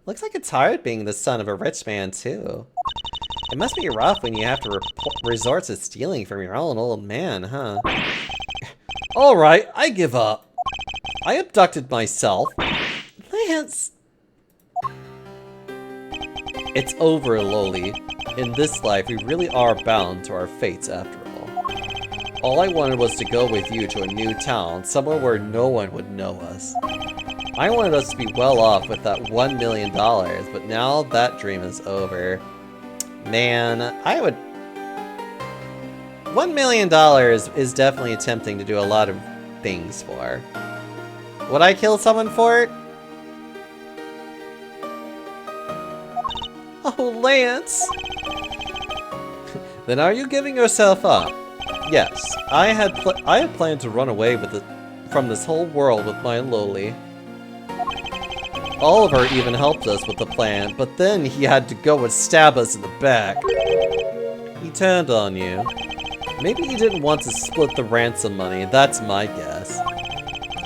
Looks like it's hard being the son of a rich man, too. It must be rough when you have to resort to stealing from your own old man, huh? Alright, I give up. I abducted myself. Lance! It's over, Loli. In this life, we really are bound to our fates after all. All I wanted was to go with you to a new town, somewhere where no one would know us. I wanted us to be well off with that $1 million, but now that dream is over. Man, I would... $1 million is definitely tempting to do a lot of things for. Would I kill someone for it? Oh, Lance! Then are you giving yourself up? Yes, I had planned to run away from this whole world with my Loli. Oliver even helped us with the plan, but then he had to go and stab us in the back. He turned on you. Maybe he didn't want to split the ransom money, that's my guess.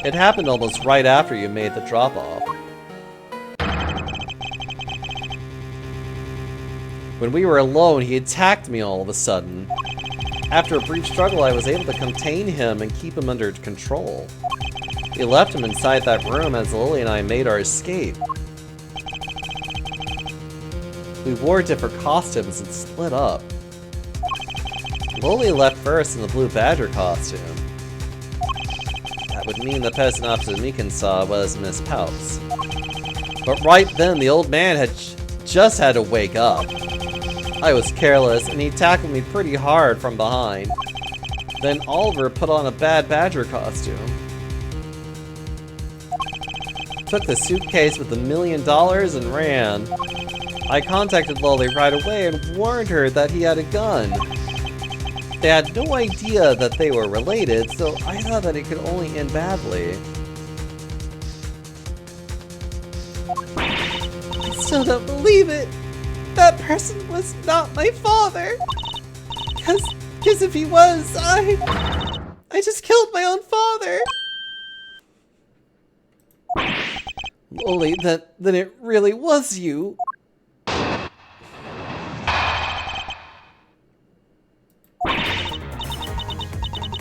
It happened almost right after you made the drop-off. When we were alone, he attacked me all of a sudden. After a brief struggle, I was able to contain him and keep him under control. We left him inside that room as Lily and I made our escape. We wore different costumes and split up. Lily left first in the Blue Badger costume. That would mean the person opposite Meekin saw was Miss Pouts. But right then, the old man had just had to wake up. I was careless, and he tackled me pretty hard from behind. Then Oliver put on a Bad Badger costume. Took the suitcase with $1 million and ran. I contacted Lolly right away and warned her that he had a gun. They had no idea that they were related, so I thought that it could only end badly. I still don't believe it! That person was not my father! Because if he was, I just killed my own father! Loli, then it really was you.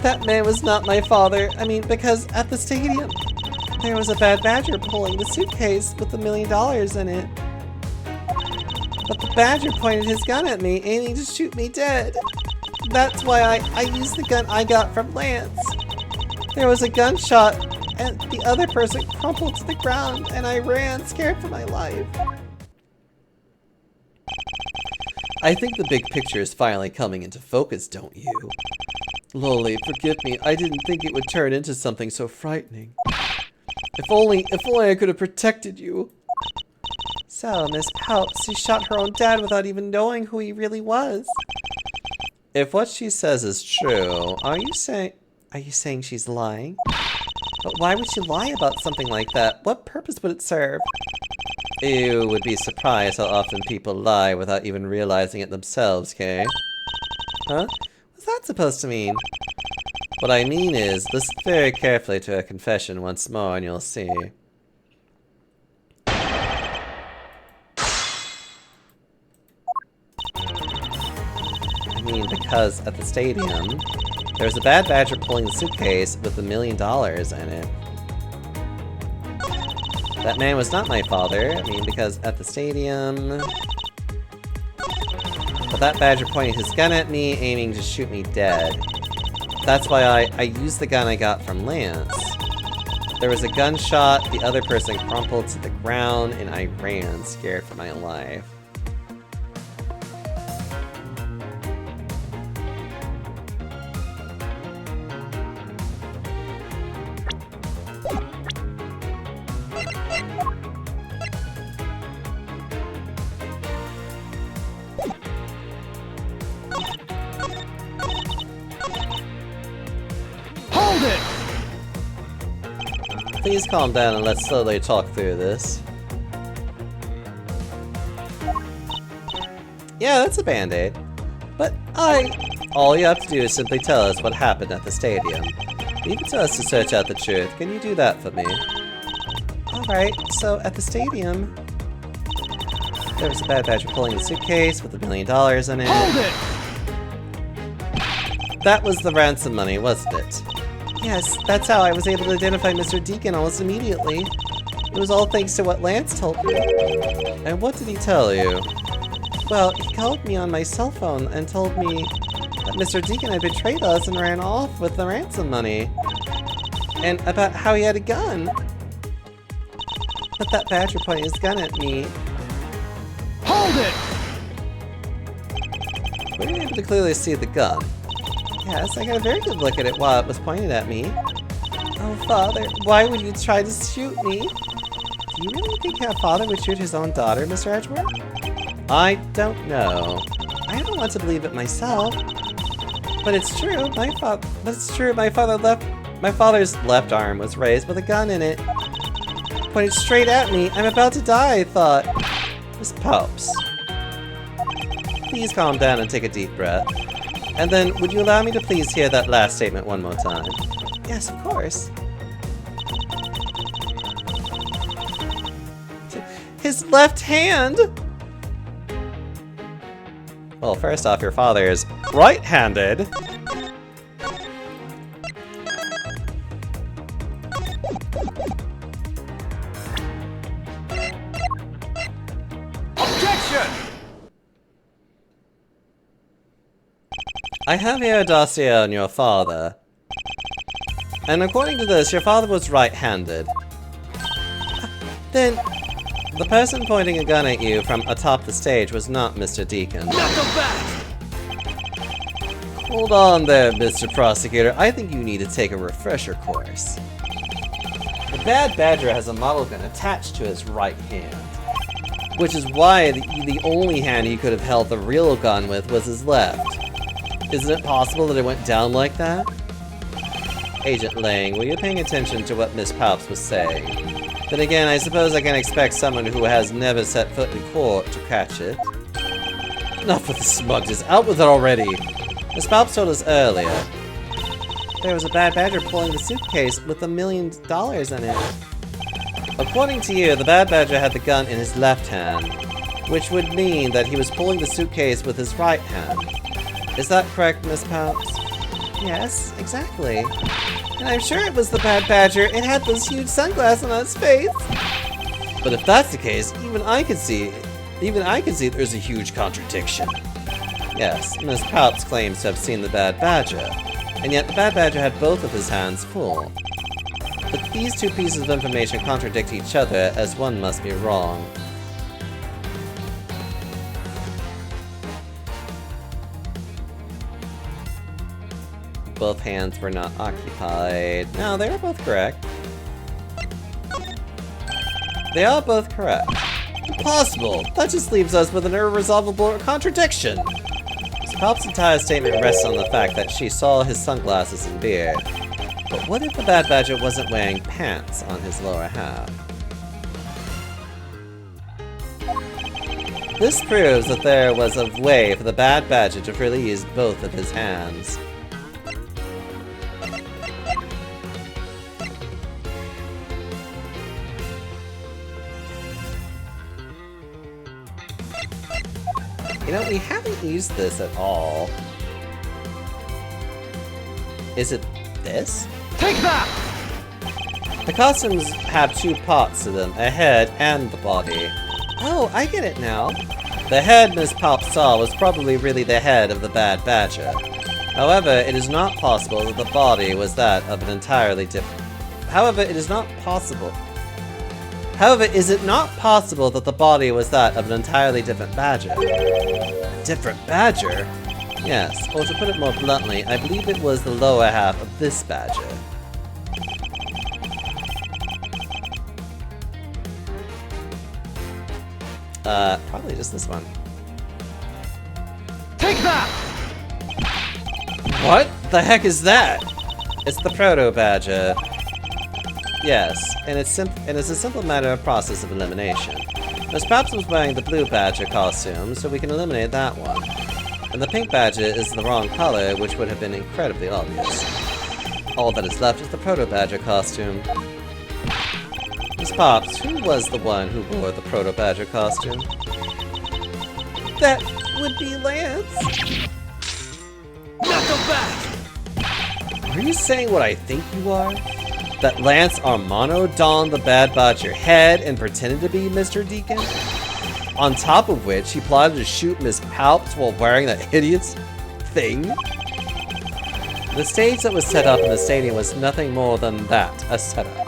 That man was not my father. I mean, because at the stadium, there was a bad badger pulling the suitcase with $1 million in it. But the badger pointed his gun at me, aiming to shoot me dead. That's why I used the gun I got from Lance. There was a gunshot, and the other person crumpled to the ground, and I ran, scared for my life. I think the big picture is finally coming into focus, don't you? Loli, forgive me, I didn't think it would turn into something so frightening. If only I could have protected you. So, Miss Palps, she shot her own dad without even knowing who he really was. If what she says is true, are you saying she's lying? But why would she lie about something like that? What purpose would it serve? You would be surprised how often people lie without even realizing it themselves, Kay. Huh? What's that supposed to mean? What I mean is, listen very carefully to her confession once more and you'll see. I mean, because at the stadium, there was a bad badger pulling the suitcase with $1 million in it. That man was not my father. I mean, because at the stadium... But that badger pointed his gun at me, aiming to shoot me dead. That's why I used the gun I got from Lance. There was a gunshot, the other person crumpled to the ground, and I ran, scared for my life. Please calm down and let's slowly talk through this. Yeah, that's a band-aid. But all you have to do is simply tell us what happened at the stadium. Leave it to us to search out the truth. Can you do that for me? Alright, so at the stadium, there was a bad badger pulling the suitcase with $1 million in it. Hold it! That was the ransom money, wasn't it? Yes, that's how I was able to identify Mr. Deacon almost immediately. It was all thanks to what Lance told me. And what did he tell you? Well, he called me on my cell phone and told me that Mr. Deacon had betrayed us and ran off with the ransom money. And about how he had a gun. But that badger pointed his gun at me. Hold it! Were you able to clearly see the gun? Yes, I got a very good look at it while it was pointed at me. Oh, Father, why would you try to shoot me? Do you really think a father would shoot his own daughter, Mr. Edgeworth? I don't know. I don't want to believe it myself. But it's true. My father's left arm was raised with a gun in it. Pointed straight at me. I'm about to die, I thought. Miss Palps. Please calm down and take a deep breath. And then, would you allow me to please hear that last statement one more time? Yes, of course. His left hand? Well, first off, your father is right-handed. Objection! I have here a dossier on your father. And according to this, your father was right-handed. Then, the person pointing a gun at you from atop the stage was not Mr. Deacon. Knuckle back! Hold on there, Mr. Prosecutor. I think you need to take a refresher course. The Bad Badger has a model gun attached to his right hand. Which is why the only hand he could have held the real gun with was his left. Isn't it possible that it went down like that? Agent Lang, were you paying attention to what Miss Palps was saying? Then again, I suppose I can expect someone who has never set foot in court to catch it. Enough with the smugness. Out with it already. Miss Palps told us earlier. There was a bad badger pulling the suitcase with $1 million in it. According to you, the bad badger had the gun in his left hand, which would mean that he was pulling the suitcase with his right hand. Is that correct, Miss Palps? Yes, exactly. And I'm sure it was the bad badger. It had those huge sunglasses on its face. But if that's the case, even I can see there's a huge contradiction. Yes, Miss Palps claims to have seen the bad badger, and yet the bad badger had both of his hands full. But these two pieces of information contradict each other, as one must be wrong. Both hands were not occupied. No, they were both correct. They are both correct. Impossible! That just leaves us with an irresolvable contradiction! Miss Palps' entire statement rests on the fact that she saw his sunglasses and beard. But what if the bad badger wasn't wearing pants on his lower half? This proves that there was a way for the bad badger to really use both of his hands. You know, we haven't used this at all. Is it this? Take that! The costumes have two parts to them, a head and the body. Oh, I get it now. The head Miss Palps saw was probably really the head of the bad badger. However, it is not possible that the body was that of an entirely different... However, is it not possible that the body was that of an entirely different badger? A different badger? Yes, or to put it more bluntly, I believe it was the lower half of this badger. Probably just this one. Take that! What the heck is that? It's the proto-badger. Yes, and it's a simple matter of process of elimination. Miss Palps was wearing the blue badger costume, so we can eliminate that one. And the pink badger is the wrong color, which would have been incredibly obvious. All that is left is the proto-badger costume. Miss Palps, who was the one who wore the proto-badger costume? That would be Lance. Knuckle back! Are you saying what I think you are? That Lance Armano donned the bad badger head and pretended to be Mr. Deacon? On top of which, he plotted to shoot Miss Palps while wearing that hideous thing? The stage that was set up in the stadium was nothing more than that, a setup.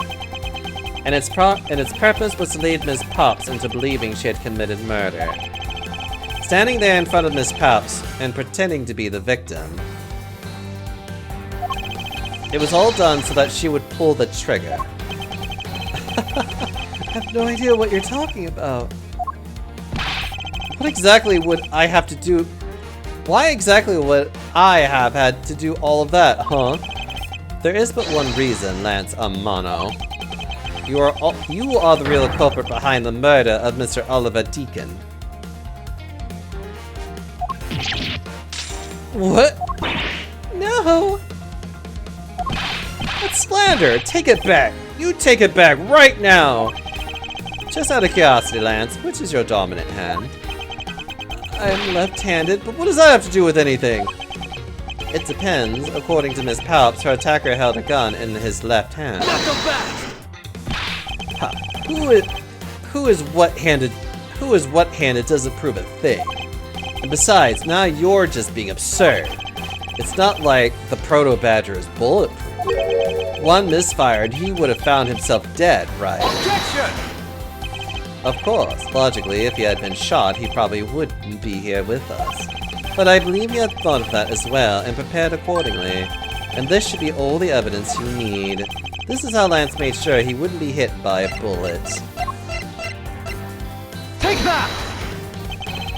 And its purpose was to lead Miss Palps into believing she had committed murder. Standing there in front of Miss Palps and pretending to be the victim, it was all done so that she would pull the trigger. I have no idea what you're talking about. What exactly would I have to do? Why exactly would I have had to do all of that, huh? There is but one reason, Lance Amano. You are the real culprit behind the murder of Mr. Oliver Deacon. What? No! That's slander! Take it back! You take it back right now! Just out of curiosity, Lance, which is your dominant hand? I'm left-handed, but what does that have to do with anything? It depends. According to Miss Palps, her attacker held a gun in his left hand. Knuckle back! Ha! Who is what-handed doesn't prove a thing. And besides, now you're just being absurd. It's not like the proto-badger is bulletproof. One misfired, he would have found himself dead, right? Objection! Of course, logically, if he had been shot, he probably wouldn't be here with us. But I believe he had thought of that as well and prepared accordingly. And this should be all the evidence you need. This is how Lance made sure he wouldn't be hit by a bullet. Take that!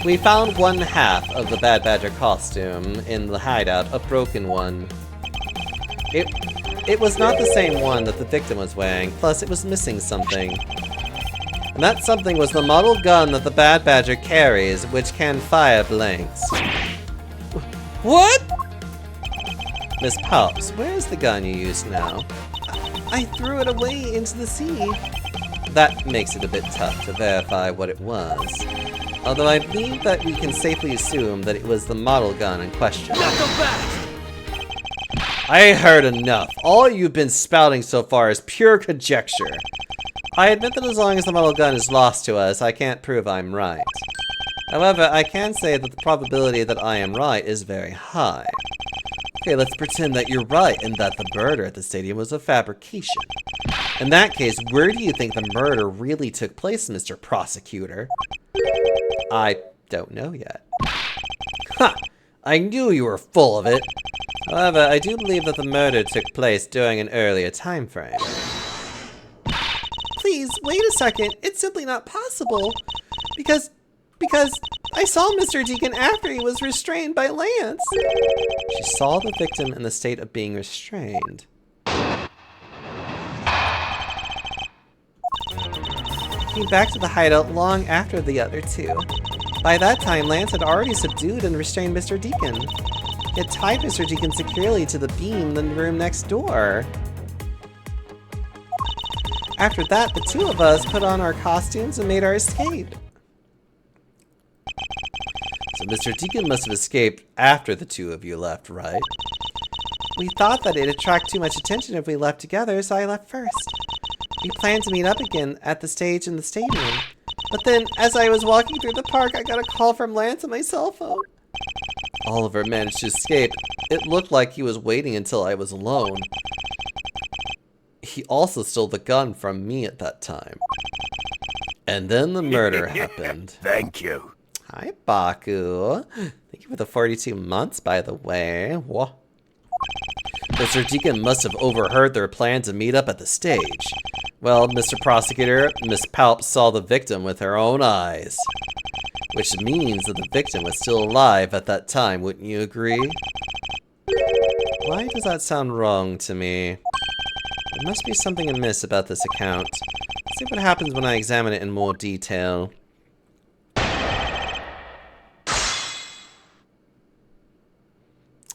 We found one half of the Bad Badger costume in the hideout, a broken one. It was not the same one that the victim was wearing, plus it was missing something. And that something was the model gun that the Bad Badger carries, which can fire blanks. What? Miss Palps, where's the gun you used now? I threw it away into the sea. That makes it a bit tough to verify what it was. Although I believe that we can safely assume that it was the model gun in question. I heard enough. All you've been spouting so far is pure conjecture. I admit that as long as the model gun is lost to us, I can't prove I'm right. However, I can say that the probability that I am right is very high. Okay, let's pretend that you're right and that the murder at the stadium was a fabrication. In that case, where do you think the murder really took place, Mr. Prosecutor? I don't know yet. Ha! I knew you were full of it. However, I do believe that the murder took place during an earlier time frame. Please, wait a second. It's simply not possible. Because I saw Mr. Deacon after he was restrained by Lance. She saw the victim in the state of being restrained. Came back to the hideout long after the other two. By that time, Lance had already subdued and restrained Mr. Deacon. He had tied Mr. Deacon securely to the beam in the room next door. After that, the two of us put on our costumes and made our escape. So Mr. Deacon must have escaped after the two of you left, right? We thought that it'd attract too much attention if we left together, so I left first. We planned to meet up again at the stage in the stadium. But then, as I was walking through the park, I got a call from Lance on my cell phone. Oliver managed to escape. It looked like he was waiting until I was alone. He also stole the gun from me at that time. And then the murder happened. Thank you. Hi, Baku. Thank you for the 42 months, by the way. Whoa. Mr. Deacon must have overheard their plan to meet up at the stage. Well, Mr. Prosecutor, Miss Palp saw the victim with her own eyes. Which means that the victim was still alive at that time, wouldn't you agree? Why does that sound wrong to me? There must be something amiss about this account. Let's see what happens when I examine it in more detail.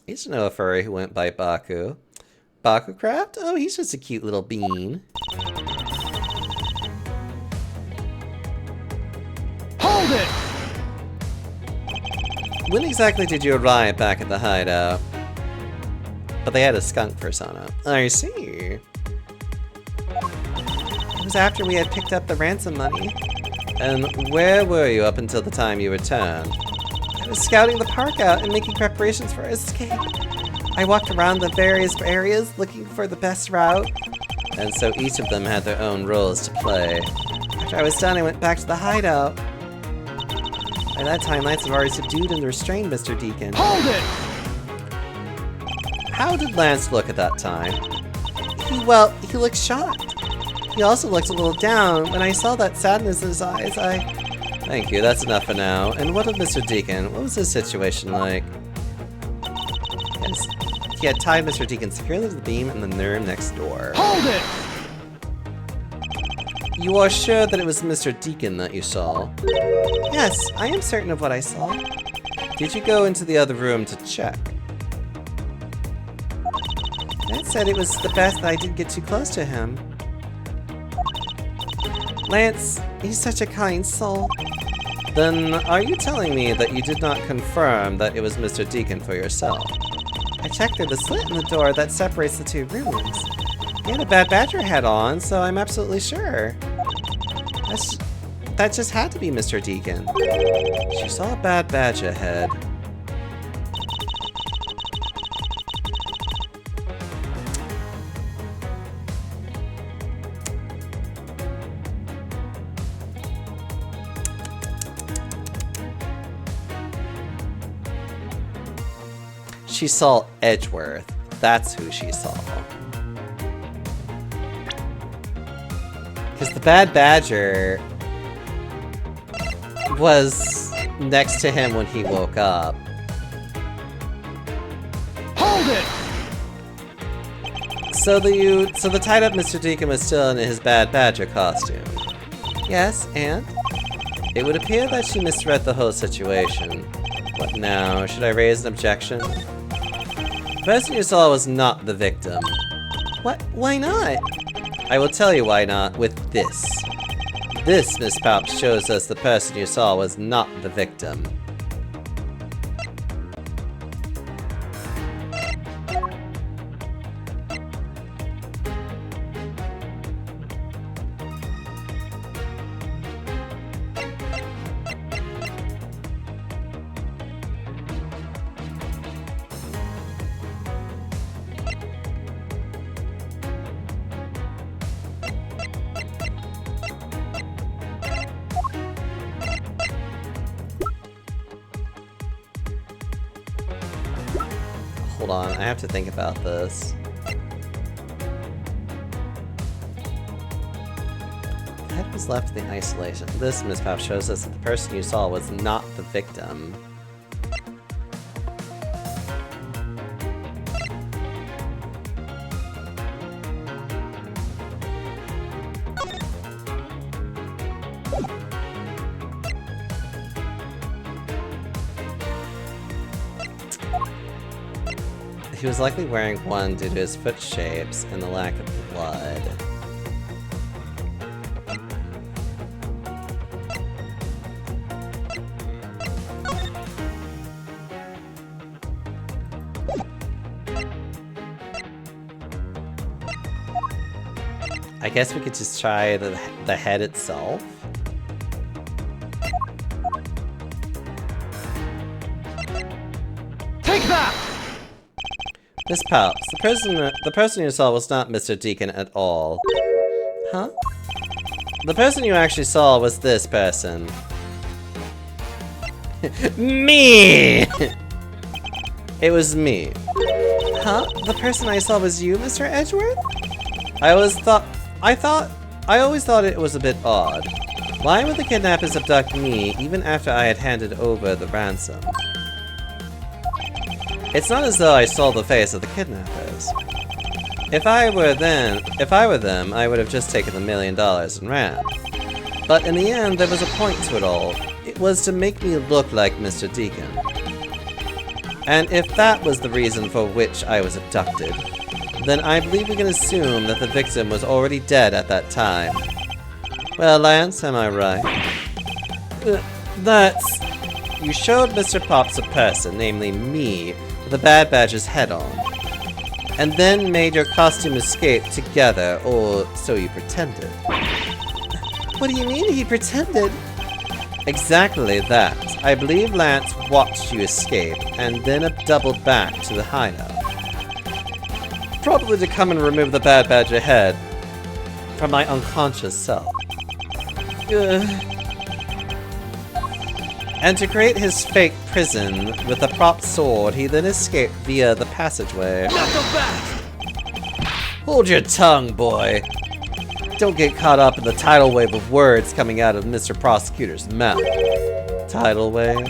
I used to know a furry who went by Baku. Baku Craft? Oh, he's just a cute little bean. Hold it! When exactly did you arrive back at the hideout? But they had a skunk persona. I see. It was after we had picked up the ransom money. And where were you up until the time you returned? I was scouting the park out and making preparations for our escape. I walked around the various areas looking for the best route. And so each of them had their own roles to play. After I was done, I went back to the hideout. By that time, Lance had already subdued and restrained Mr. Deacon. Hold it! How did Lance look at that time? He looked shocked. He also looked a little down. When I saw that sadness in his eyes, Thank you, that's enough for now. And what of Mr. Deacon? What was his situation like? Yes, he had tied Mr. Deacon securely to the beam in the room next door. Hold it! You are sure that it was Mr. Deacon that you saw? Yes, I am certain of what I saw. Did you go into the other room to check? Lance said it was the best that I didn't get too close to him. Lance, he's such a kind soul. Then, are you telling me that you did not confirm that it was Mr. Deacon for yourself? I checked through the slit in the door that separates the two rooms. He had a Bad Badger hat on, so I'm absolutely sure. That just had to be Mr. Deacon. She saw a Bad Badger head. She saw Edgeworth. That's who she saw. Because the Bad Badger was next to him when he woke up. Hold it! So the tied up Mr. Deacon was still in his bad badger costume. Yes, and? It would appear that she misread the whole situation. What now? Should I raise an objection? The person you saw was not the victim. What? Why not? I will tell you why not with this. This, Miss Palps, shows us the person you saw was not the victim. Hold on, I have to think about this. The head was left in the isolation. This, Miss Pop, shows us that the person you saw was not the victim. He was likely wearing one due to his foot shapes and the lack of blood. I guess we could just try the head itself. Take that! Miss Palps, the person you saw was not Mr. Deacon at all. Huh? The person you actually saw was this person. Me! It was me. Huh? The person I saw was you, Mr. Edgeworth? I always thought it was a bit odd. Why would the kidnappers abduct me even after I had handed over the ransom? It's not as though I saw the face of the kidnappers. If I were them, I would have just taken the $1 million and ran. But in the end, there was a point to it all. It was to make me look like Mr. Deacon. And if that was the reason for which I was abducted, then I believe we can assume that the victim was already dead at that time. Well, Lance, am I right? That's... You showed Mr. Pops a person, namely me, with a bad badger's head on, and then made your costume escape together, or so you pretended. What do you mean he pretended? Exactly that. I believe Lance watched you escape, and then doubled back to the hideout. Probably to come and remove the bad badger head from my unconscious self. And to create his fake prison with a prop sword, he then escaped via the passageway. Hold your tongue, boy. Don't get caught up in the tidal wave of words coming out of Mr. Prosecutor's mouth. Tidal wave?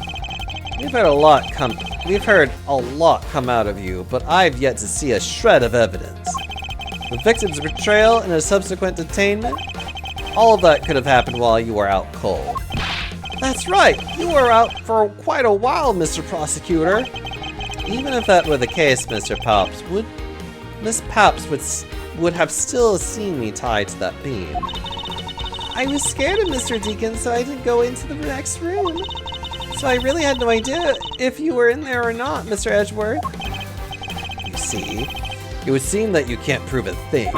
We've heard a lot come out of you, but I've yet to see a shred of evidence. The victim's betrayal and his subsequent detainment? All of that could have happened while you were out cold. That's right, you were out for quite a while, Mr. Prosecutor. Even if that were the case, Mr. Palps, Miss Palps would have still seen me tied to that beam. I was scared of Mr. Deacon, so I didn't go into the next room. So I really had no idea if you were in there or not, Mr. Edgeworth. You see, it would seem that you can't prove a thing.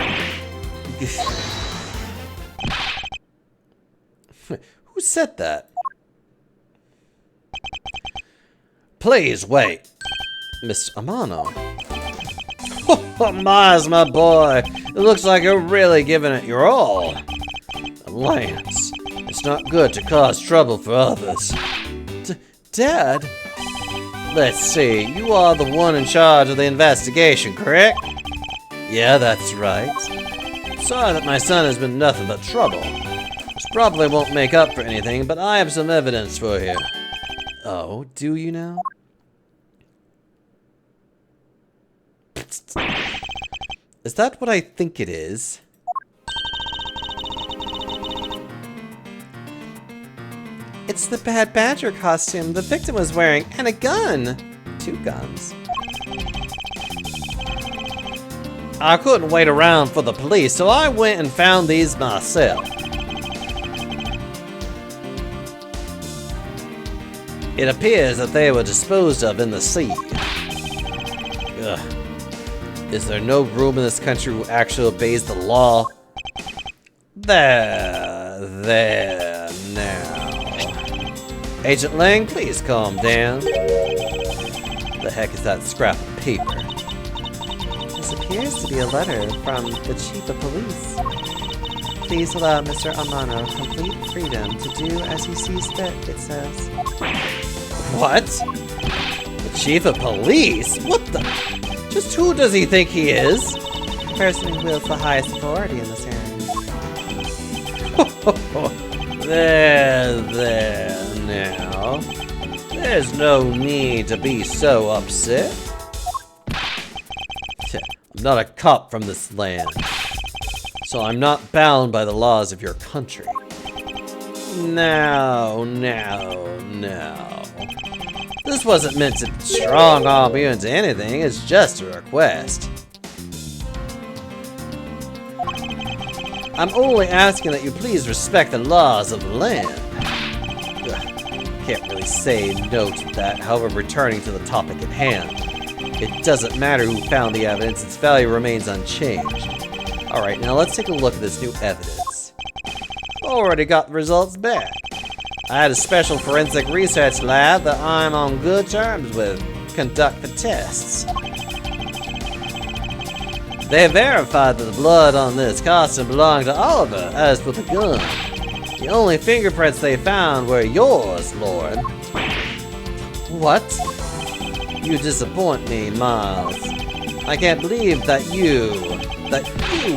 Who said that? Please wait. Mr. Amano. Oh, Mars, my boy. It looks like you're really giving it your all. Lance, it's not good to cause trouble for others. Dad? Let's see, you are the one in charge of the investigation, correct? Yeah, that's right. Sorry that my son has been nothing but trouble. This probably won't make up for anything, but I have some evidence for you. Oh, do you now? Is that what I think it is? It's the Bad Badger costume the victim was wearing, and a gun! 2 guns. I couldn't wait around for the police, so I went and found these myself. It appears that they were disposed of in the sea. Ugh. Is there no room in this country who actually obeys the law? There now. Agent Lang, please calm down. The heck is that scrap of paper? This appears to be a letter from the Chief of Police. Please allow Mr. Amano complete freedom to do as he sees fit, it says. What? The Chief of Police? What the? Just who does he think he is? The person who wields the highest authority in this area. There now. There's no need to be so upset. I'm not a cop from this land, so I'm not bound by the laws of your country. No. This wasn't meant to strong-arm you into anything, it's just a request. I'm only asking that you please respect the laws of the land. Can't really say no to that, however, returning to the topic at hand. It doesn't matter who found the evidence, its value remains unchanged. Alright, now let's take a look at this new evidence. Already got the results back. I had a special forensic research lab that I'm on good terms with conduct the tests. They verified that the blood on this costume belonged to Oliver, as for the gun. The only fingerprints they found were yours, Lord. What? You disappoint me, Miles. I can't believe that you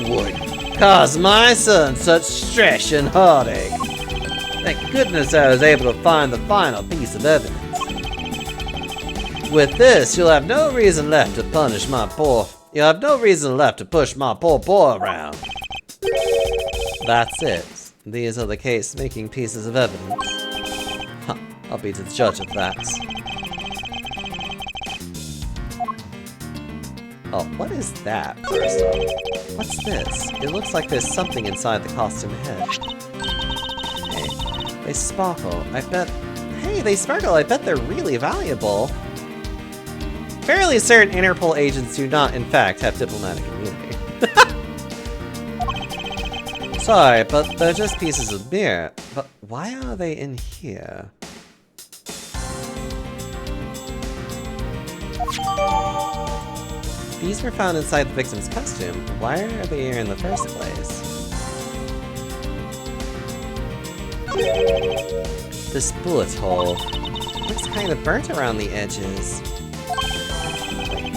would cause my son such stress and heartache. Thank goodness I was able to find the final piece of evidence. With this, you'll have no reason left to push my poor boy around. That's it. These are the case-making pieces of evidence. Huh, I'll be the judge of that. Oh, what is that, first off? What's this? It looks like there's something inside the costume head. Hey, they sparkle. I bet they're really valuable. Fairly certain Interpol agents do not, in fact, have diplomatic immunity. Sorry, but they're just pieces of beer. But why are they in here? These were found inside the victim's costume. Why are they here in the first place? This bullet hole looks kind of burnt around the edges.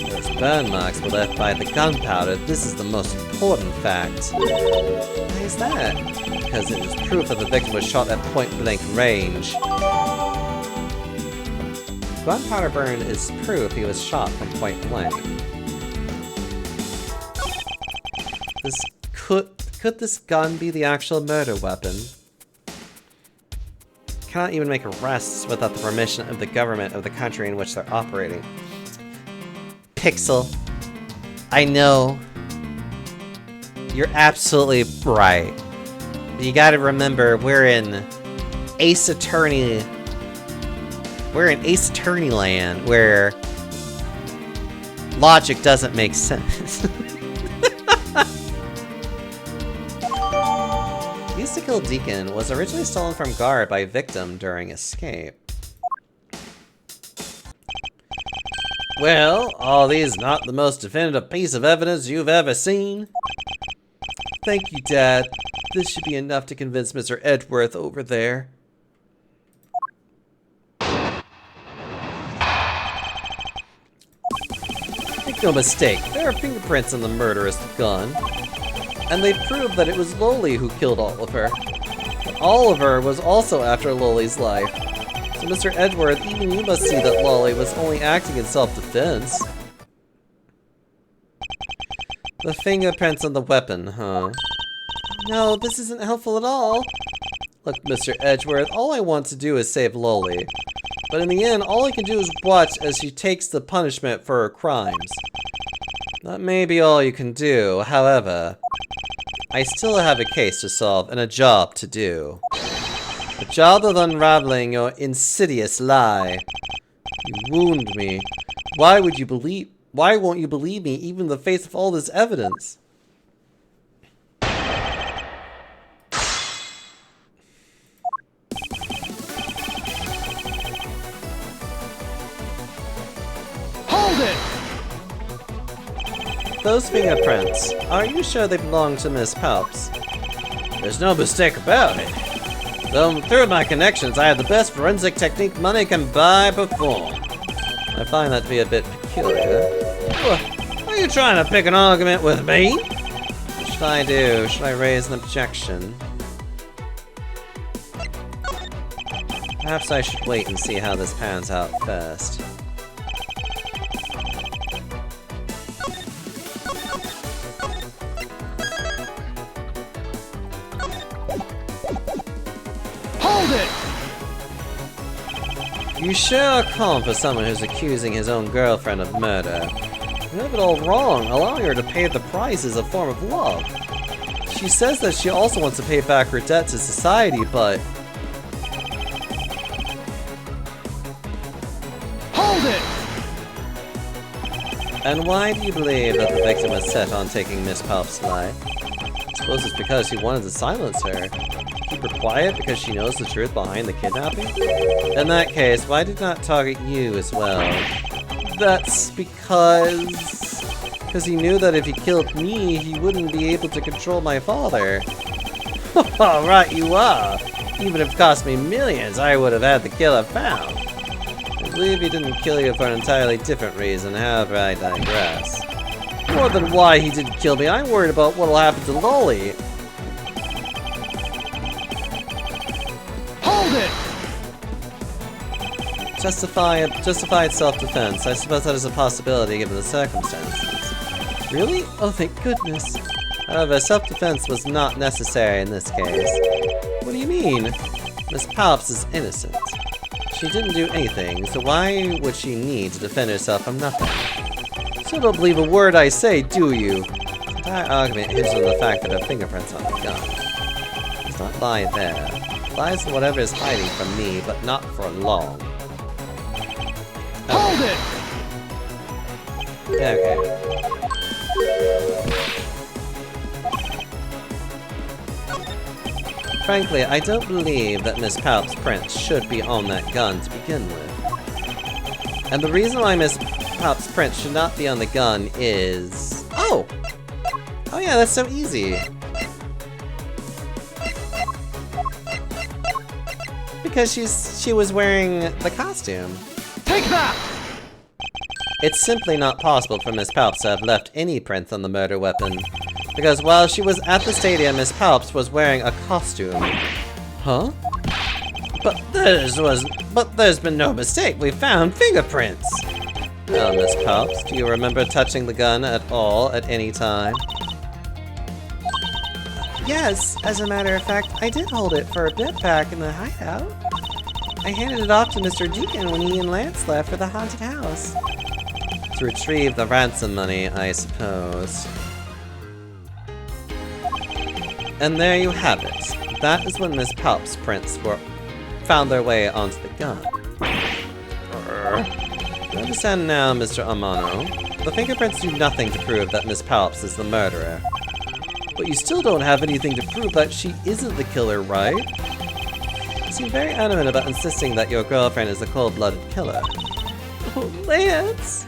Those burn marks were left by the gunpowder. This is the most important fact. Why is that? Because it is proof that the victim was shot at point-blank range. Gunpowder burn is proof he was shot from point-blank. Could this gun be the actual murder weapon? Cannot even make arrests without the permission of the government of the country in which they're operating. Pixel, I know. You're absolutely right. But you gotta remember, we're in Ace Attorney. We're in Ace Attorney land where logic doesn't make sense. Used to kill Deacon was originally stolen from guard by victim during escape. Well, are these not the most definitive piece of evidence you've ever seen? Thank you, Dad. This should be enough to convince Mr. Edgeworth over there. Make no mistake, there are fingerprints on the murderous gun. And they proved that it was Loli who killed Oliver. Oliver was also after Loli's life. So, Mr. Edgeworth, even you must see that Lolly was only acting in self-defense. The fingerprints on the weapon, huh? No, this isn't helpful at all. Look, Mr. Edgeworth, all I want to do is save Lolly. But in the end, all I can do is watch as she takes the punishment for her crimes. That may be all you can do, however, I still have a case to solve and a job to do. A job of unraveling your insidious lie. You wound me. Why won't you believe me even in the face of all this evidence? Hold it! Those fingerprints, are you sure they belong to Miss Palps? There's no mistake about it. Though through my connections, I have the best forensic technique money can buy before. I find that to be a bit peculiar. Are you trying to pick an argument with me? What should I do? Should I raise an objection? Perhaps I should wait and see how this pans out first. Hold it! You sure are calm for someone who's accusing his own girlfriend of murder. You have it all wrong. Allowing her to pay the price is a form of love. She says that she also wants to pay back her debt to society, but... Hold it! And why do you believe that the victim was set on taking Miss Palp's life? I suppose it's because he wanted to silence her. Keep her quiet because she knows the truth behind the kidnapping? In that case, why did not target you as well? That's because he knew that if he killed me, he wouldn't be able to control my father. Oh, right you are. Even if it cost me millions, I would have had the killer found. I believe he didn't kill you for an entirely different reason, however I digress. More than why he didn't kill me, I'm worried about what'll happen to Lolly. Hold it! Justified self-defense. I suppose that is a possibility given the circumstances. Really? Oh, thank goodness. However, self-defense was not necessary in this case. What do you mean? Miss Palps is innocent. She didn't do anything, so why would she need to defend herself from nothing? So don't believe a word I say, do you? The entire argument hinges on the fact that her fingerprints on the gun. It's not lie there. Lies in whatever is hiding from me, but not for long. Hold it! Okay. Frankly, I don't believe that Miss Palp's prints should be on that gun to begin with. And the reason why Miss Palp's prints should not be on the gun is... Oh! Oh yeah, that's so easy. Because she was wearing the costume. Take that! It's simply not possible for Miss Palps to have left any prints on the murder weapon. Because while she was at the stadium, Miss Palps was wearing a costume. Huh? But there's been no mistake. We found fingerprints. Now, Miss Palps, do you remember touching the gun at all at any time? Yes, as a matter of fact, I did hold it for a bit back in the hideout. I handed it off to Mr. Deacon when he and Lance left for the haunted house. To retrieve the ransom money, I suppose. And there you have it. That is when Miss Palp's prints found their way onto the gun. You understand now, Mr. Amano? The fingerprints do nothing to prove that Miss Palps is the murderer. But you still don't have anything to prove that she isn't the killer, right? You seem very adamant about insisting that your girlfriend is a cold-blooded killer. Oh, Lance!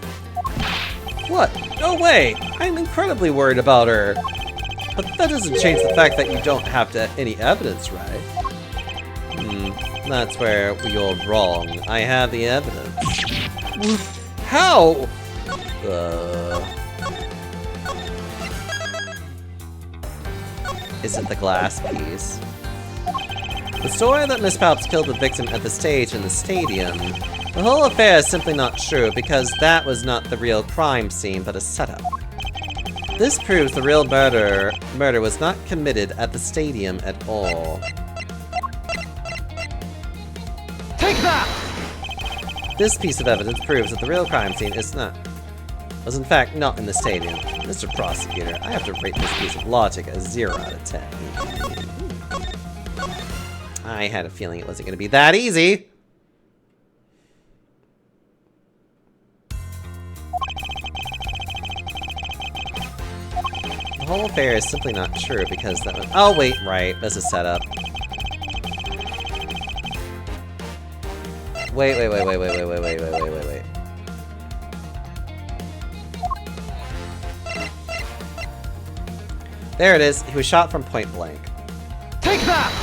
What? No way! I'm incredibly worried about her. But that doesn't change the fact that you don't have any evidence, right? That's where you're wrong. I have the evidence. How? Is it the glass piece? The story that Miss Palps killed the victim at the stage in the stadium, the whole affair is simply not true because that was not the real crime scene but a setup. This proves the real murder was not committed at the stadium at all. Take that! This piece of evidence proves that the real crime scene was in fact not in the stadium. Mr. Prosecutor, I have to rate this piece of logic a 0 out of 10. I had a feeling it wasn't going to be that easy. The whole affair is simply not true because that was— oh wait, right, that's a setup. Wait. There it is. He was shot from point blank. Take that!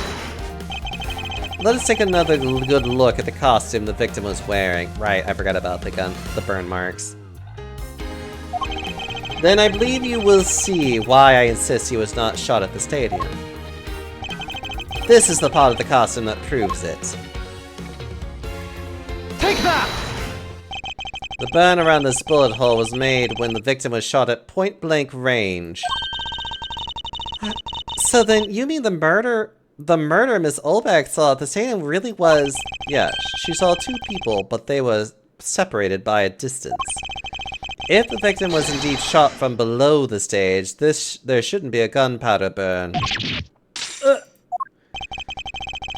Let us take another good look at the costume the victim was wearing. Right, I forgot about the burn marks. Then I believe you will see why I insist he was not shot at the stadium. This is the part of the costume that proves it. Take that! The burn around this bullet hole was made when the victim was shot at point-blank range. So then, you mean the murder Miss Olbeck saw at the stadium really was— yeah, she saw two people, but they were separated by a distance. If the victim was indeed shot from below the stage, there shouldn't be a gunpowder burn.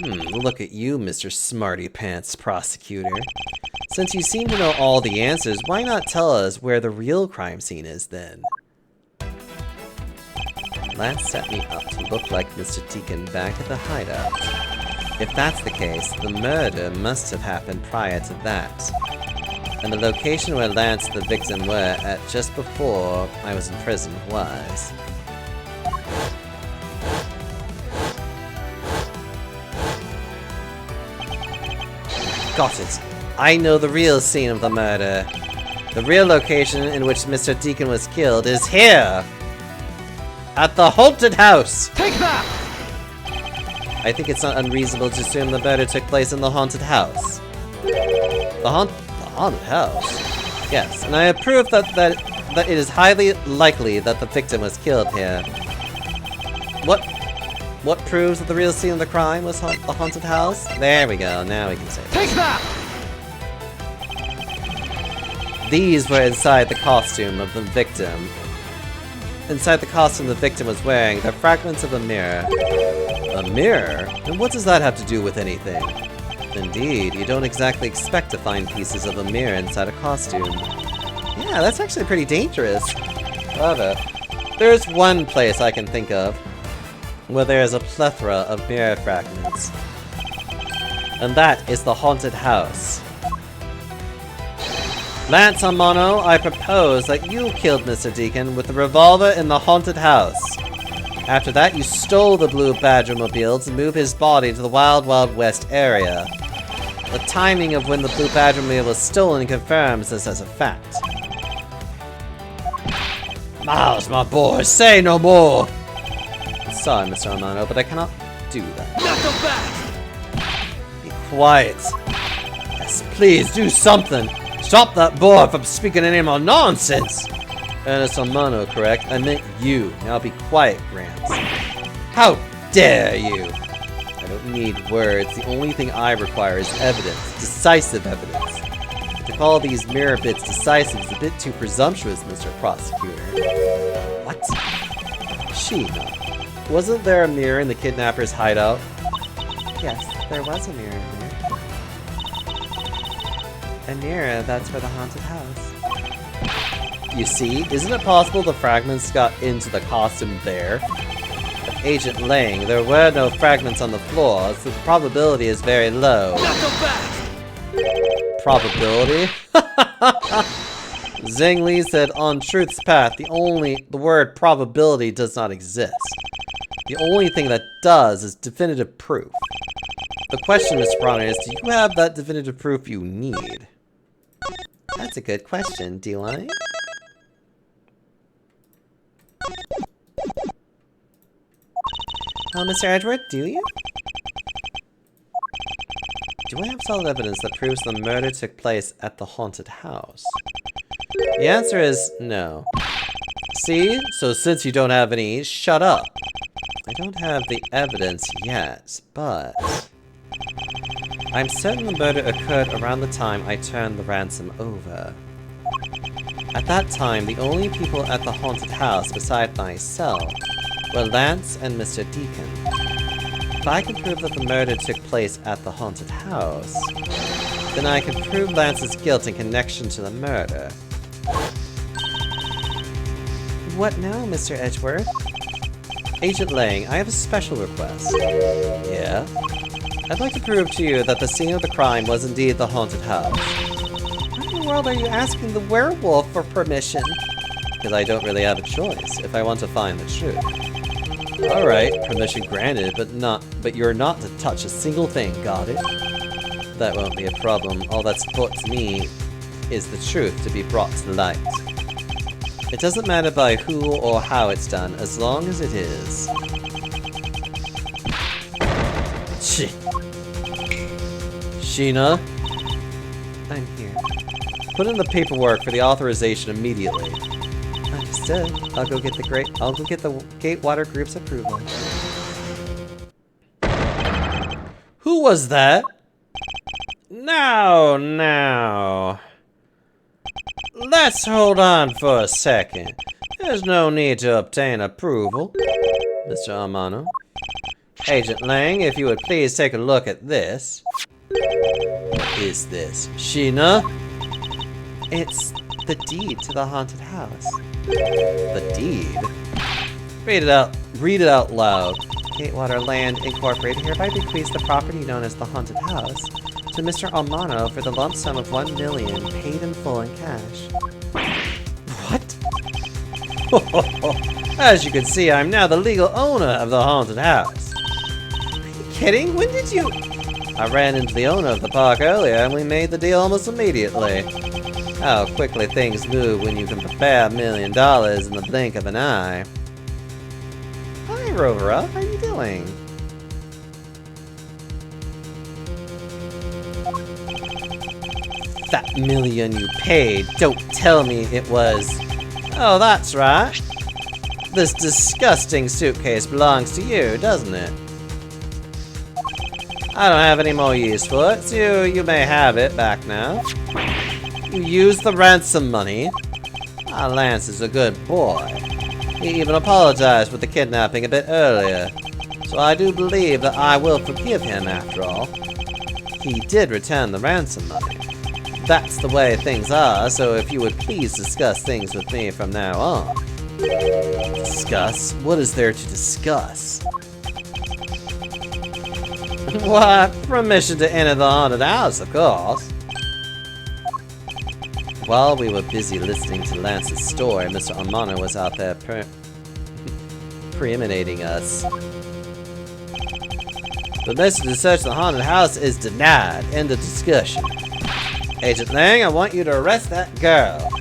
Look at you, Mr. Smarty Pants Prosecutor. Since you seem to know all the answers, why not tell us where the real crime scene is then? Lance set me up to look like Mr. Deacon back at the hideout. If that's the case, the murder must have happened prior to that. And the location where Lance and the victim were at just before I was in prison was... got it. I know the real scene of the murder. The real location in which Mr. Deacon was killed is here! At the haunted house! Take that! I think it's not unreasonable to assume the murder took place in the haunted house. The haunted house? Yes, and I have proof that it is highly likely that the victim was killed here. What proves that the real scene of the crime was the haunted house? There we go, now we can say it. Take that! These were inside the costume of the victim. Inside the costume the victim was wearing, they're fragments of a mirror. A mirror? And what does that have to do with anything? Indeed, you don't exactly expect to find pieces of a mirror inside a costume. Yeah, that's actually pretty dangerous. However, there's one place I can think of where there is a plethora of mirror fragments. And that is the haunted house. Lance Amano, I propose that you killed Mr. Deacon with the revolver in the haunted house. After that, you stole the blue Badger-mobile to move his body to the Wild Wild West area. The timing of when the blue Badger-mobile was stolen confirms this as a fact. Miles, my boy, say no more! Sorry, Mr. Amano, but I cannot do that. Not so fast! Be quiet. Yes, please do something! Stop that boy from speaking any more nonsense! Ernest Amano, correct? I meant you. Now be quiet, Gramps. How dare you! I don't need words. The only thing I require is evidence. Decisive evidence. To call these mirror bits decisive is a bit too presumptuous, Mr. Prosecutor. What? Sheena. Wasn't there a mirror in the kidnapper's hideout? Yes, there was a mirror in there. A mirror that's for the haunted house. You see, isn't it possible the fragments got into the costume there? But Agent Lang, there were no fragments on the floor, so the probability is very low. Not so fast! Probability? Zhang Li said, on truth's path, the word probability does not exist. The only thing that does is definitive proof. The question, Mr. Bronner, is do you have that definitive proof you need? That's a good question, do I? Mr. Edward, do you? do I have solid evidence that proves the murder took place at the haunted house? The answer is no. See? So since you don't have any, shut up. I don't have the evidence yet, but I'm certain the murder occurred around the time I turned the ransom over. At that time, the only people at the haunted house beside myself were Lance and Mr. Deacon. If I can prove that the murder took place at the haunted house, then I can prove Lance's guilt in connection to the murder. What now, Mr. Edgeworth? Agent Lang, I have a special request. Yeah? I'd like to prove to you that the scene of the crime was indeed the haunted house. Why in the world are you asking the werewolf for permission? Because I don't really have a choice if I want to find the truth. Alright, permission granted, but you're not to touch a single thing, got it? That won't be a problem. All that's important to me is the truth to be brought to light. It doesn't matter by who or how it's done, as long as it is. Sheena? I'm here. Put in the paperwork for the authorization immediately. Understood. I'll go get the Gatewater Group's approval. Who was that? Now. Let's hold on for a second. There's no need to obtain approval, Mr. Amano. Agent Lang, if you would please take a look at this. What is this? Sheena? It's the deed to the haunted house. The deed? Read it out loud. Gatewater Land Incorporated hereby bequeaths the property known as the haunted house to Mr. Amano for the lump sum of $1 million paid in full in cash. What? As you can see, I'm now the legal owner of the haunted house. Are you kidding? When did you... I ran into the owner of the park earlier and we made the deal almost immediately. How quickly things move when you can prepare $1 million in the blink of an eye. Hi, Rovera. How are you doing? That $1 million you paid, don't tell me it was... Oh, that's right. This disgusting suitcase belongs to you, doesn't it? I don't have any more use for it, so you may have it back now. You used the ransom money. Lance is a good boy. He even apologized for the kidnapping a bit earlier, so I do believe that I will forgive him after all. He did return the ransom money. That's the way things are, so if you would please discuss things with me from now on. Discuss? What is there to discuss? Why, permission to enter the haunted house, of course. While we were busy listening to Lance's story, Mr. Amano was out there preeminating us. Permission to search the haunted house is denied. End of discussion. Agent Lang, I want you to arrest that girl.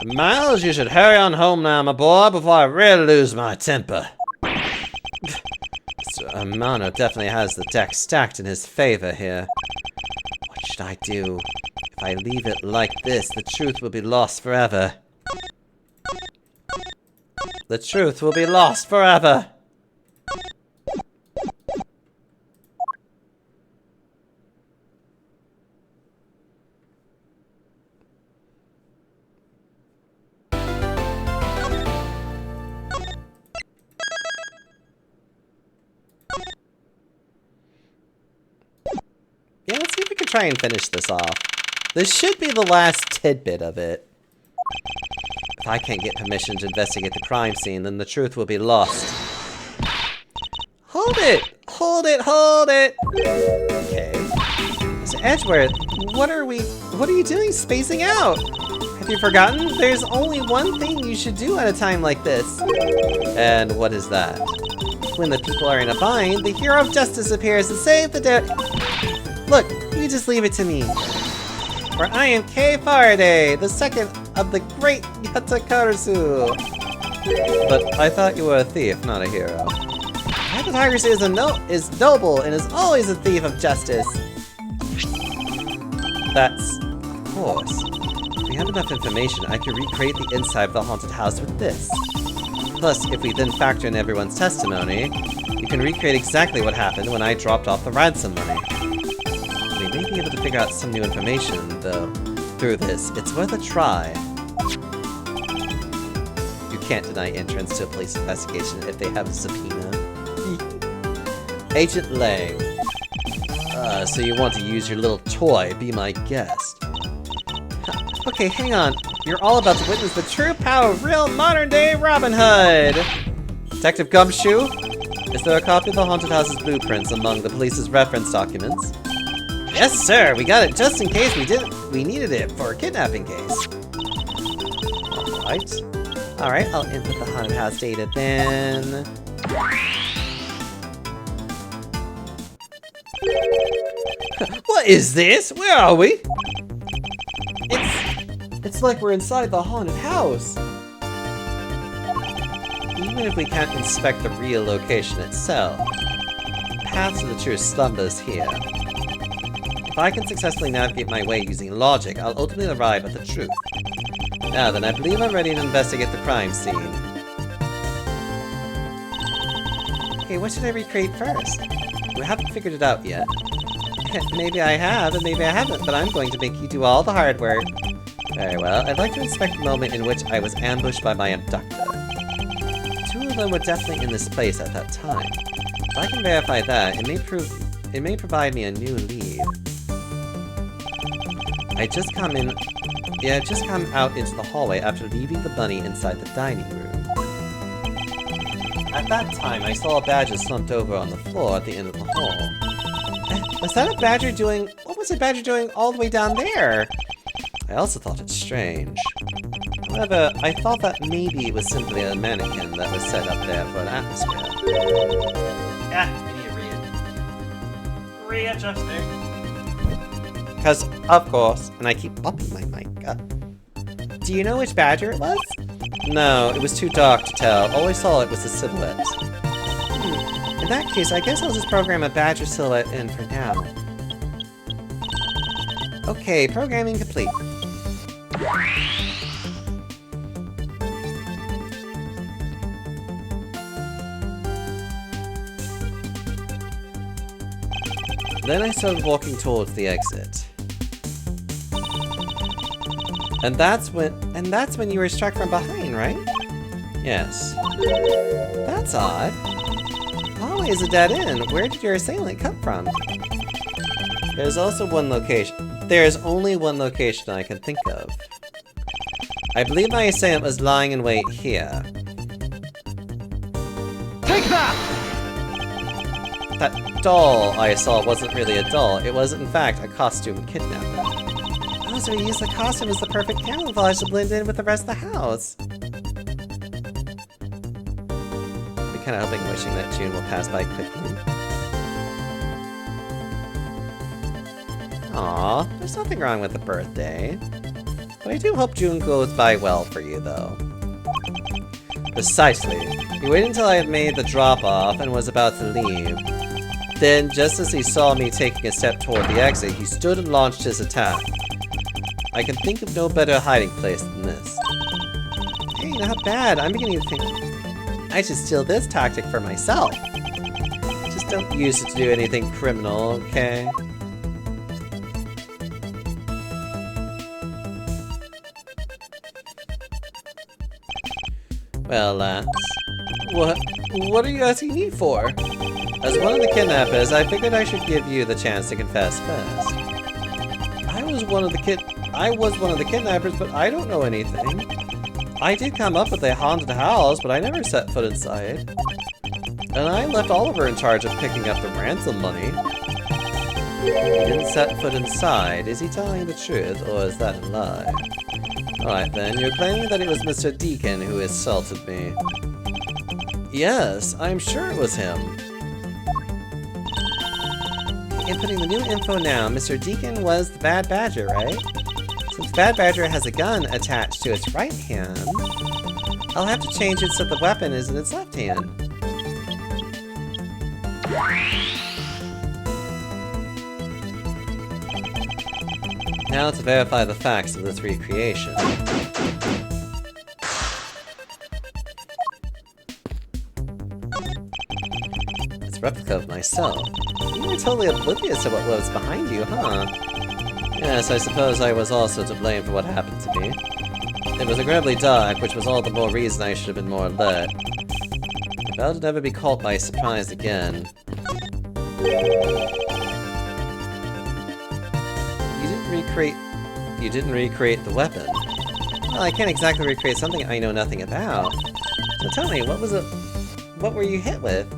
Miles, you should hurry on home now, my boy, before I really lose my temper. Mr. Amano definitely has the deck stacked in his favor here. What should I do? If I leave it like this, the truth will be lost forever. The truth will be lost forever. Yeah, let's see if we can try and finish this off. This should be the last tidbit of it. If I can't get permission to investigate the crime scene, then the truth will be lost. Hold it! Hold it! Hold it! Okay. Mr. Edgeworth, what are you doing spacing out? Have you forgotten? There's only one thing you should do at a time like this. And what is that? When the people are in a bind, the hero of justice appears to save the day. Look, you just leave it to me. For I am Kei Faraday, the second of the great Yatakarzu. But I thought you were a thief, not a hero. What? Hypotigris is noble and is always a thief of justice. That's... of course. If we have enough information, I can recreate the inside of the haunted house with this. Plus, if we then factor in everyone's testimony, we can recreate exactly what happened when I dropped off the ransom money. We may be able to figure out some new information, though, through this. It's worth a try. You can't deny entrance to a police investigation if they have a subpoena. Agent Lang. So you want to use your little toy, be my guest. Okay, hang on. You're all about to witness the true power of real modern-day Robin Hood! Detective Gumshoe? Is there a copy of the haunted house's blueprints among the police's reference documents? Yes, sir. We got it just in case we needed it for a kidnapping case. Alright, I'll input the haunted house data then. What is this? Where are we? It's like we're inside the haunted house. Even if we can't inspect the real location itself, the path to the truth slumbers here. If I can successfully navigate my way using logic, I'll ultimately arrive at the truth. Now then, I believe I'm ready to investigate the crime scene. Okay, what should I recreate first? We haven't figured it out yet. Maybe I have, and maybe I haven't, but I'm going to make you do all the hard work. Very well, I'd like to inspect the moment in which I was ambushed by my abductor. Two of them were definitely in this place at that time. If I can verify that, it may provide me a new lead. I just come out into the hallway after leaving the bunny inside the dining room. At that time, I saw a badger slumped over on the floor at the end of the hall. Was that a badger doing... What was a badger doing all the way down there? I also thought it strange. However, I thought that maybe it was simply a mannequin that was set up there for an atmosphere. Readjusting. Because, of course, and I keep bumping my mic. Do you know which badger it was? No, it was too dark to tell. All I saw it was a silhouette. In that case, I guess I'll just program a badger silhouette in for now. Okay, programming complete. Then I started walking towards the exit. And that's when you were struck from behind, right? Yes. That's odd. The hallway is a dead end. Where did your assailant come from? There's only one location I can think of. I believe my assailant was lying in wait here. Take that! That doll I saw wasn't really a doll. It was, in fact, a costume kidnapper. Oh, so he used the costume as the perfect camouflage to blend in with the rest of the house. We're kind of hoping, wishing that June will pass by quickly. Aw, there's nothing wrong with the birthday. But I do hope June goes by well for you, though. Precisely. He waited until I had made the drop-off and was about to leave. Then, just as he saw me taking a step toward the exit, he stood and launched his attack. I can think of no better hiding place than this. Hey, not bad. I'm beginning to think I should steal this tactic for myself. Just don't use it to do anything criminal, okay? Well, lads. What are you asking me for? As one of the kidnappers, I figured I should give you the chance to confess first. I was one of the kidnappers, but I don't know anything. I did come up with a haunted house, but I never set foot inside. And I left Oliver in charge of picking up the ransom money. He didn't set foot inside. Is he telling the truth, or is that a lie? Alright then, you're claiming that it was Mr. Deacon who assaulted me. Yes, I'm sure it was him. Inputting the new info now, Mr. Deacon was the Bad Badger, right? Since Bad Badger has a gun attached to its right hand, I'll have to change it so the weapon is in its left hand. Now to verify the facts of this recreation. It's a replica of myself. You were totally oblivious to what was behind you, huh? Yes, I suppose I was also to blame for what happened to me. It was incredibly dark, which was all the more reason I should have been more alert. I vowed to never be caught by surprise again. You didn't recreate the weapon. Well, I can't exactly recreate something I know nothing about. So tell me, what were you hit with?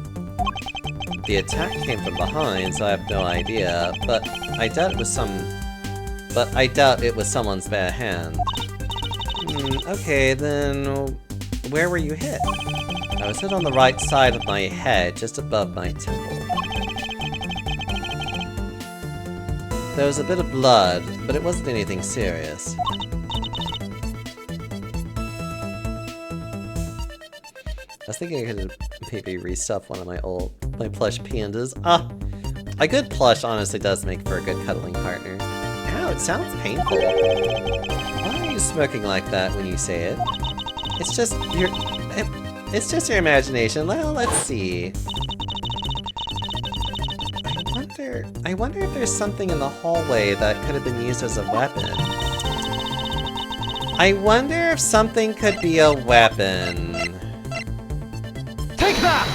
The attack came from behind, so I have no idea, but I doubt it was someone's bare hand. Okay, then where were you hit? I was hit on the right side of my head, just above my temple. There was a bit of blood, but it wasn't anything serious. I was thinking I could maybe restuff one of my plush pandas. A good plush honestly does make for a good cuddling partner. Ow, it sounds painful. Why are you smirking like that when you say it? It's just your imagination. Well, let's see. I wonder if there's something in the hallway that could have been used as a weapon. I wonder if something could be a weapon. Take that!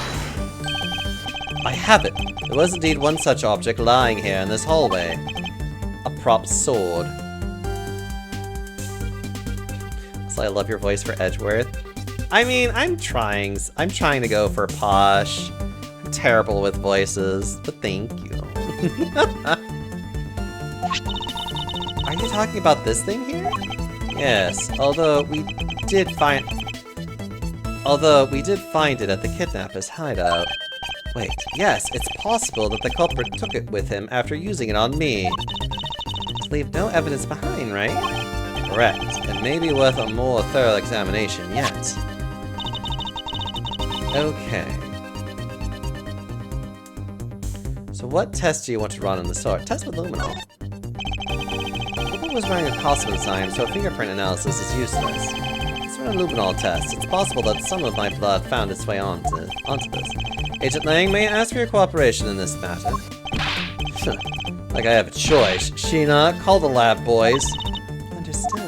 I have it. There was indeed one such object lying here in this hallway. A prop sword. So I love your voice for Edgeworth. I mean, I'm trying to go for posh. I'm terrible with voices, but thank you. Are you talking about this thing here? Yes, although we did find it at the kidnapper's hideout. Wait, yes, it's possible that the culprit took it with him after using it on me. To leave no evidence behind, right? Correct, and maybe worth a more thorough examination yet. Okay. So what test do you want to run on the sword? Test with luminol. Luminol was wearing a costume at the time, so fingerprint analysis is useless. Let's run a luminol test. It's possible that some of my blood found its way onto this. Agent Lang, may I ask for your cooperation in this matter? Like I have a choice. Sheena, call the lab boys. Understood.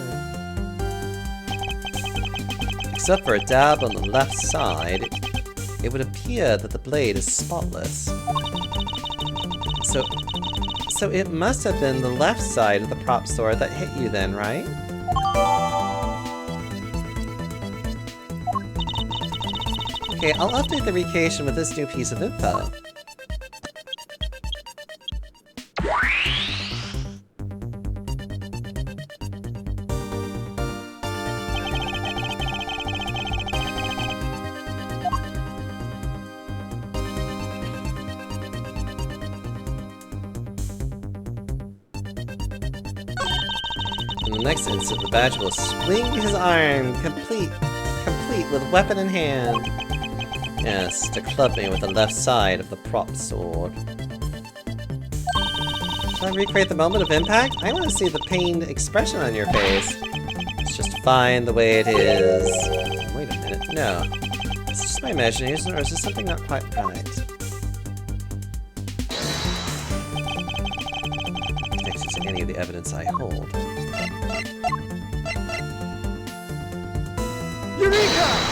Except for a dab on the left side, it would appear that the blade is spotless. So it must have been the left side of the prop sword that hit you then, right? Okay, I'll update the recreation with this new piece of info. In the next instant, the badger will swing his arm, complete with weapon in hand. Yes, to club me with the left side of the prop sword. Shall I recreate the moment of impact? I want to see the pained expression on your face. It's just fine the way it is. Wait a minute, no. Is this just my imagination, or is this something not quite right? Connected to any of the evidence I hold. Eureka!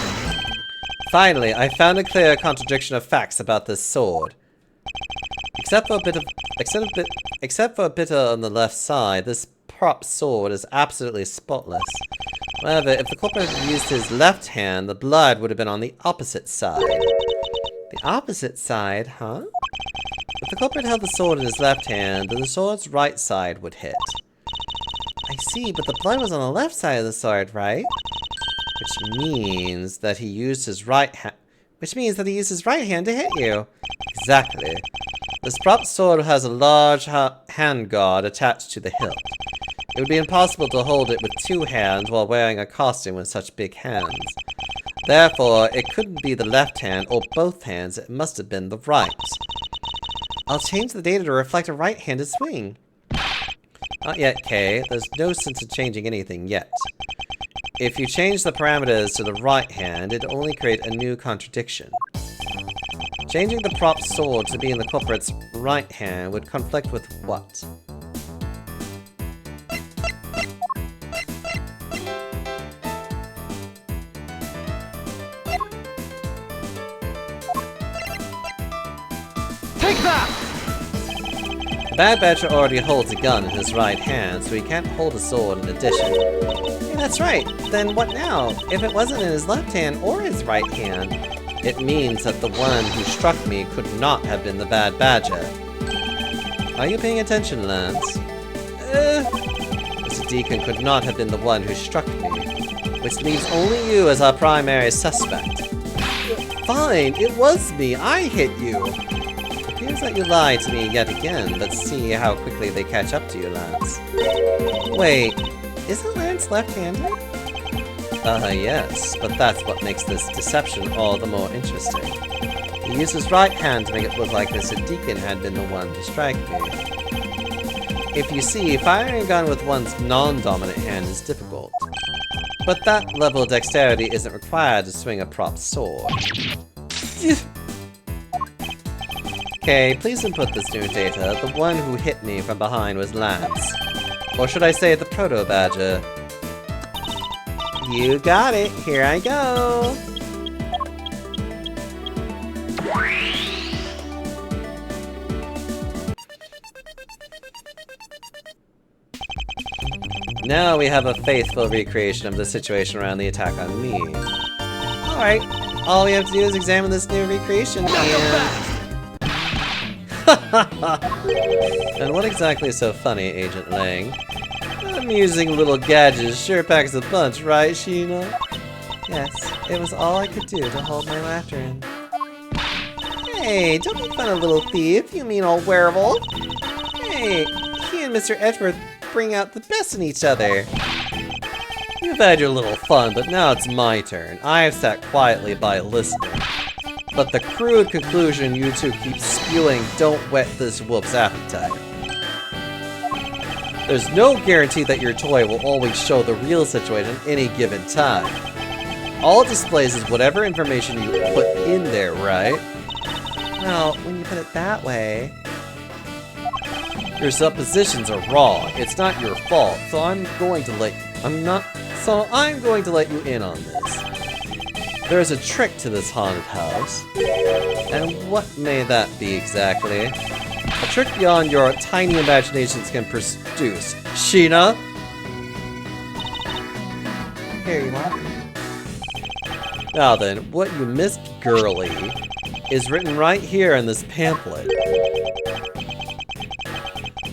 Finally, I found a clear contradiction of facts about this sword. Except for a bit on the left side, this prop sword is absolutely spotless. However, if the culprit had used his left hand, the blood would have been on the opposite side. The opposite side, huh? If the culprit held the sword in his left hand, then the sword's right side would hit. I see, but the blood was on the left side of the sword, right? Which means that he used his right hand to hit you. Exactly. This prop sword has a large handguard attached to the hilt. It would be impossible to hold it with two hands while wearing a costume with such big hands. Therefore, it couldn't be the left hand or both hands, it must have been the right. I'll change the data to reflect a right-handed swing. Not yet, Kay. There's no sense in changing anything yet. If you change the parameters to the right hand, it'd only create a new contradiction. Changing the prop sword to be in the culprit's right hand would conflict with what? Take that! The Bad Badger already holds a gun in his right hand, so he can't hold a sword in addition. Yeah, that's right. Then what now? If it wasn't in his left hand or his right hand, it means that the one who struck me could not have been the Bad Badger. Are you paying attention, Lance? Mr. Deacon could not have been the one who struck me, which leaves only you as our primary suspect. Fine, it was me. I hit you. Appears that you lied to me yet again. Let's see how quickly they catch up to you, Lance. Wait, isn't Lance left-handed? Yes, but that's what makes this deception all the more interesting. He used his right hand to make it look like Mr. Deacon had been the one to strike me. If you see, firing a gun with one's non-dominant hand is difficult. But that level of dexterity isn't required to swing a prop sword. Okay, please input this new data. The one who hit me from behind was Lance. Or should I say the Proto-Badger? You got it! Here I go! Now we have a faithful recreation of the situation around the attack on me. Alright, all we have to do is examine this new recreation and... And what exactly is so funny, Agent Lang? Amusing little gadgets sure packs a punch, right, Sheena? Yes, it was all I could do to hold my laughter in. Hey, don't make fun of little thief, you mean old werewolf. Hey, he and Mr. Edgeworth bring out the best in each other. You've had your little fun, but now it's my turn. I have sat quietly by listening. But the crude conclusion you two keep spewing don't whet this wolf's appetite. There's no guarantee that your toy will always show the real situation at any given time. All it displays is whatever information you put in there, right? Well, when you put it that way... Your suppositions are wrong. It's not your fault, so I'm going to let you in on this. There's a trick to this haunted house. And what may that be exactly? A trick beyond your tiny imaginations can produce. Sheena? Here you are. Now then, what you missed, girly, is written right here in this pamphlet.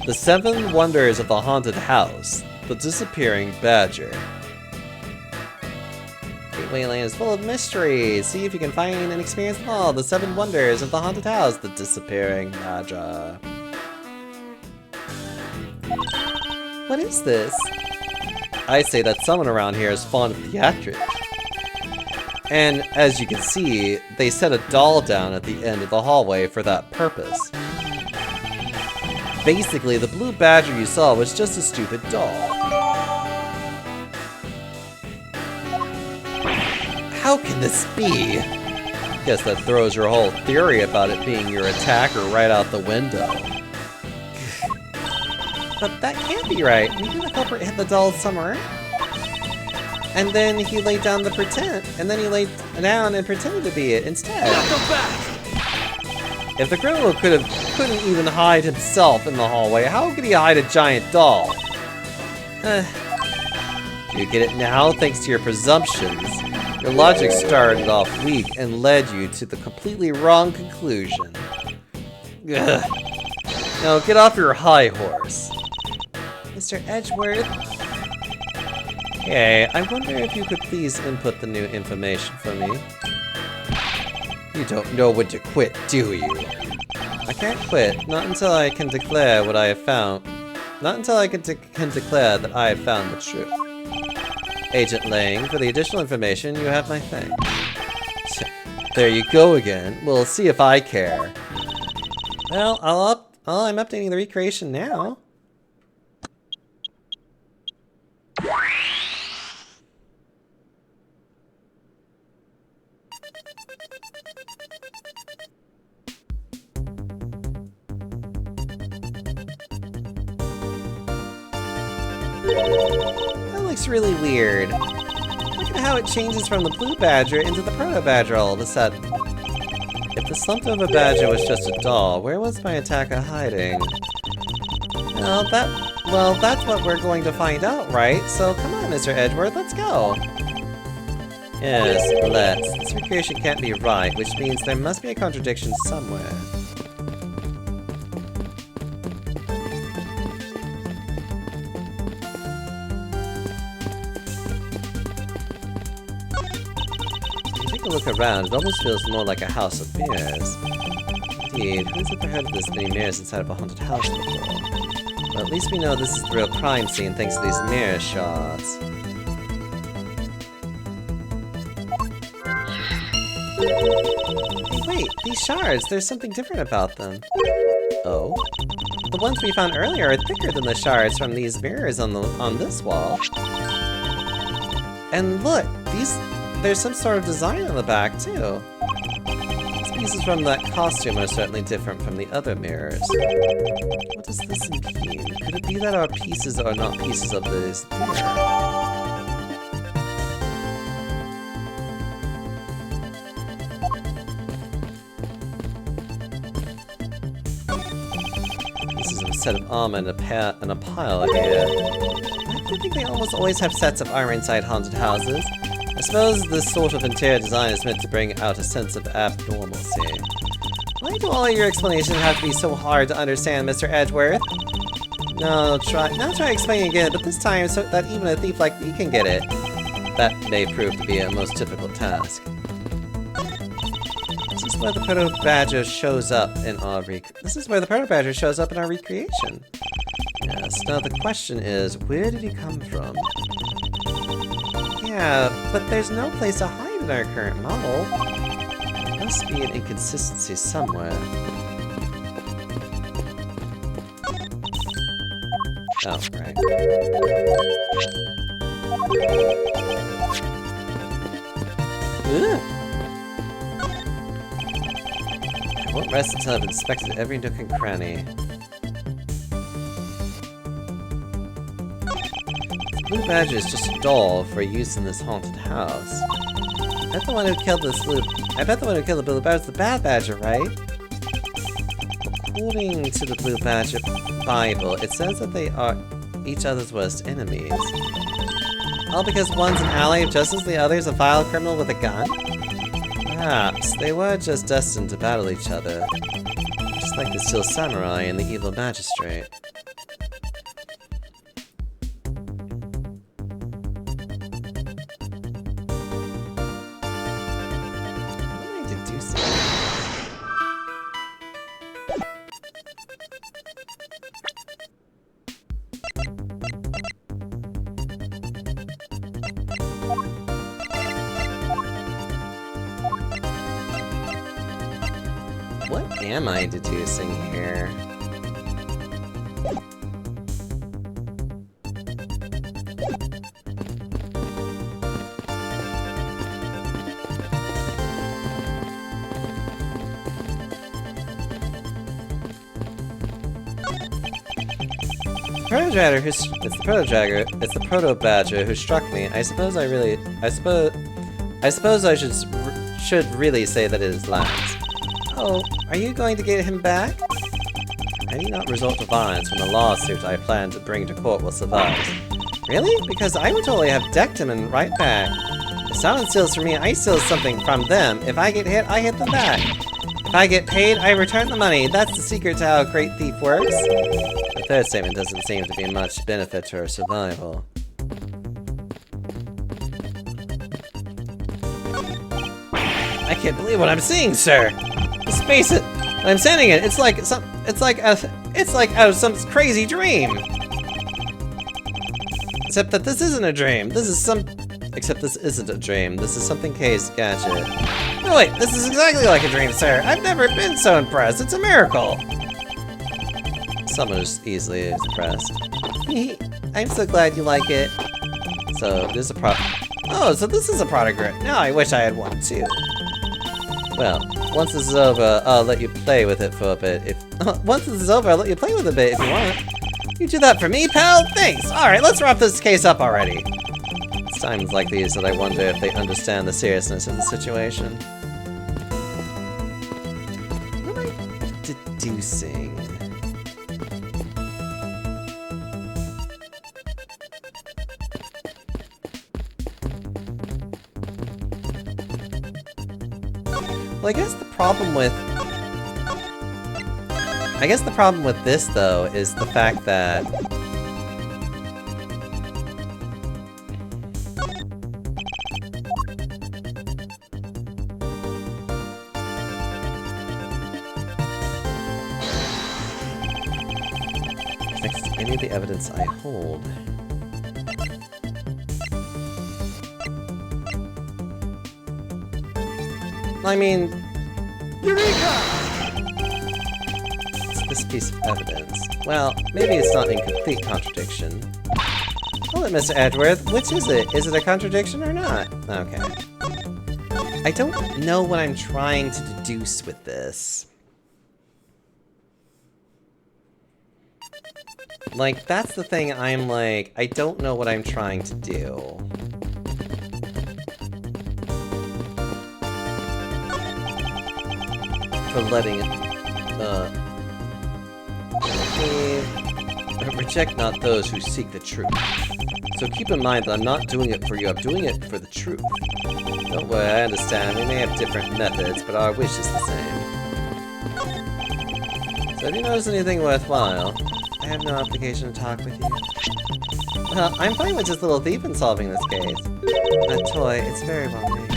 The 7 Wonders of the Haunted House. The Disappearing Badger. Gateway Land is full of mysteries. See if you can find and experience them all. The 7 Wonders of the Haunted House. The Disappearing Badger. What is this? I say that someone around here is fond of theatrics. And as you can see, they set a doll down at the end of the hallway for that purpose. Basically, the blue badger you saw was just a stupid doll. How can this be? Guess that throws your whole theory about it being your attacker right out the window. But that can't be right. Maybe the culprit hit the doll somewhere. And then he laid down the pretend, and then he laid down and pretended to be it instead. If the criminal couldn't even hide himself in the hallway, how could he hide a giant doll? You get it now, thanks to your presumptions. Your logic started off weak and led you to the completely wrong conclusion. Ugh. Now get off your high horse. Mr. Edgeworth? Okay, I wonder if you could please input the new information for me. You don't know when to quit, do you? I can't quit, not until I can declare what I have found. Not until I can declare that I have found the truth. Agent Lang, for the additional information, you have my thanks. There you go again. We'll see if I care. Well, I'm updating the recreation now. That looks really weird. Look at how it changes from the blue badger into the proto badger all of a sudden. If the slumped over badger was just a doll, where was my attacker hiding? Well, that's what we're going to find out, right? So come on, Mr. Edgeworth, let's go. Yes, let's. This recreation can't be right, which means there must be a contradiction somewhere. Take a look around, it almost feels more like a house of mirrors. Indeed, who's ever heard of this many mirrors inside of a haunted house before? Well, at least we know this is the real crime scene thanks to these mirror shots. Hey, wait, these shards, there's something different about them. Oh? The ones we found earlier are thicker than the shards from these mirrors on this wall. And look, there's some sort of design on the back, too. These pieces from that costume are certainly different from the other mirrors. What does this impede? Could it be that our pieces are not pieces of this mirror? Pieces of a set of armor and a pile here. I think they almost always have sets of armor inside haunted houses. I suppose this sort of interior design is meant to bring out a sense of abnormalcy. Why do all your explanations have to be so hard to understand, Mr. Edgeworth? Now try explaining again, but this time so that even a thief like me can get it. That may prove to be a most difficult task. This is where the proto badger shows up in our recreation. Yes, now the question is, where did he come from? Yeah, but there's no place to hide in our current model. There must be an inconsistency somewhere. Oh, right. Ugh. I won't rest until I've inspected every nook and cranny. The blue badger is just a doll for use in this haunted house. I bet the one who killed the blue badger is the bad badger, right? According to the blue badger Bible, it says that they are each other's worst enemies. All because one's an ally of justice, the other's a vile criminal with a gun? Perhaps they were just destined to battle each other. Just like the steel samurai and the evil magistrate. What am I deducing here? It's the proto badger who struck me. I suppose I should really say that it is Lance. Oh, are you going to get him back? I need not resort to violence when the lawsuit I plan to bring to court will survive. Really? Because I would totally have decked him and right back. If someone steals from me, I steal something from them. If I get hit, I hit them back. If I get paid, I return the money. That's the secret to how a great thief works. The third statement doesn't seem to be much benefit to our survival. I can't believe what I'm seeing, sir. Just face it. I'm saying it. It's like out of some crazy dream. Except that this isn't a dream. This isn't a dream. This is something Kay's gadget. No wait, this is exactly like a dream, sir. I've never been so impressed. It's a miracle. Someone is easily impressed. I'm so glad you like it. So, this is a Oh, so this is a product grid. Now I wish I had one too. Well, once this is over, I'll let you play with it for a bit. Once this is over, I'll let you play with it a bit if you want. You do that for me, pal? Thanks. Alright, let's wrap this case up already. It's times like these that I wonder if they understand the seriousness of the situation. What am I deducing? Well, I guess the problem with this, though, is the fact that next to any of the evidence I hold. I mean, Eureka! it's this piece of evidence. Well, maybe it's not in complete contradiction. Hold it, Mr. Edgeworth. Which is it? Is it a contradiction or not? Okay. I don't know what I'm trying to deduce with this. Like, that's the thing I'm like, I don't know what I'm trying to do. For letting it, reject not those who seek the truth. So keep in mind that I'm not doing it for you, I'm doing it for the truth. Don't worry, I understand, we may have different methods, but our wish is the same. So if you notice anything worthwhile, I have no obligation to talk with you. Well, I'm fine with just little thief in solving this case. That toy, it's very well made.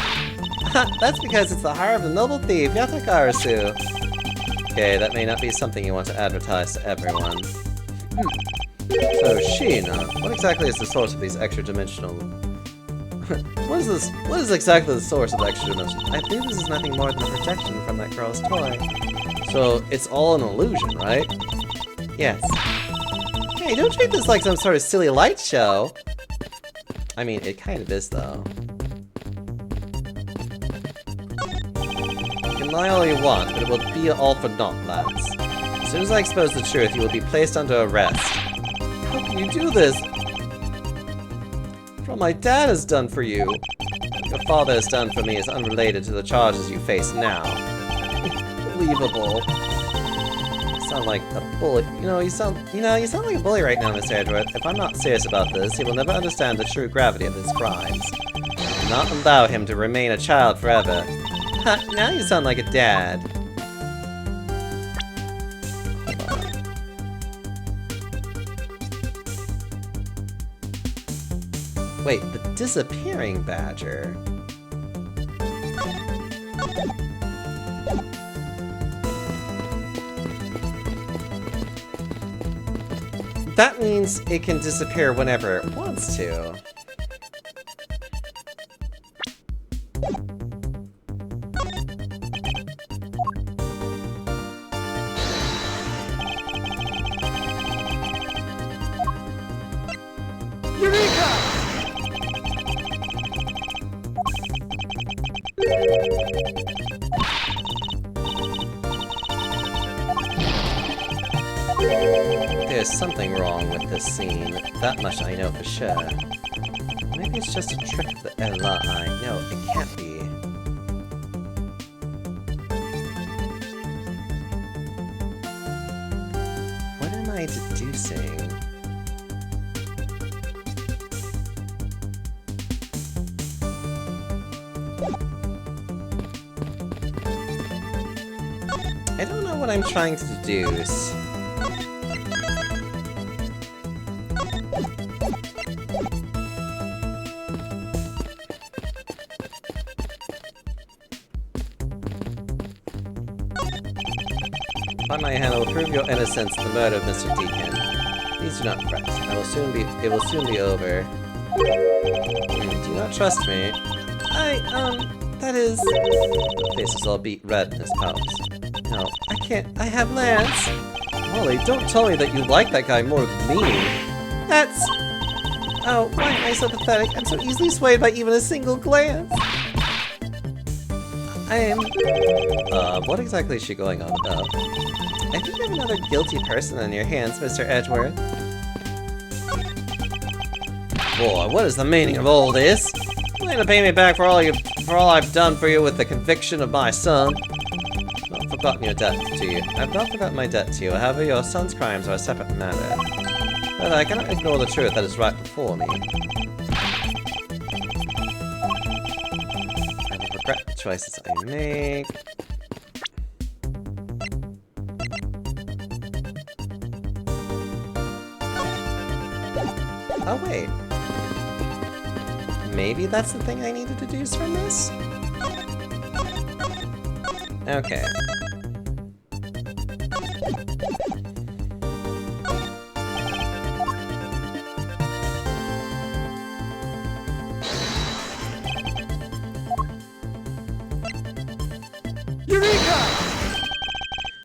That's because it's the heart of the noble thief, Yatakarasu. Okay, that may not be something you want to advertise to everyone. So, Sheena, what exactly is the source of these extra-dimensional... What is exactly the source of the extra-dimensional... I believe this is nothing more than a projection from that girl's toy. So, it's all an illusion, right? Yes. Hey, don't treat this like some sort of silly light show! I mean, it kind of is, though. You can lie all you want, but it will be all for naught, lads. As soon as I expose the truth, you will be placed under arrest. How can you do this? What my dad has done for you. What your father has done for me is unrelated to the charges you face now. Unbelievable. You sound like a bully. You sound like a bully right now, Mr. Edgeworth. If I'm not serious about this, he will never understand the true gravity of his crimes. I will not allow him to remain a child forever. Ha, now you sound like a dad. Wait, the disappearing badger. That means it can disappear whenever it wants to. Eureka! There's something wrong with this scene. That much I know for sure. Maybe it's just a trick of the LI. No, it can't be. What am I deducing? I don't know what I'm trying to deduce. By my hand, I will prove your innocence in the murder of Mr. Deacon. Please do not fret. It will soon be over. Do you not trust me? That is... The face is all beat red in his pouch. No, I can't. I have Lance. Molly, don't tell me that you like that guy more than me. That's... Oh, why am I so pathetic? I'm so easily swayed by even a single glance. What exactly is she going on about? I think you have another guilty person on your hands, Mr. Edgeworth. Boy, what is the meaning of all this? You going to pay me back for all I've done for you with the conviction of my son? I've not forgotten your debt to you. I've not forgotten my debt to you. However, your son's crimes are a separate matter. But I cannot ignore the truth that is right before me. I will regret the choices I make. Oh, wait. Maybe that's the thing I need to deduce from this? Okay. Eureka!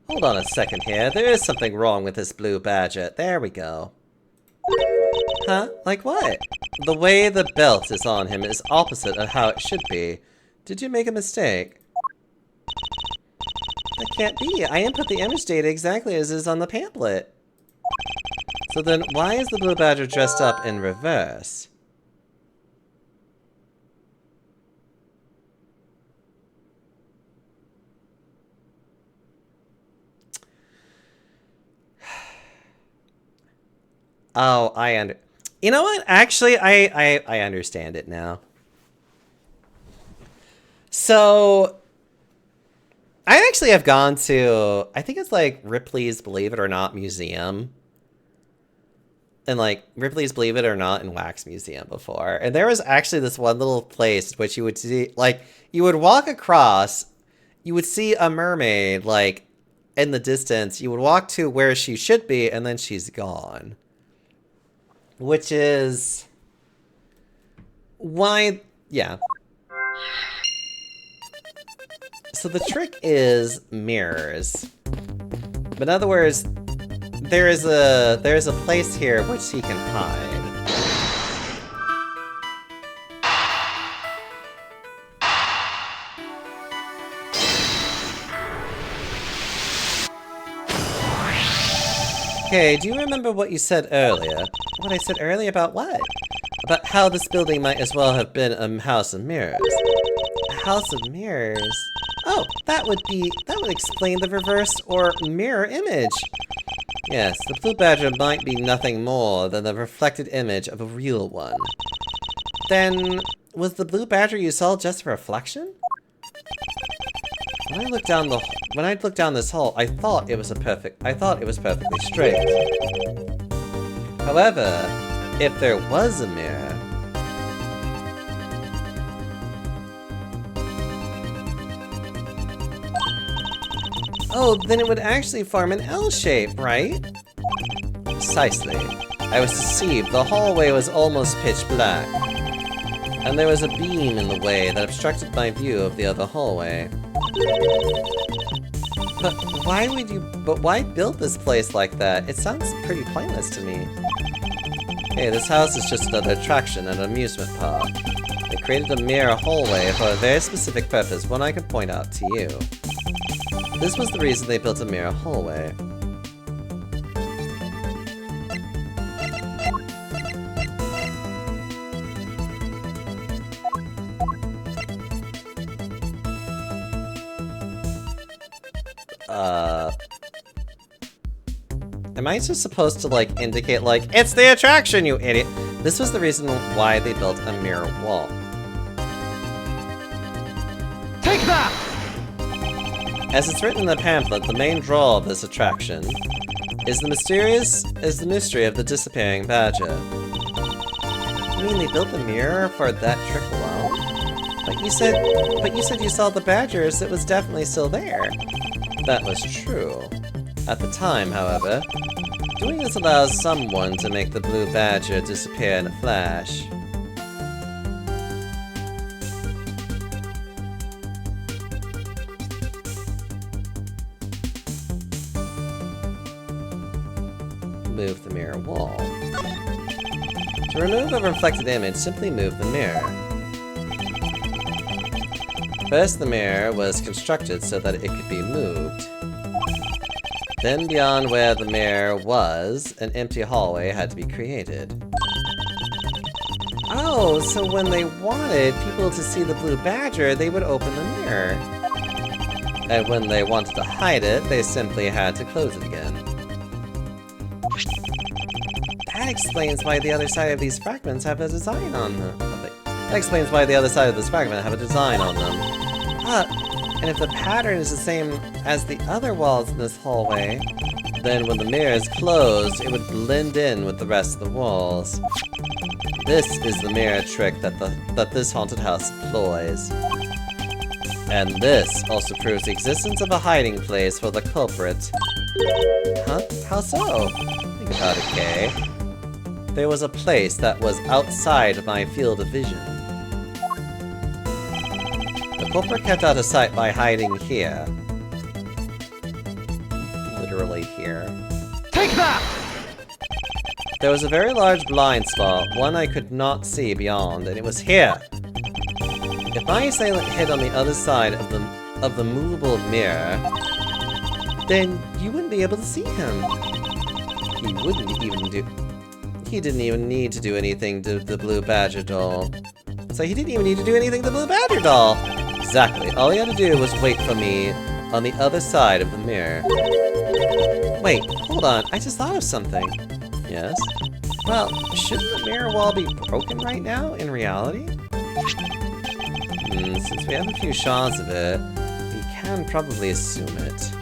Hold on a second here. There is something wrong with this blue badger. There we go. Huh? Like what? The way the belt is on him is opposite of how it should be. Did you make a mistake? That can't be. I input the image data exactly as is on the pamphlet. So then, why is the blue badger dressed up in reverse? Oh, You know what? Actually, I understand it now. So, I actually have gone to, I think it's like Ripley's Believe It or Not Museum. And like Ripley's Believe It or Not in Wax Museum before. And there was actually this one little place which you would see, like, you would walk across, you would see a mermaid, like, in the distance. You would walk to where she should be, and then she's gone. Which is why, yeah. So the trick is mirrors. But in other words, there's a place here which he can hide. Okay, do you remember what you said earlier? What I said earlier about what? About how this building might as well have been a house of mirrors. A house of mirrors? Oh, that would explain the reverse or mirror image. Yes, the blue badger might be nothing more than the reflected image of a real one. Then, was the blue badger you saw just a reflection? When I looked down this hole, I thought it was perfectly straight. However, if there was a mirror, oh, then it would actually form an L shape, right? Precisely. I was deceived. The hallway was almost pitch black, and there was a beam in the way that obstructed my view of the other hallway. But why build this place like that? It sounds pretty pointless to me. Hey, this house is just another attraction at an amusement park. They created a mirror hallway for a very specific purpose, one I could point out to you. This was the reason they built a mirror hallway. Am I just supposed to, like, indicate, like, it's the attraction, you idiot? This was the reason why they built a mirror wall. Take that! As it's written in the pamphlet, the main draw of this attraction is the mystery of the disappearing badger. You mean they built the mirror for that trick alone? But you said you saw the badgers that was definitely still there. That was true. At the time, however, doing this allows someone to make the blue badger disappear in a flash. remove the mirror wall. To remove a reflected image, simply move the mirror. First, the mirror was constructed so that it could be moved. Then, beyond where the mirror was, an empty hallway had to be created. Oh, so when they wanted people to see the blue badger, they would open the mirror. And when they wanted to hide it, they simply had to close it again. That explains why the other side of these fragments have a design on them. That explains why the other side of this fragment have a design on them. And if the pattern is the same as the other walls in this hallway, then when the mirror is closed, it would blend in with the rest of the walls. This is the mirror trick that this haunted house employs. And this also proves the existence of a hiding place for the culprit. Huh? How so? Think about it, Kay. There was a place that was outside of my field of vision. The culprit kept out of sight by hiding here. Literally here. Take that! There was a very large blind spot, one I could not see beyond, and it was here. If my assailant hid on the other side of the movable mirror, then you wouldn't be able to see him. He didn't even need to do anything to the blue badger doll. So he didn't even need to do anything to the blue badger doll. Exactly. All he had to do was wait for me on the other side of the mirror. Wait, hold on. I just thought of something. Yes? Well, shouldn't the mirror wall be broken right now, in reality? Since we have a few shards of it, we can probably assume it.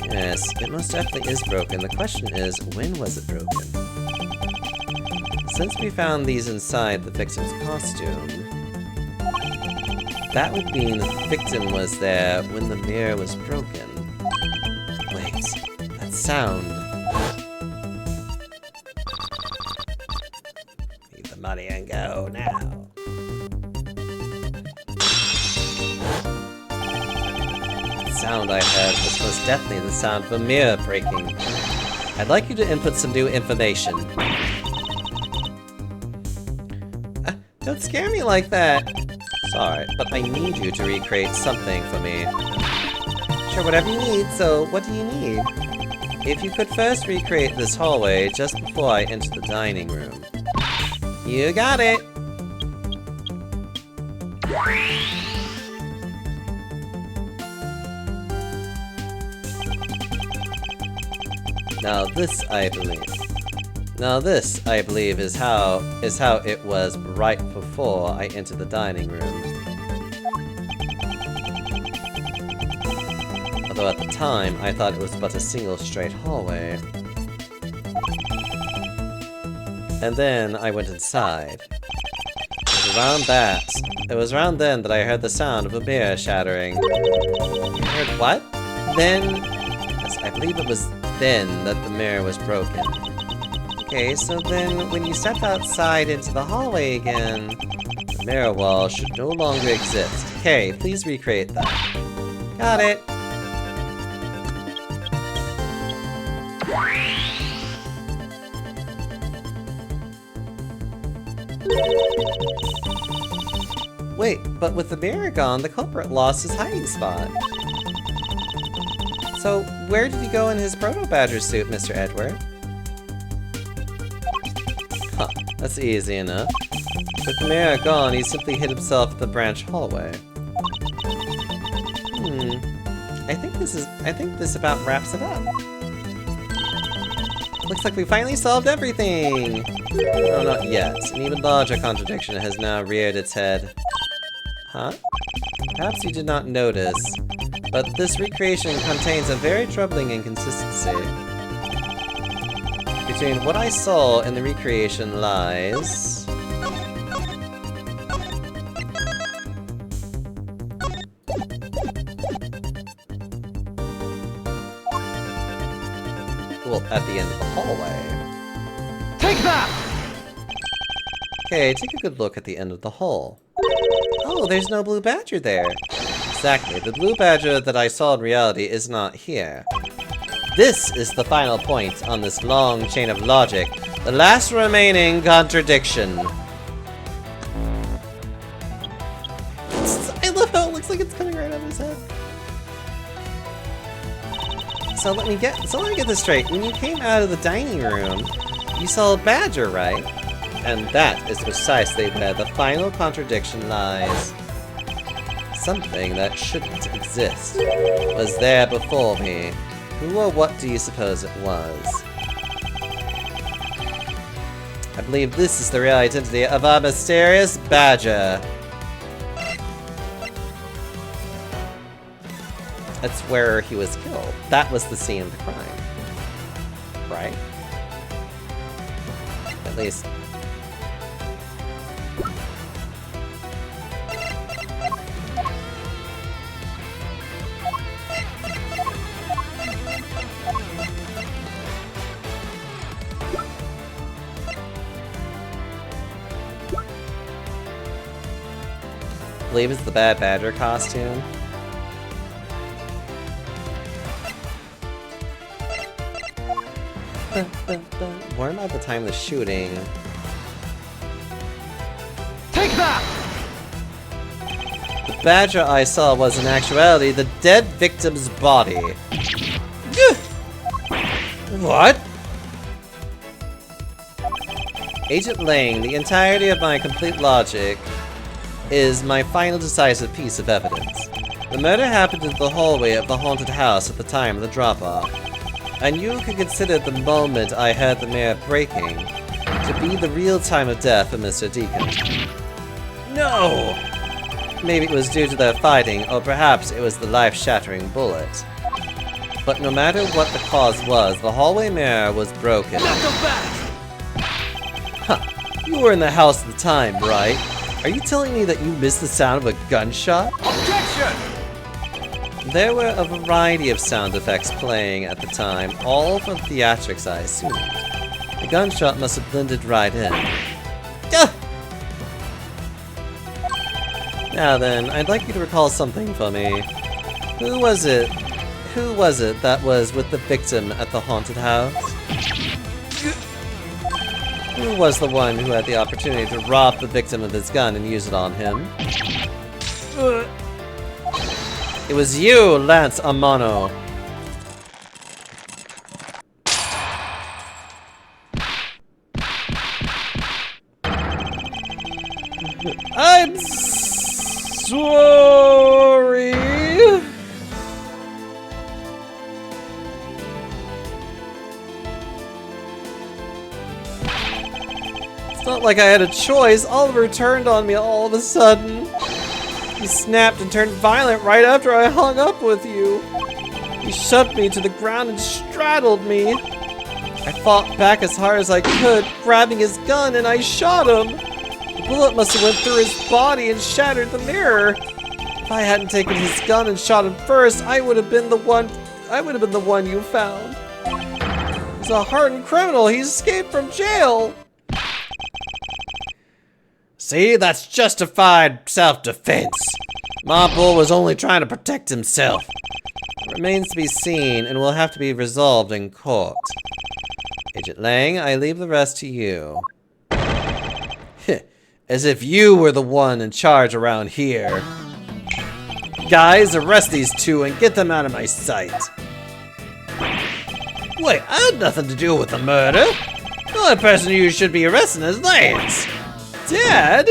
Yes, it most definitely is broken. The question is, when was it broken? Since we found these inside the victim's costume, that would mean the victim was there when the mirror was broken. Wait, that sound. Leave the money and go now. The sound I heard was most definitely the sound of a mirror breaking. I'd like you to input some new information. Don't scare me like that! Sorry, but I need you to recreate something for me. Sure, whatever you need, so what do you need? If you could first recreate this hallway just before I enter the dining room. You got it! Now this, I believe, is how it was right before I entered the dining room. Although at the time, I thought it was but a single straight hallway. And then I went inside. It was around then that I heard the sound of a mirror shattering. You heard what? Then? Yes, I believe it was then that the mirror was broken. Okay, so then when you step outside into the hallway again, the mirror wall should no longer exist. Okay, please recreate that. Got it! Wait, but with the mirror gone, the culprit lost his hiding spot. So, where did he go in his proto-badger suit, Mr. Edward? Huh, that's easy enough. With the mirror gone, he simply hid himself in the branch hallway. I think this about wraps it up. Looks like we finally solved everything! No, not yet. An even larger contradiction has now reared its head. Huh? Perhaps you did not notice, but this recreation contains a very troubling inconsistency. Between what I saw in the recreation lies... well, at the end of the hallway. Take that! Okay, take a good look at the end of the hall. Oh, there's no blue badger there. Exactly, the blue badger that I saw in reality is not here. This is the final point on this long chain of logic. The last remaining contradiction. I love how it looks like it's coming right out of his head. So let me get this straight. When you came out of the dining room, you saw a badger, right? And that is precisely where the final contradiction lies. Something that shouldn't exist was there before me. Who or what do you suppose it was? I believe this is the real identity of our mysterious badger. That's where he was killed. That was the scene of the crime. Right? At least. I believe it's the Bad Badger costume. What about the time of the shooting? Take that! The badger I saw was in actuality the dead victim's body. What? Agent Lang, the entirety of my complete logic is my final decisive piece of evidence. The murder happened in the hallway of the haunted house at the time of the drop-off. And you could consider the moment I heard the mirror breaking to be the real time of death of Mr. Deacon. No! Maybe it was due to their fighting, or perhaps it was the life-shattering bullet. But no matter what the cause was, the hallway mirror was broken. Now go back! Huh. You were in the house at the time, right? Are you telling me that you missed the sound of a gunshot? Objection! There were a variety of sound effects playing at the time, all for theatrics, I assume. The gunshot must have blended right in. Ah! Now then, I'd like you to recall something for me. Who was it that was with the victim at the haunted house? Who was the one who had the opportunity to rob the victim of his gun and use it on him? It was you, Lance Amano. I'm sorry. It's not like I had a choice. Oliver turned on me all of a sudden. He snapped and turned violent right after I hung up with you. He shoved me to the ground and straddled me. I fought back as hard as I could, grabbing his gun, and I shot him. The bullet must have went through his body and shattered the mirror. If I hadn't taken his gun and shot him first, I would have been the one you found. He's a hardened criminal. He escaped from jail. See, that's justified self-defense. My bull was only trying to protect himself. It remains to be seen and will have to be resolved in court. Agent Lang, I leave the rest to you. As if you were the one in charge around here. Guys, arrest these two and get them out of my sight. Wait, I had nothing to do with the murder. The only person you should be arresting is Lance. Dad?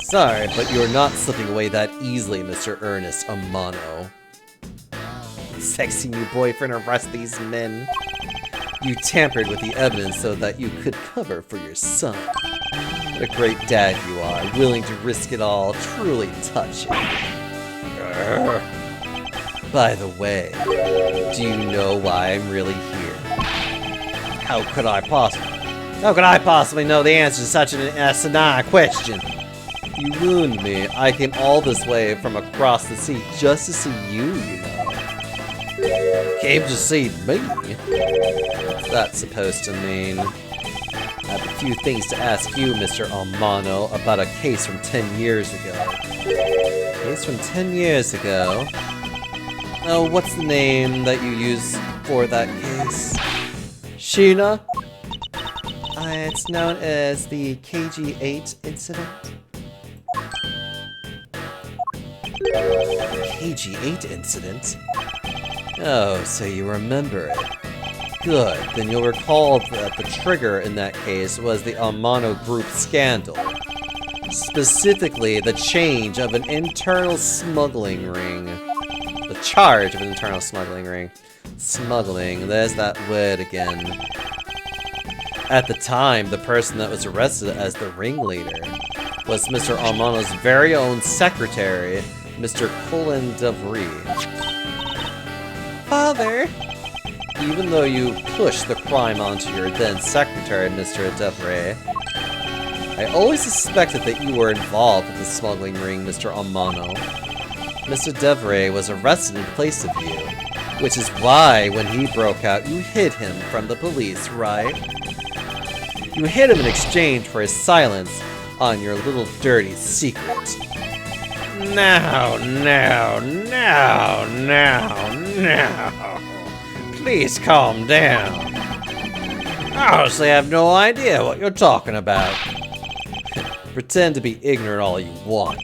Sorry, but you're not slipping away that easily, Mr. Ernest Amano. Sexy new boyfriend, arrest these men. You tampered with the evidence so that you could cover for your son. What a great dad you are, willing to risk it all, truly touching. By the way, do you know why I'm really here? How could I possibly know the answer to such an asinine question? You ruined me. I came all this way from across the sea just to see you, you know. Came to see me? What's that supposed to mean? I have a few things to ask you, Mr. Amano, about a case from 10 years ago. A case from 10 years ago? Oh, what's the name that you use for that case? Sheena? It's known as the KG-8 incident. KG-8 incident? Oh, so you remember it. Good, then you'll recall that the trigger in that case was the Amano Group scandal. Specifically, the change of an internal smuggling ring. The charge of an internal smuggling ring. Smuggling, there's that word again. At the time, the person that was arrested as the ringleader was Mr. Amano's very own secretary, Mr. Colin DeVry. Father! Even though you pushed the crime onto your then secretary, Mr. DeVry, I always suspected that you were involved with the smuggling ring, Mr. Amano. Mr. DeVry was arrested in place of you, which is why, when he broke out, you hid him from the police, right? You hid him in exchange for his silence on your little dirty secret. Now. Please calm down. I honestly have no idea what you're talking about. Pretend to be ignorant all you want.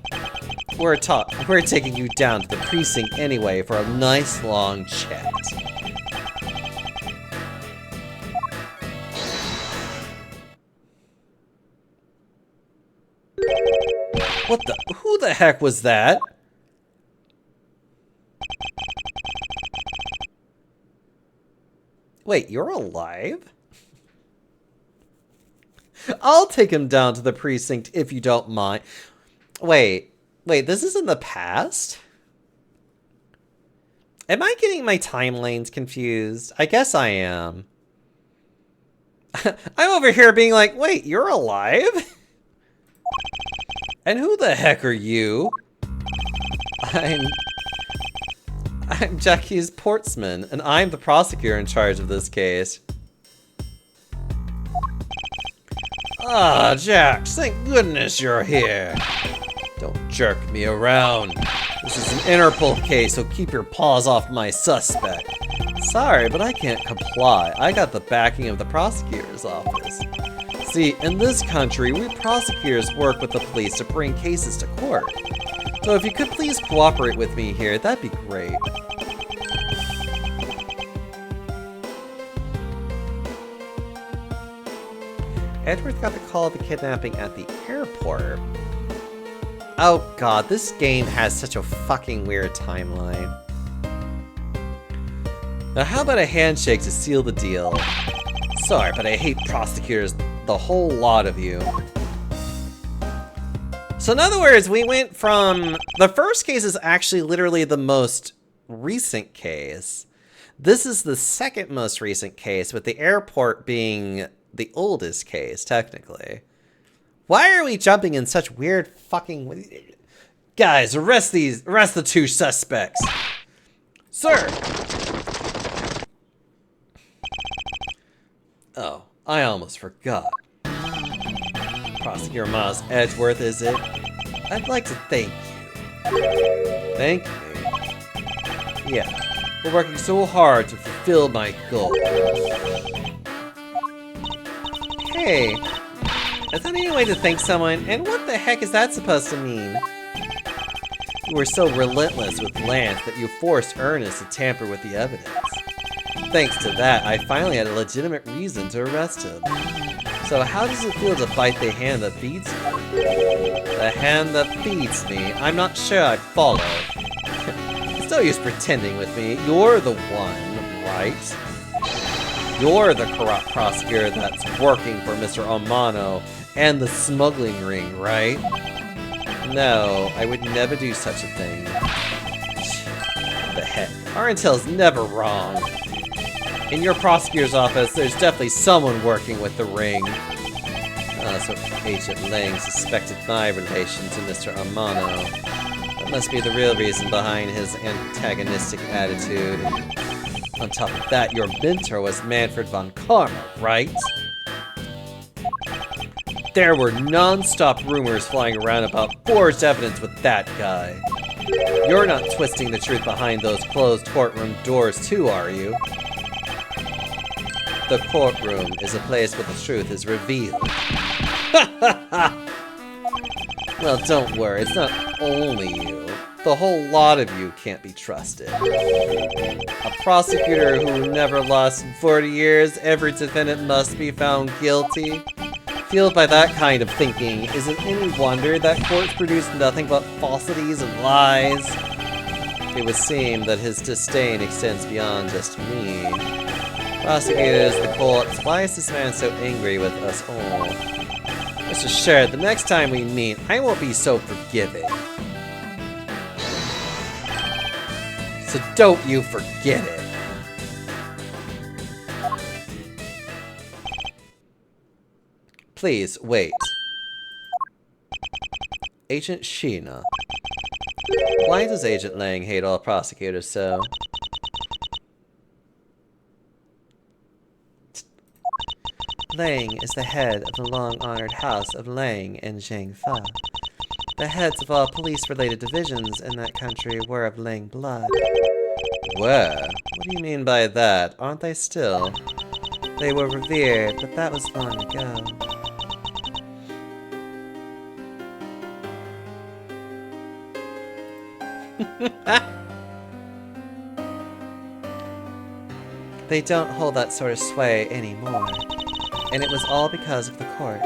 We're taking you down to the precinct anyway for a nice long chat. What the? Who the heck was that? Wait, you're alive? I'll take him down to the precinct if you don't mind. Wait, this is in the past? Am I getting my timelines confused? I guess I am. I'm over here being like, wait, you're alive? And who the heck are you? I'm Jacques Portsman, and I'm the prosecutor in charge of this case. Ah, Jax, thank goodness you're here. Don't jerk me around. This is an Interpol case, so keep your paws off my suspect. Sorry, but I can't comply. I got the backing of the prosecutor's office. See, in this country, we prosecutors work with the police to bring cases to court. So if you could please cooperate with me here, that'd be great. Edward got the call of the kidnapping at the airport. Oh god, this game has such a fucking weird timeline. Now how about a handshake to seal the deal? Sorry, but I hate prosecutors, the whole lot of you. So in other words, we went from... The first case is actually literally the most recent case. This is the second most recent case, with the airport being the oldest case, technically. Why are we jumping in such weird fucking... Guys, arrest the two suspects. Sir! Oh, I almost forgot. Prosecutor Miles Edgeworth, is it? I'd like to thank you. Thank me? Yeah, we're working so hard to fulfill my goal. Hey, is that any way to thank someone? And what the heck is that supposed to mean? You were so relentless with Lance that you forced Ernest to tamper with the evidence. Thanks to that, I finally had a legitimate reason to arrest him. So how does it feel to fight the hand that feeds you? The hand that feeds me? I'm not sure I'd follow. It's no use pretending with me. You're the one, right? You're the corrupt prosecutor that's working for Mr. Amano and the smuggling ring, right? No, I would never do such a thing. The heck? Our intel's never wrong. In your prosecutor's office, there's definitely someone working with the ring. So Agent Lang suspected my relation to Mr. Amano. That must be the real reason behind his antagonistic attitude. On top of that, your mentor was Manfred von Karma, right? There were non-stop rumors flying around about forged evidence with that guy. You're not twisting the truth behind those closed courtroom doors too, are you? The courtroom is a place where the truth is revealed. Well, don't worry, it's not only you. The whole lot of you can't be trusted. A prosecutor who never lost in 40 years, every defendant must be found guilty. Fueled by that kind of thinking, is it any wonder that courts produce nothing but falsities and lies? It would seem that his disdain extends beyond just me. Prosecutors, the courts, why is this man so angry with us all? Rest assured, the next time we meet, I won't be so forgiving. So don't you forget it. Please, wait. Agent Sheena. Why does Agent Lang hate all prosecutors so? Lang is the head of the long-honored house of Lang and Zhang Fa. The heads of all police-related divisions in that country were of Lang blood. Were? What do you mean by that? Aren't they still? They were revered, but that was long ago. They don't hold that sort of sway anymore. And it was all because of the courts.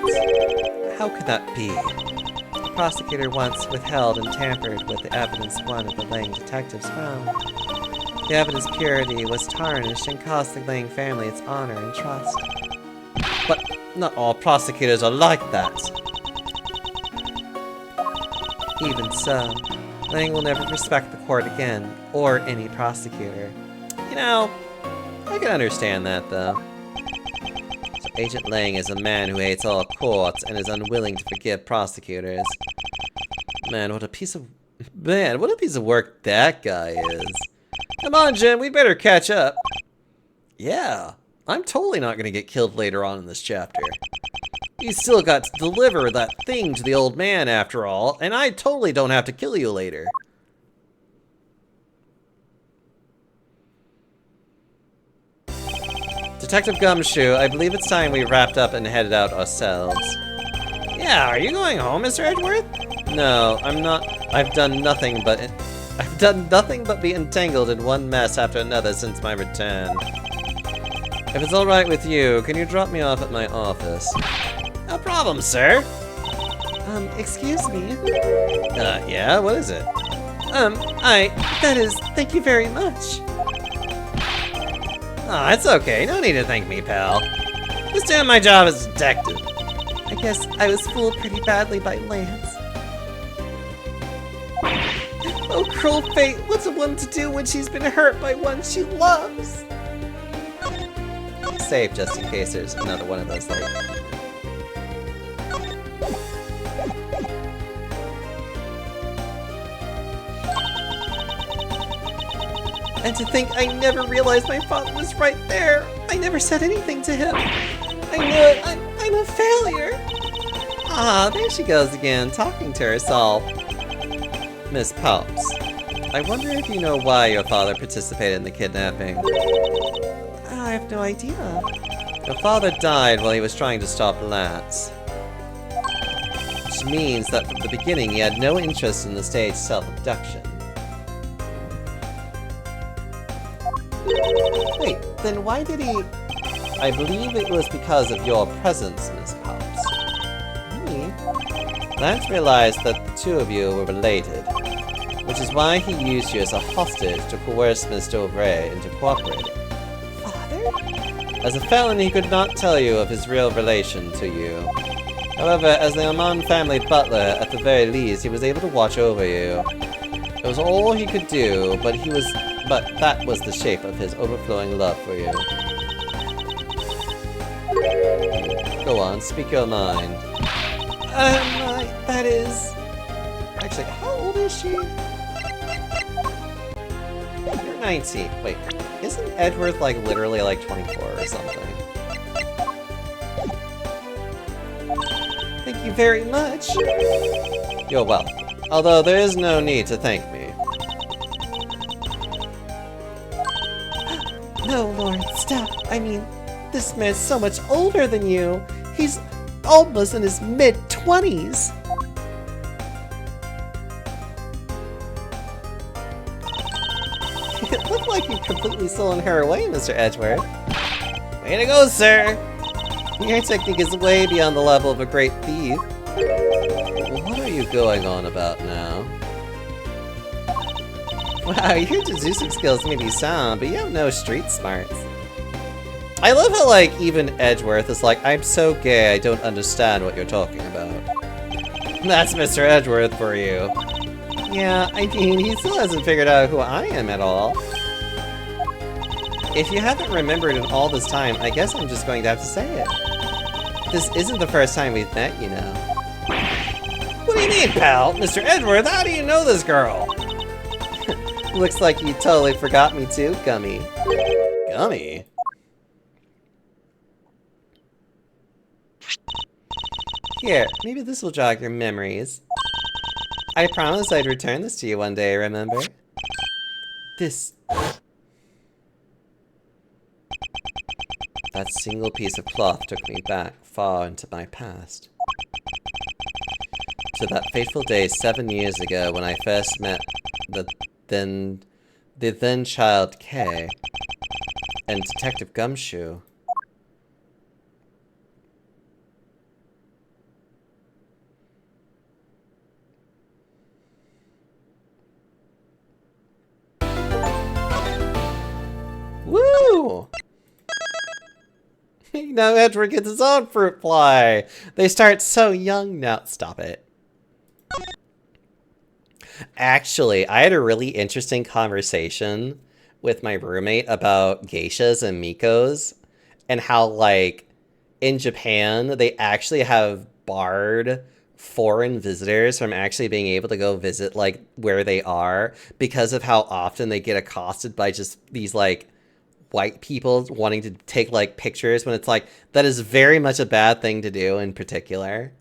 How could that be? The prosecutor once withheld and tampered with the evidence one of the Lang detectives found. The evidence purity was tarnished and cost the Lang family its honor and trust. But not all prosecutors are like that. Even so, Lang will never respect the court again, or any prosecutor. You know, I can understand that, though. So Agent Lang is a man who hates all courts and is unwilling to forgive prosecutors. Man, what a piece of work that guy is. Come on, Jim, we'd better catch up. Yeah, I'm totally not gonna get killed later on in this chapter. You still got to deliver that thing to the old man after all, and I totally don't have to kill you later. Detective Gumshoe, I believe it's time we wrapped up and headed out ourselves. Yeah, are you going home, Mr. Edgeworth? No, I'm not. I've done nothing but be entangled in one mess after another since my return. If it's alright with you, can you drop me off at my office? No problem, sir. Excuse me? Yeah, what is it? Thank you very much. Oh, it's okay. No need to thank me, pal. Just doing my job as a detective. I guess I was fooled pretty badly by Lance. Oh, cruel fate. What's a woman to do when she's been hurt by one she loves? Safe just in case there's another one of those, like... And to think I never realized my father was right there. I never said anything to him. I knew it. I'm a failure. Ah, there she goes again, talking to herself. Miss Pops, I wonder if you know why your father participated in the kidnapping. I have no idea. Your father died while he was trying to stop Lance. Which means that from the beginning he had no interest in the staged self-abduction. Wait, then why did he... I believe it was because of your presence, Miss Pops. Me? Lance realized that the two of you were related, which is why he used you as a hostage to coerce Miss Dovray into cooperating. Father? As a felon, he could not tell you of his real relation to you. However, as the Amon family butler, at the very least, he was able to watch over you. It was all he could do, but that was the shape of his overflowing love for you. Go on, speak your mind. That is... Actually, how old is she? You're 19. Wait, isn't Edgeworth, like, literally, like, 24 or something? Thank you very much. You're welcome. Although there is no need to thank me. No, Lord, stop. I mean, this man's so much older than you. He's almost in his mid-20s. It looked like you'd completely stolen her away, Mr. Edgeworth. Way to go, sir! Your technique is way beyond the level of a great thief. What are you going on about now? Wow, your deducing skills may be sound, but you have no street smarts. I love how, like, even Edgeworth is like, I'm so gay, I don't understand what you're talking about. That's Mr. Edgeworth for you. Yeah, I mean, he still hasn't figured out who I am at all. If you haven't remembered in all this time, I guess I'm just going to have to say it. This isn't the first time we've met, you know. What do you mean, pal? Mr. Edgeworth, how do you know this girl? Looks like you totally forgot me too, Gummy. Gummy? Here, maybe this will jog your memories. I promised I'd return this to you one day, remember? This... That single piece of cloth took me back far into my past. To that fateful day 7 years ago when I first met the then child Kay and Detective Gumshoe. Woo! Now Edward gets his own fruit fly. They start so young now. Stop it. Actually, I had a really interesting conversation with my roommate about geishas and mikos and how, like, in Japan, they actually have barred foreign visitors from actually being able to go visit, like, where they are because of how often they get accosted by just these, like, white people wanting to take, like, pictures when it's like, that is very much a bad thing to do in particular.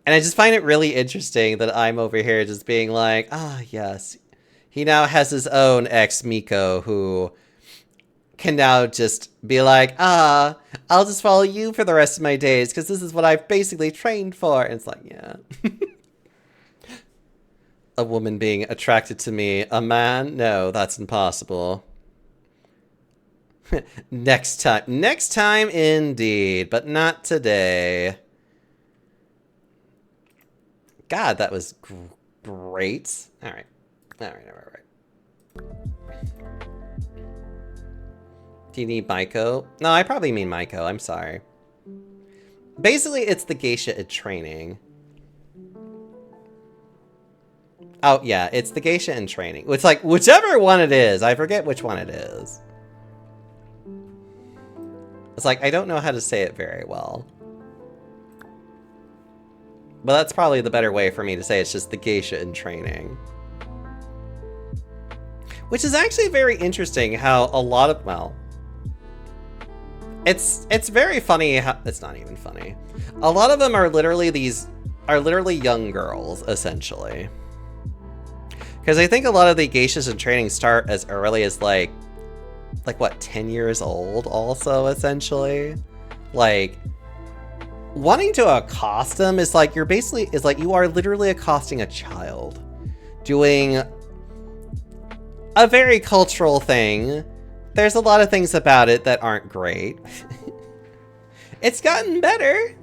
And I just find it really interesting that I'm over here just being like, ah, yes. He now has his own ex-Miko who can now just be like, ah, I'll just follow you for the rest of my days because this is what I've basically trained for. And it's like, yeah. A woman being attracted to me. A man? No, that's impossible. Next time. Next time indeed, but not today. God, that was great. All right. Do you need Maiko? No, I probably mean Maiko. I'm sorry. Basically, it's the geisha in training. Oh, yeah, it's the geisha in training. It's like, whichever one it is. I forget which one it is. It's like, I don't know how to say it very well. But that's probably the better way for me to say it's just the geisha in training. Which is actually very interesting how a lot of, well... It's very funny how... It's not even funny. A lot of them are literally young girls, essentially. Because I think a lot of the geishas in training start as early as, like what, 10 years old also, essentially? Like... Wanting to accost them is like, you are literally accosting a child. Doing a very cultural thing. There's a lot of things about it that aren't great. It's gotten better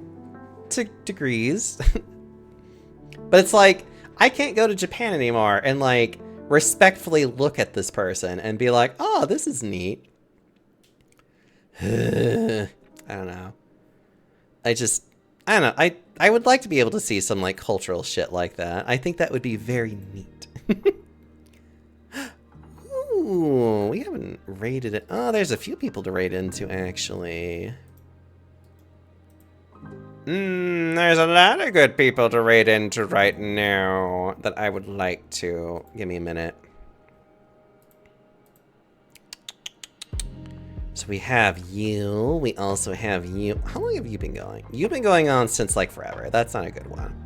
to degrees. But it's like, I can't go to Japan anymore and, like, respectfully look at this person and be like, oh, this is neat. I don't know. I don't know. I would like to be able to see some, like, cultural shit like that. I think that would be very neat. Ooh, we haven't raided it. Oh, there's a few people to raid into, actually. There's a lot of good people to raid into right now that I would like to. Give me a minute. So we have you. We also have you. How long have you been going? You've been going on since, like, forever. That's not a good one.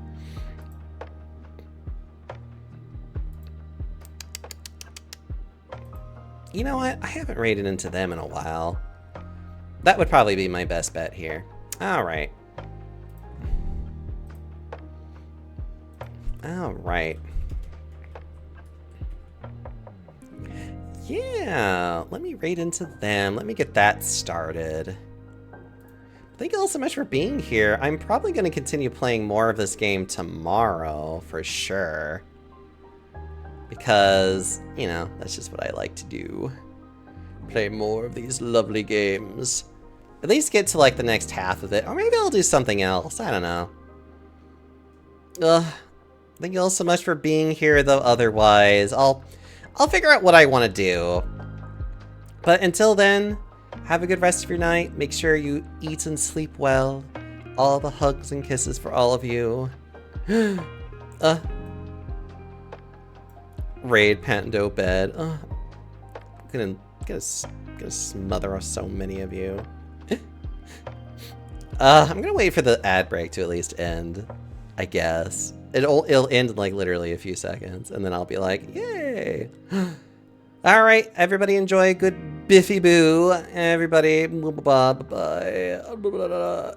You know what? I haven't raided into them in a while. That would probably be my best bet here. Alright. Alright. Yeah, let me raid into them. Let me get that started. Thank you all so much for being here. I'm probably going to continue playing more of this game tomorrow, for sure. Because, you know, that's just what I like to do. Play more of these lovely games. At least get to, like, the next half of it. Or maybe I'll do something else. I don't know. Thank you all so much for being here, though, otherwise. I'll figure out what I want to do. But until then, have a good rest of your night. Make sure you eat and sleep well. All the hugs and kisses for all of you. Raid Pando bed. I'm gonna smother so many of you. I'm gonna wait for the ad break to at least end, I guess. It'll end in like literally a few seconds, and then I'll be like, yay! Alright, everybody enjoy a good Biffy Boo. Everybody, bye bye.